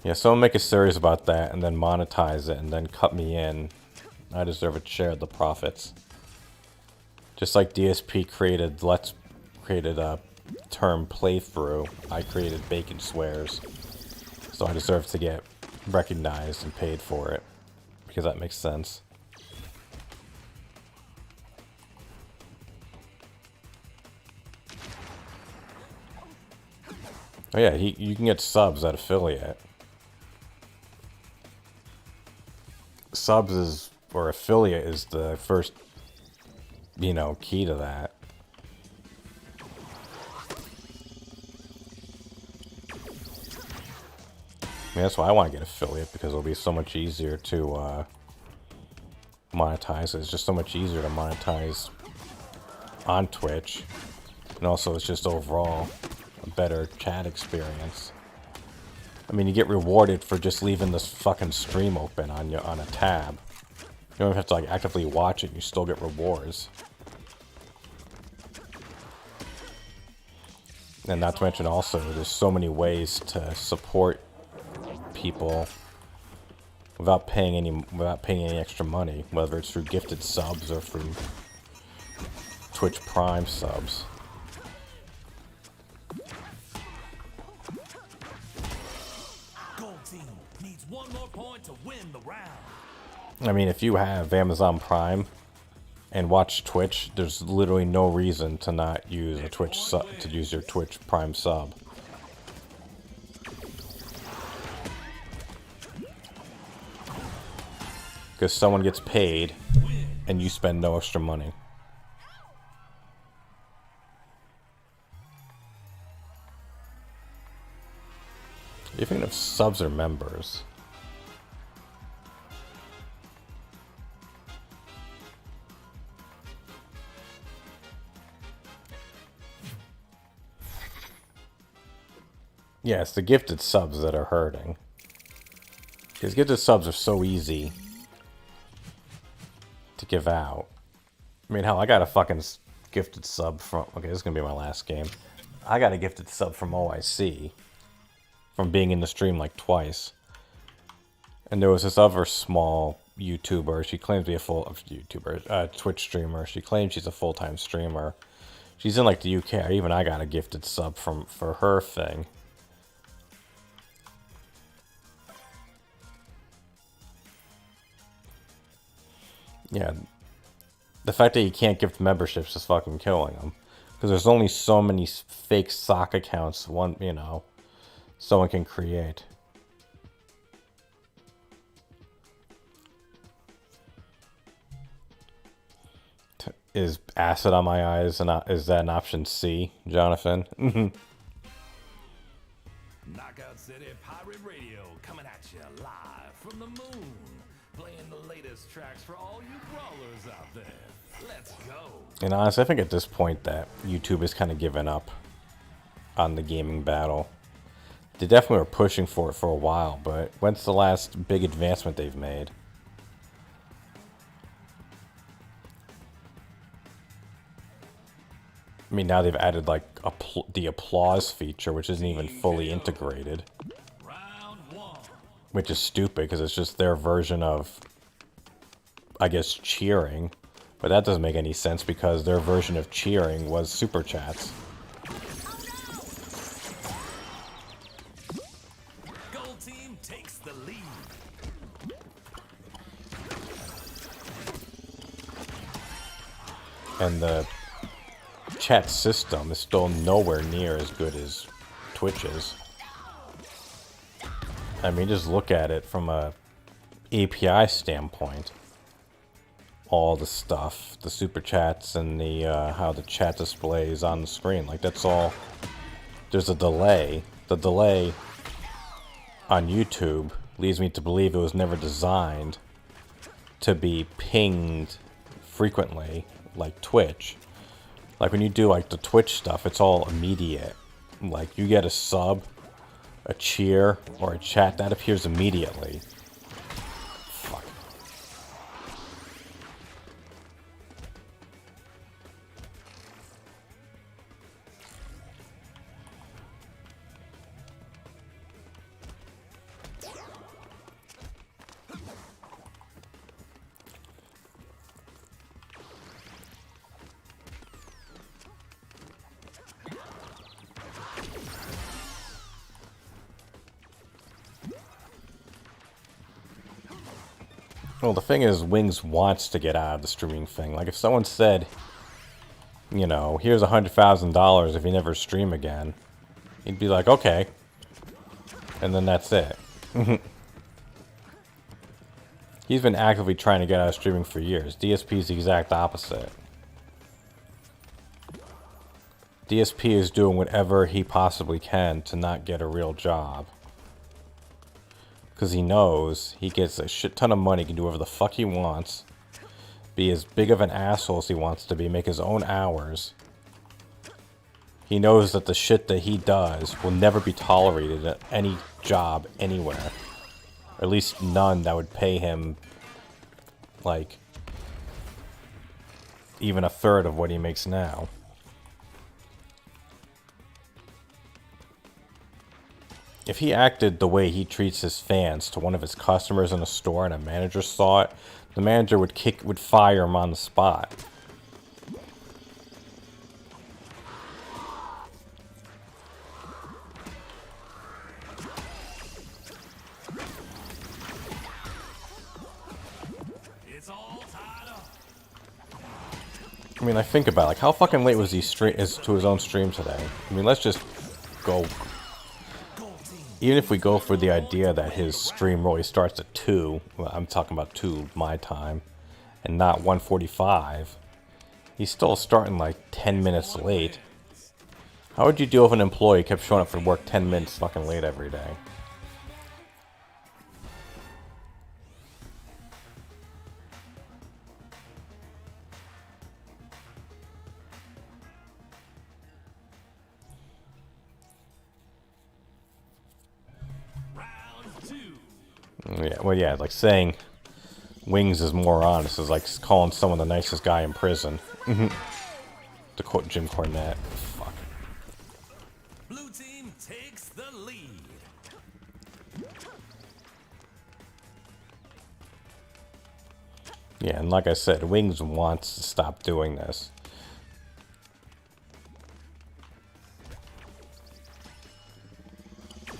Yeah, someone make a series about that and then monetize it and then cut me in. I deserve a share of the profits. Just like DSP created a term playthrough, I created Bacon Swears. So I deserve to get recognized and paid for it. Because that makes sense. Oh yeah, you can get subs at affiliate. subs is, or affiliate is the first, you know, key to that. I mean, that's why I want to get affiliate, because it'll be so much easier to monetize. It's just so much easier to monetize on Twitch. And also, it's just overall a better chat experience. I mean, you get rewarded for just leaving this fucking stream open on a tab. You don't even have to like actively watch it, you still get rewards. And not to mention also, there's so many ways to support people without paying any extra money, whether it's through gifted subs or through Twitch Prime subs. Gold team needs one more point to win the round. I mean, if you have Amazon Prime and watch Twitch, there's literally no reason to not use a Twitch sub, to use your Twitch Prime sub. Because someone gets paid and you spend no extra money. You're thinking of subs or members? Yeah, it's the gifted subs that are hurting. Because gifted subs are so easy to give out. I mean, hell, I got a fucking gifted sub from... Okay, this is going to be my last game. I got a gifted sub from OIC. From being in the stream like twice. And there was this other small YouTuber. She claims to be a Twitch streamer. She claims she's a full-time streamer. She's in like the UK. Even I got a gifted sub for her thing. Yeah, the fact that you can't gift memberships is fucking killing them. Because there's only so many fake sock accounts someone can create. Is acid on my eyes, and is that an option C, Jonathan? Knockout City Pirate Radio coming at you live from the moon. Playing the latest tracks for all you brawlers out there. Let's go. And honestly, I think at this point that YouTube has kind of given up on the gaming battle. They definitely were pushing for it for a while, but when's the last big advancement they've made? I mean, now they've added like the applause feature, which isn't even fully integrated. Round one. Which is stupid, because it's just their version of, I guess, cheering. But that doesn't make any sense, because their version of cheering was super chats. Gold team takes the lead. And the chat system is still nowhere near as good as Twitch's. I mean, just look at it from a API standpoint. All the stuff, the super chats, and the how the chat displays on the screen, like that's all. There's a delay. The delay on YouTube leads me to believe it was never designed to be pinged frequently like Twitch. Like when you do like the Twitch stuff, it's all immediate. Like you get a sub, a cheer, or a chat, that appears immediately. Fuck. Well, the thing is, Wings wants to get out of the streaming thing. Like, if someone said, you know, here's $100,000 if you never stream again, he'd be like, okay. And then that's it. He's been actively trying to get out of streaming for years. DSP is the exact opposite. DSP is doing whatever he possibly can to not get a real job. Because he knows he gets a shit ton of money, can do whatever the fuck he wants, be as big of an asshole as he wants to be, make his own hours. He knows that the shit that he does will never be tolerated at any job anywhere. Or at least none that would pay him, like, even a third of what he makes now. If he acted the way he treats his fans to one of his customers in a store and a manager saw it, the manager would fire him on the spot. It's all tied up. I mean, I think about it, like, how fucking late was he to his own stream today? I mean, let's just go. Even if we go for the idea that his stream really starts at 2, well, I'm talking about 2 my time, and not 1:45, he's still starting like 10 minutes late. How would you deal with an employee who kept showing up for work 10 minutes fucking late every day? Yeah, well, yeah, like saying Wings is more honest is like calling someone the nicest guy in prison. To quote Jim Cornette. Fuck. Blue team takes the lead. Yeah, and like I said, Wings wants to stop doing this.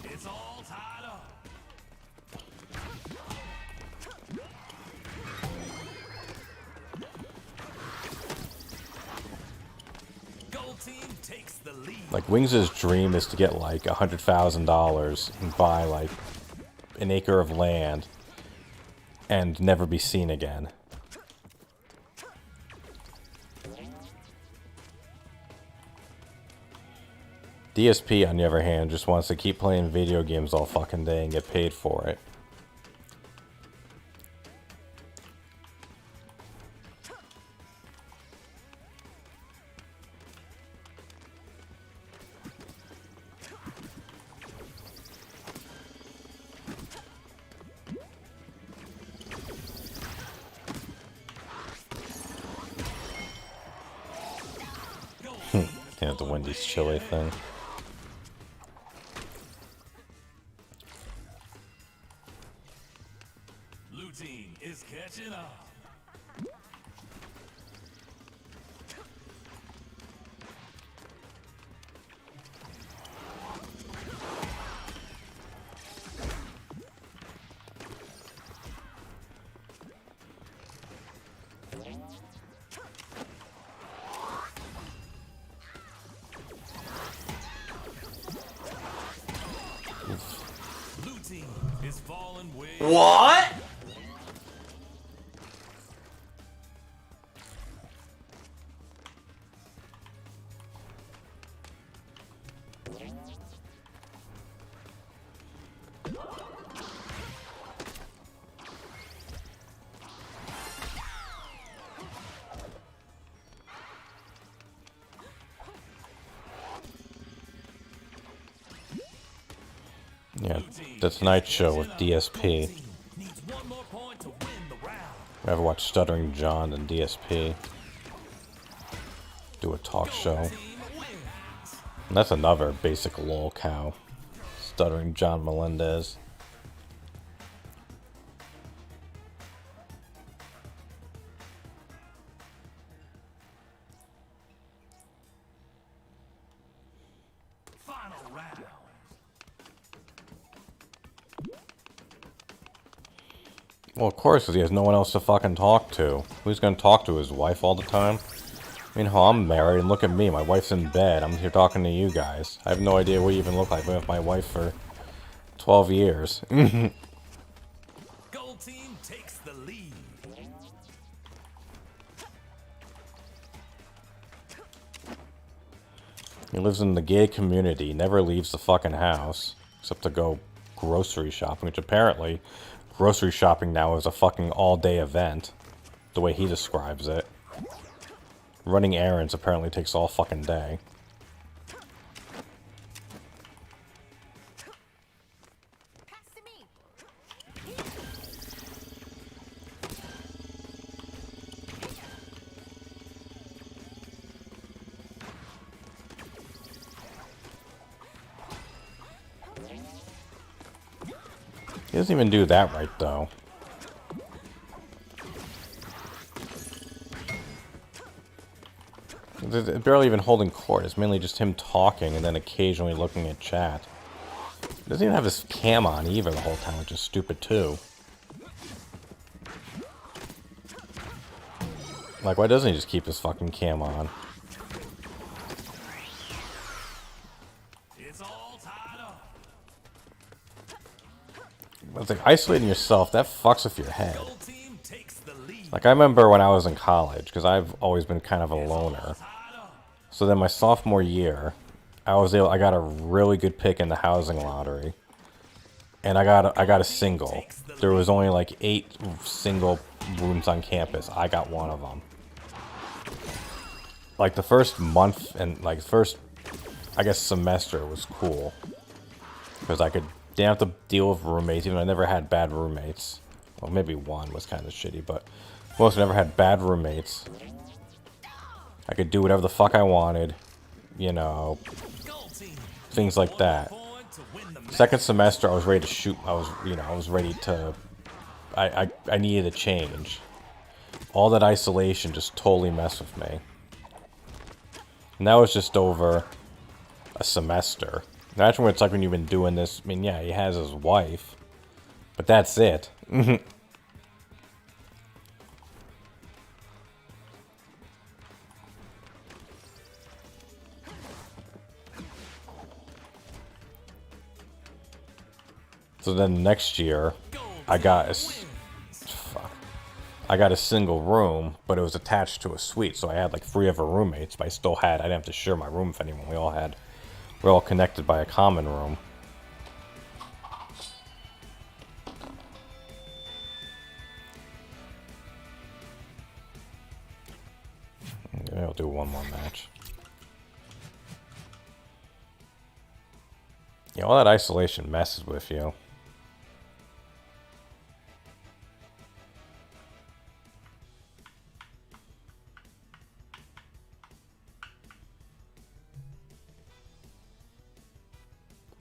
It's all tied up. Gold team takes the lead. Like, Wings' dream is to get like $100,000 and buy like an acre of land and never be seen again. DSP, on the other hand, just wants to keep playing video games all fucking day and get paid for it. Yeah, the Wendy's chili thing. Blue team is catching up. Blue team is falling way. What? Yeah, the Tonight Show with DSP. Needs one more point to win the round. Ever watch Stuttering John and DSP do a talk show? Team wins. And that's another basic lol cow. Stuttering John Melendez. Final round. Well, of course, 'cause he has no one else to fucking talk to. Who's gonna talk to his wife all the time? I mean, hell, I'm married, and look at me. My wife's in bed. I'm here talking to you guys. I have no idea what you even look like. I've been with my wife for 12 years. Gold Gold team takes the lead. He lives in the gay community, never leaves the fucking house, except to go grocery shopping, which apparently grocery shopping now is a fucking all-day event, the way he describes it. Running errands apparently takes all fucking day. Pass to me. He doesn't even do that right, though. It's barely even holding court. It's mainly just him talking and then occasionally looking at chat. He doesn't even have his cam on either the whole time, which is stupid too. Like, why doesn't he just keep his fucking cam on? It's all tied up. It's like isolating yourself, that fucks with your head. Gold team takes the lead. Like, I remember when I was in college, because I've always been kind of a loner. So then my sophomore year, I got a really good pick in the housing lottery. And I got a single. There was only like 8 single rooms on campus. I got one of them. Like the first month and like first, I guess, semester was cool. Because didn't have to deal with roommates, even though I never had bad roommates. Well, maybe one was kind of shitty, but most never had bad roommates. I could do whatever the fuck I wanted, you know, things like that. Second semester, I was ready to shoot. I was ready to. I needed a change. All that isolation just totally messed with me. And that was just over a semester. Imagine what it's like when you've been doing this. I mean, yeah, he has his wife, but that's it. So then next year, I got a single room, but it was attached to a suite. So I had like 3 other roommates, but I didn't have to share my room with anyone. We're all connected by a common room. Maybe I'll do one more match. Yeah, all that isolation messes with you.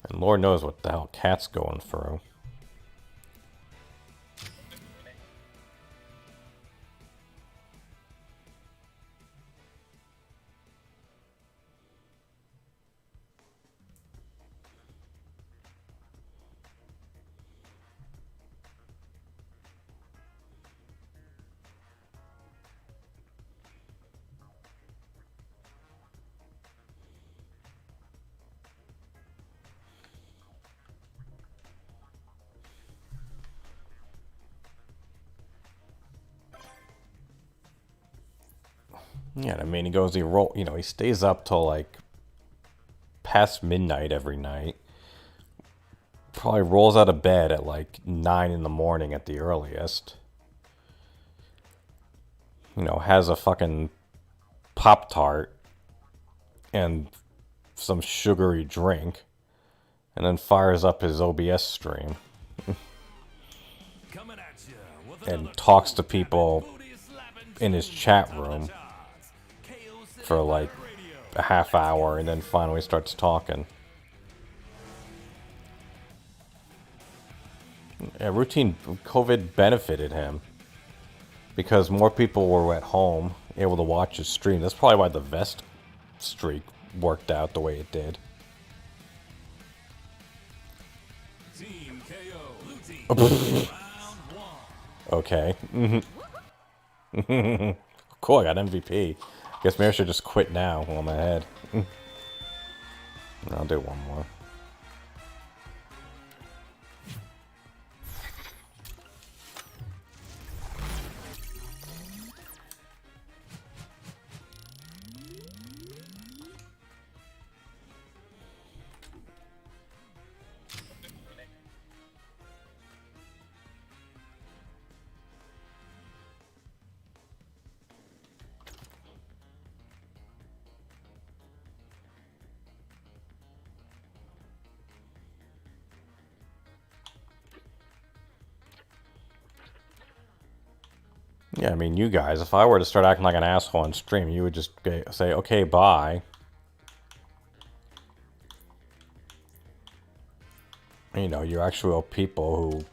And Lord knows what the hell Cat's going through. Yeah, I mean, he stays up till like past midnight every night. Probably rolls out of bed at like 9 in the morning at the earliest. You know, has a fucking Pop-Tart and some sugary drink, and then fires up his OBS stream and talks to people in his chat room for like a half hour, and then finally starts talking. Yeah, routine COVID benefited him because more people were at home able to watch his stream. That's probably why the vest streak worked out the way it did. Team KO. Blue team. Okay. Cool, I got MVP. Guess maybe I should just quit now while I'm ahead. I'll do one more. Yeah, I mean, you guys, if I were to start acting like an asshole on stream, you would just say, okay, bye. You know, you're actual people who,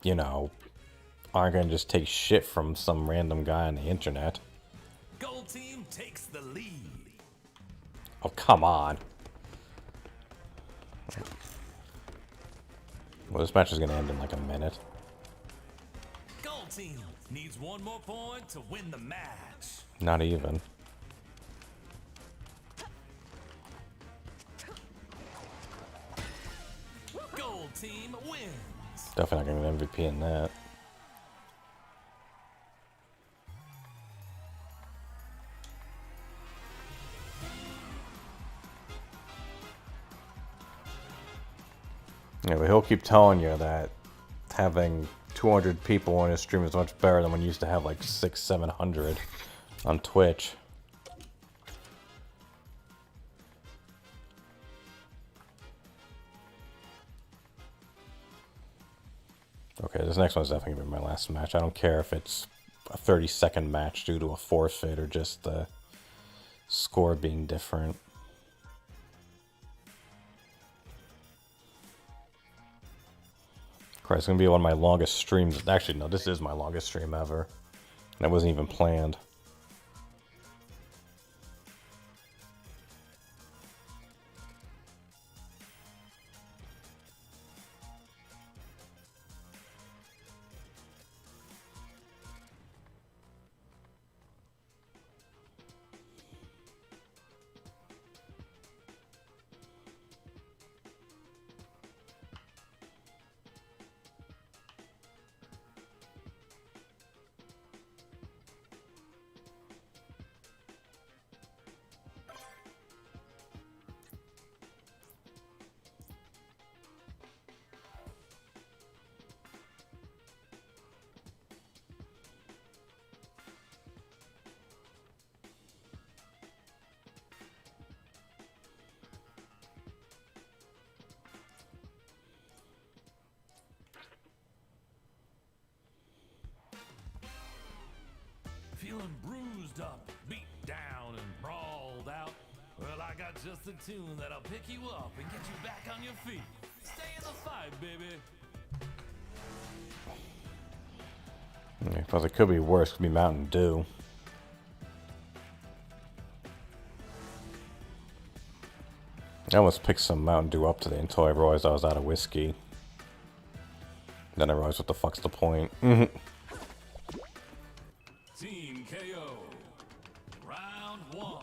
you know, aren't going to just take shit from some random guy on the internet. Gold team takes the lead. Oh, come on. Well, this match is going to end in like a minute. Gold team needs one more point to win the match. Not even. Gold team wins. Definitely not going to get MVP in that. Yeah, but he'll keep telling you that having 200 people on his stream is much better than when you used to have like 600-700 on Twitch. Okay, this next one's definitely gonna be my last match. I don't care if it's a 30-second match due to a forfeit or just the score being different. Christ, it's gonna be one of my longest streams. Actually, no, this is my longest stream ever. That wasn't even planned. Feeling bruised up, beat down, and brawled out? Well, I got just the tune that'll pick you up and get you back on your feet. Stay in the fight, baby. I suppose it could be worse. It could be Mountain Dew. I almost picked some Mountain Dew up today until I realized I was out of whiskey. Then I realized what the fuck's the point. Team KO. Round one.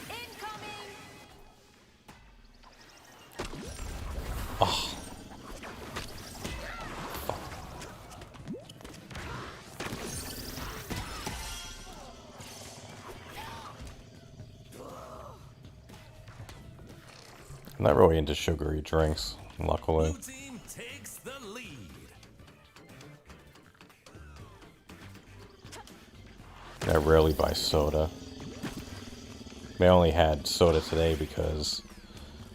Incoming! I'm not really into sugary drinks, luckily. Blue team takes the lead. I rarely buy soda. I only had soda today because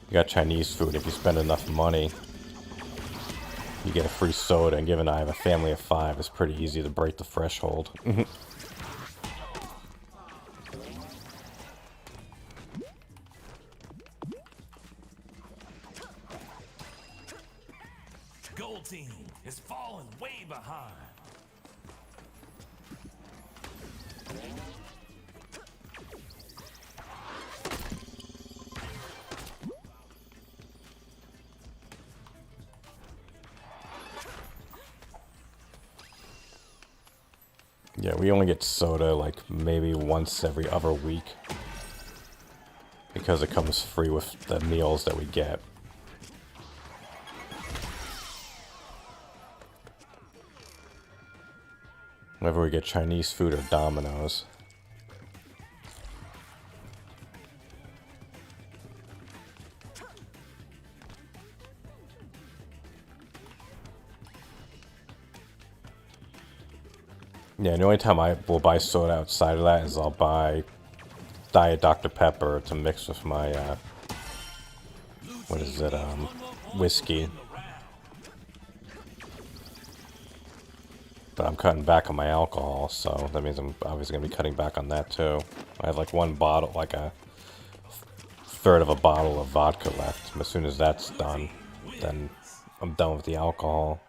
you got Chinese food. If you spend enough money, you get a free soda. And given I have a family of 5, it's pretty easy to break the threshold. Gold team is falling way behind. Yeah, we only get soda like maybe once every other week. Because it comes free with the meals that we get. Whenever we get Chinese food or Domino's. Yeah, the only time I will buy soda outside of that is I'll buy Diet Dr. Pepper to mix with my, what is it, whiskey. But I'm cutting back on my alcohol, so that means I'm obviously going to be cutting back on that too. I have like one bottle, like a third of a bottle of vodka left. As soon as that's done, then I'm done with the alcohol.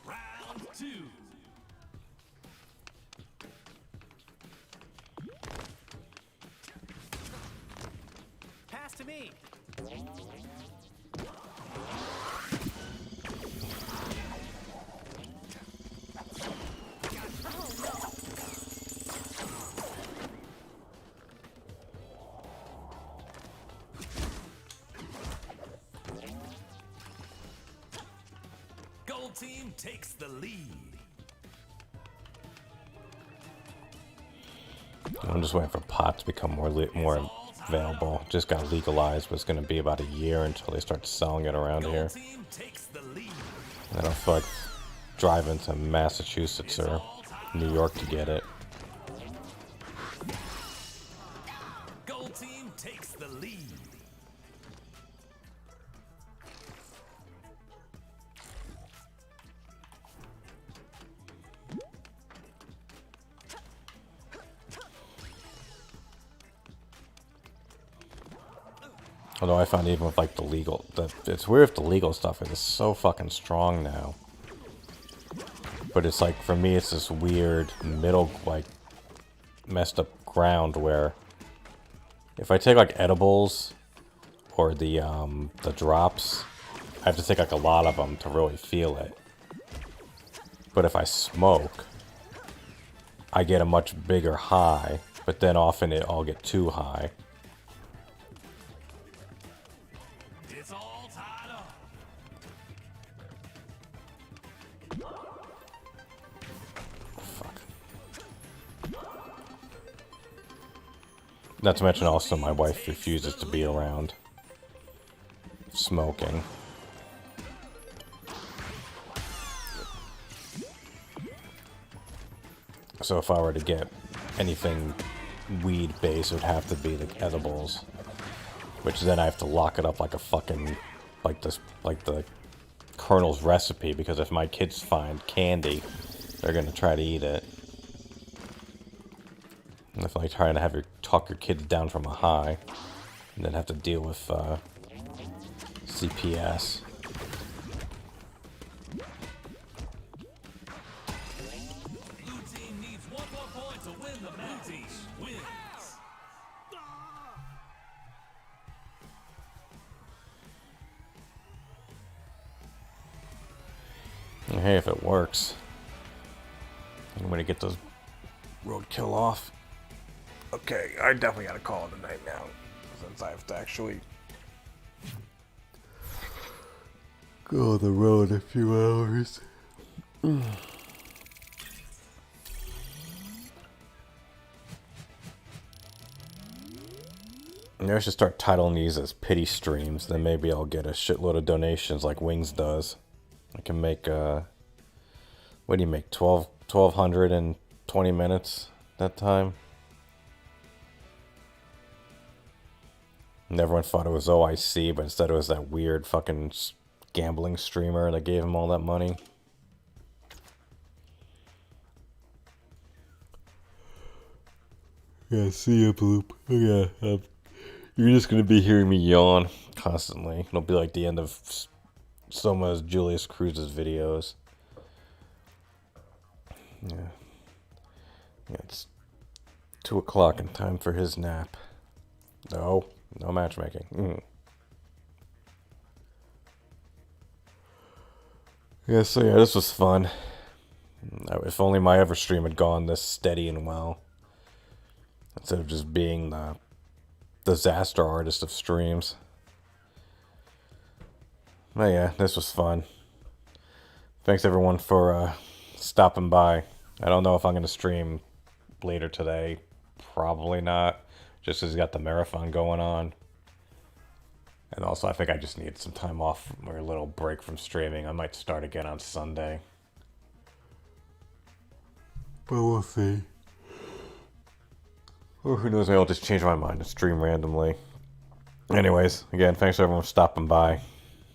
Round two. Pass to me. Gold team takes the lead. I'm just waiting for pot to become more available. Just got legalized, but it's going to be about a year until they start selling it around here. Gold team takes the lead. I don't feel like driving to Massachusetts or New York to get it. Gold team takes the lead. Although I found even with like the legal, it's weird if the legal stuff is so fucking strong now. But it's like, for me, it's this weird middle, like, messed up ground where if I take like edibles or the drops, I have to take like a lot of them to really feel it. But if I smoke, I get a much bigger high, but then often I'll get too high. It's all tied up. Fuck. Not to mention also my wife refuses to be around smoking. So if I were to get anything weed based, it would have to be the edibles. Which then I have to lock it up like a fucking, like the Colonel's recipe, because if my kids find candy, they're gonna try to eat it. And if like trying to talk your kids down from a high, and then have to deal with CPS. Blue team needs one more point to win the match. Blue team wins. And hey, if it works, I'm gonna get those roadkill off. Okay, I definitely gotta call it a night now, since I have to actually go on the road in a few hours. Maybe I should start titling these as pity streams, then maybe I'll get a shitload of donations like Wings does. I can make, what do you make, 1,200 in 20 minutes that time? And everyone thought it was OIC, but instead it was that weird fucking gambling streamer that gave him all that money. Yeah, see ya, Bloop. Yeah, you're just gonna be hearing me yawn constantly. It'll be like the end of some of Julius Cruz's videos. Yeah. Yeah, it's 2 o'clock and time for his nap. No matchmaking. Yeah, so yeah, this was fun. If only my ever stream had gone this steady and well. Instead of just being the disaster artist of streams. But yeah, this was fun. Thanks everyone for stopping by. I don't know if I'm going to stream later today. Probably not. Just because he's got the marathon going on. And also, I think I just need some time off or a little break from streaming. I might start again on Sunday. But we'll see. Or who knows, maybe I'll just change my mind and stream randomly. Anyways, again, thanks everyone for stopping by.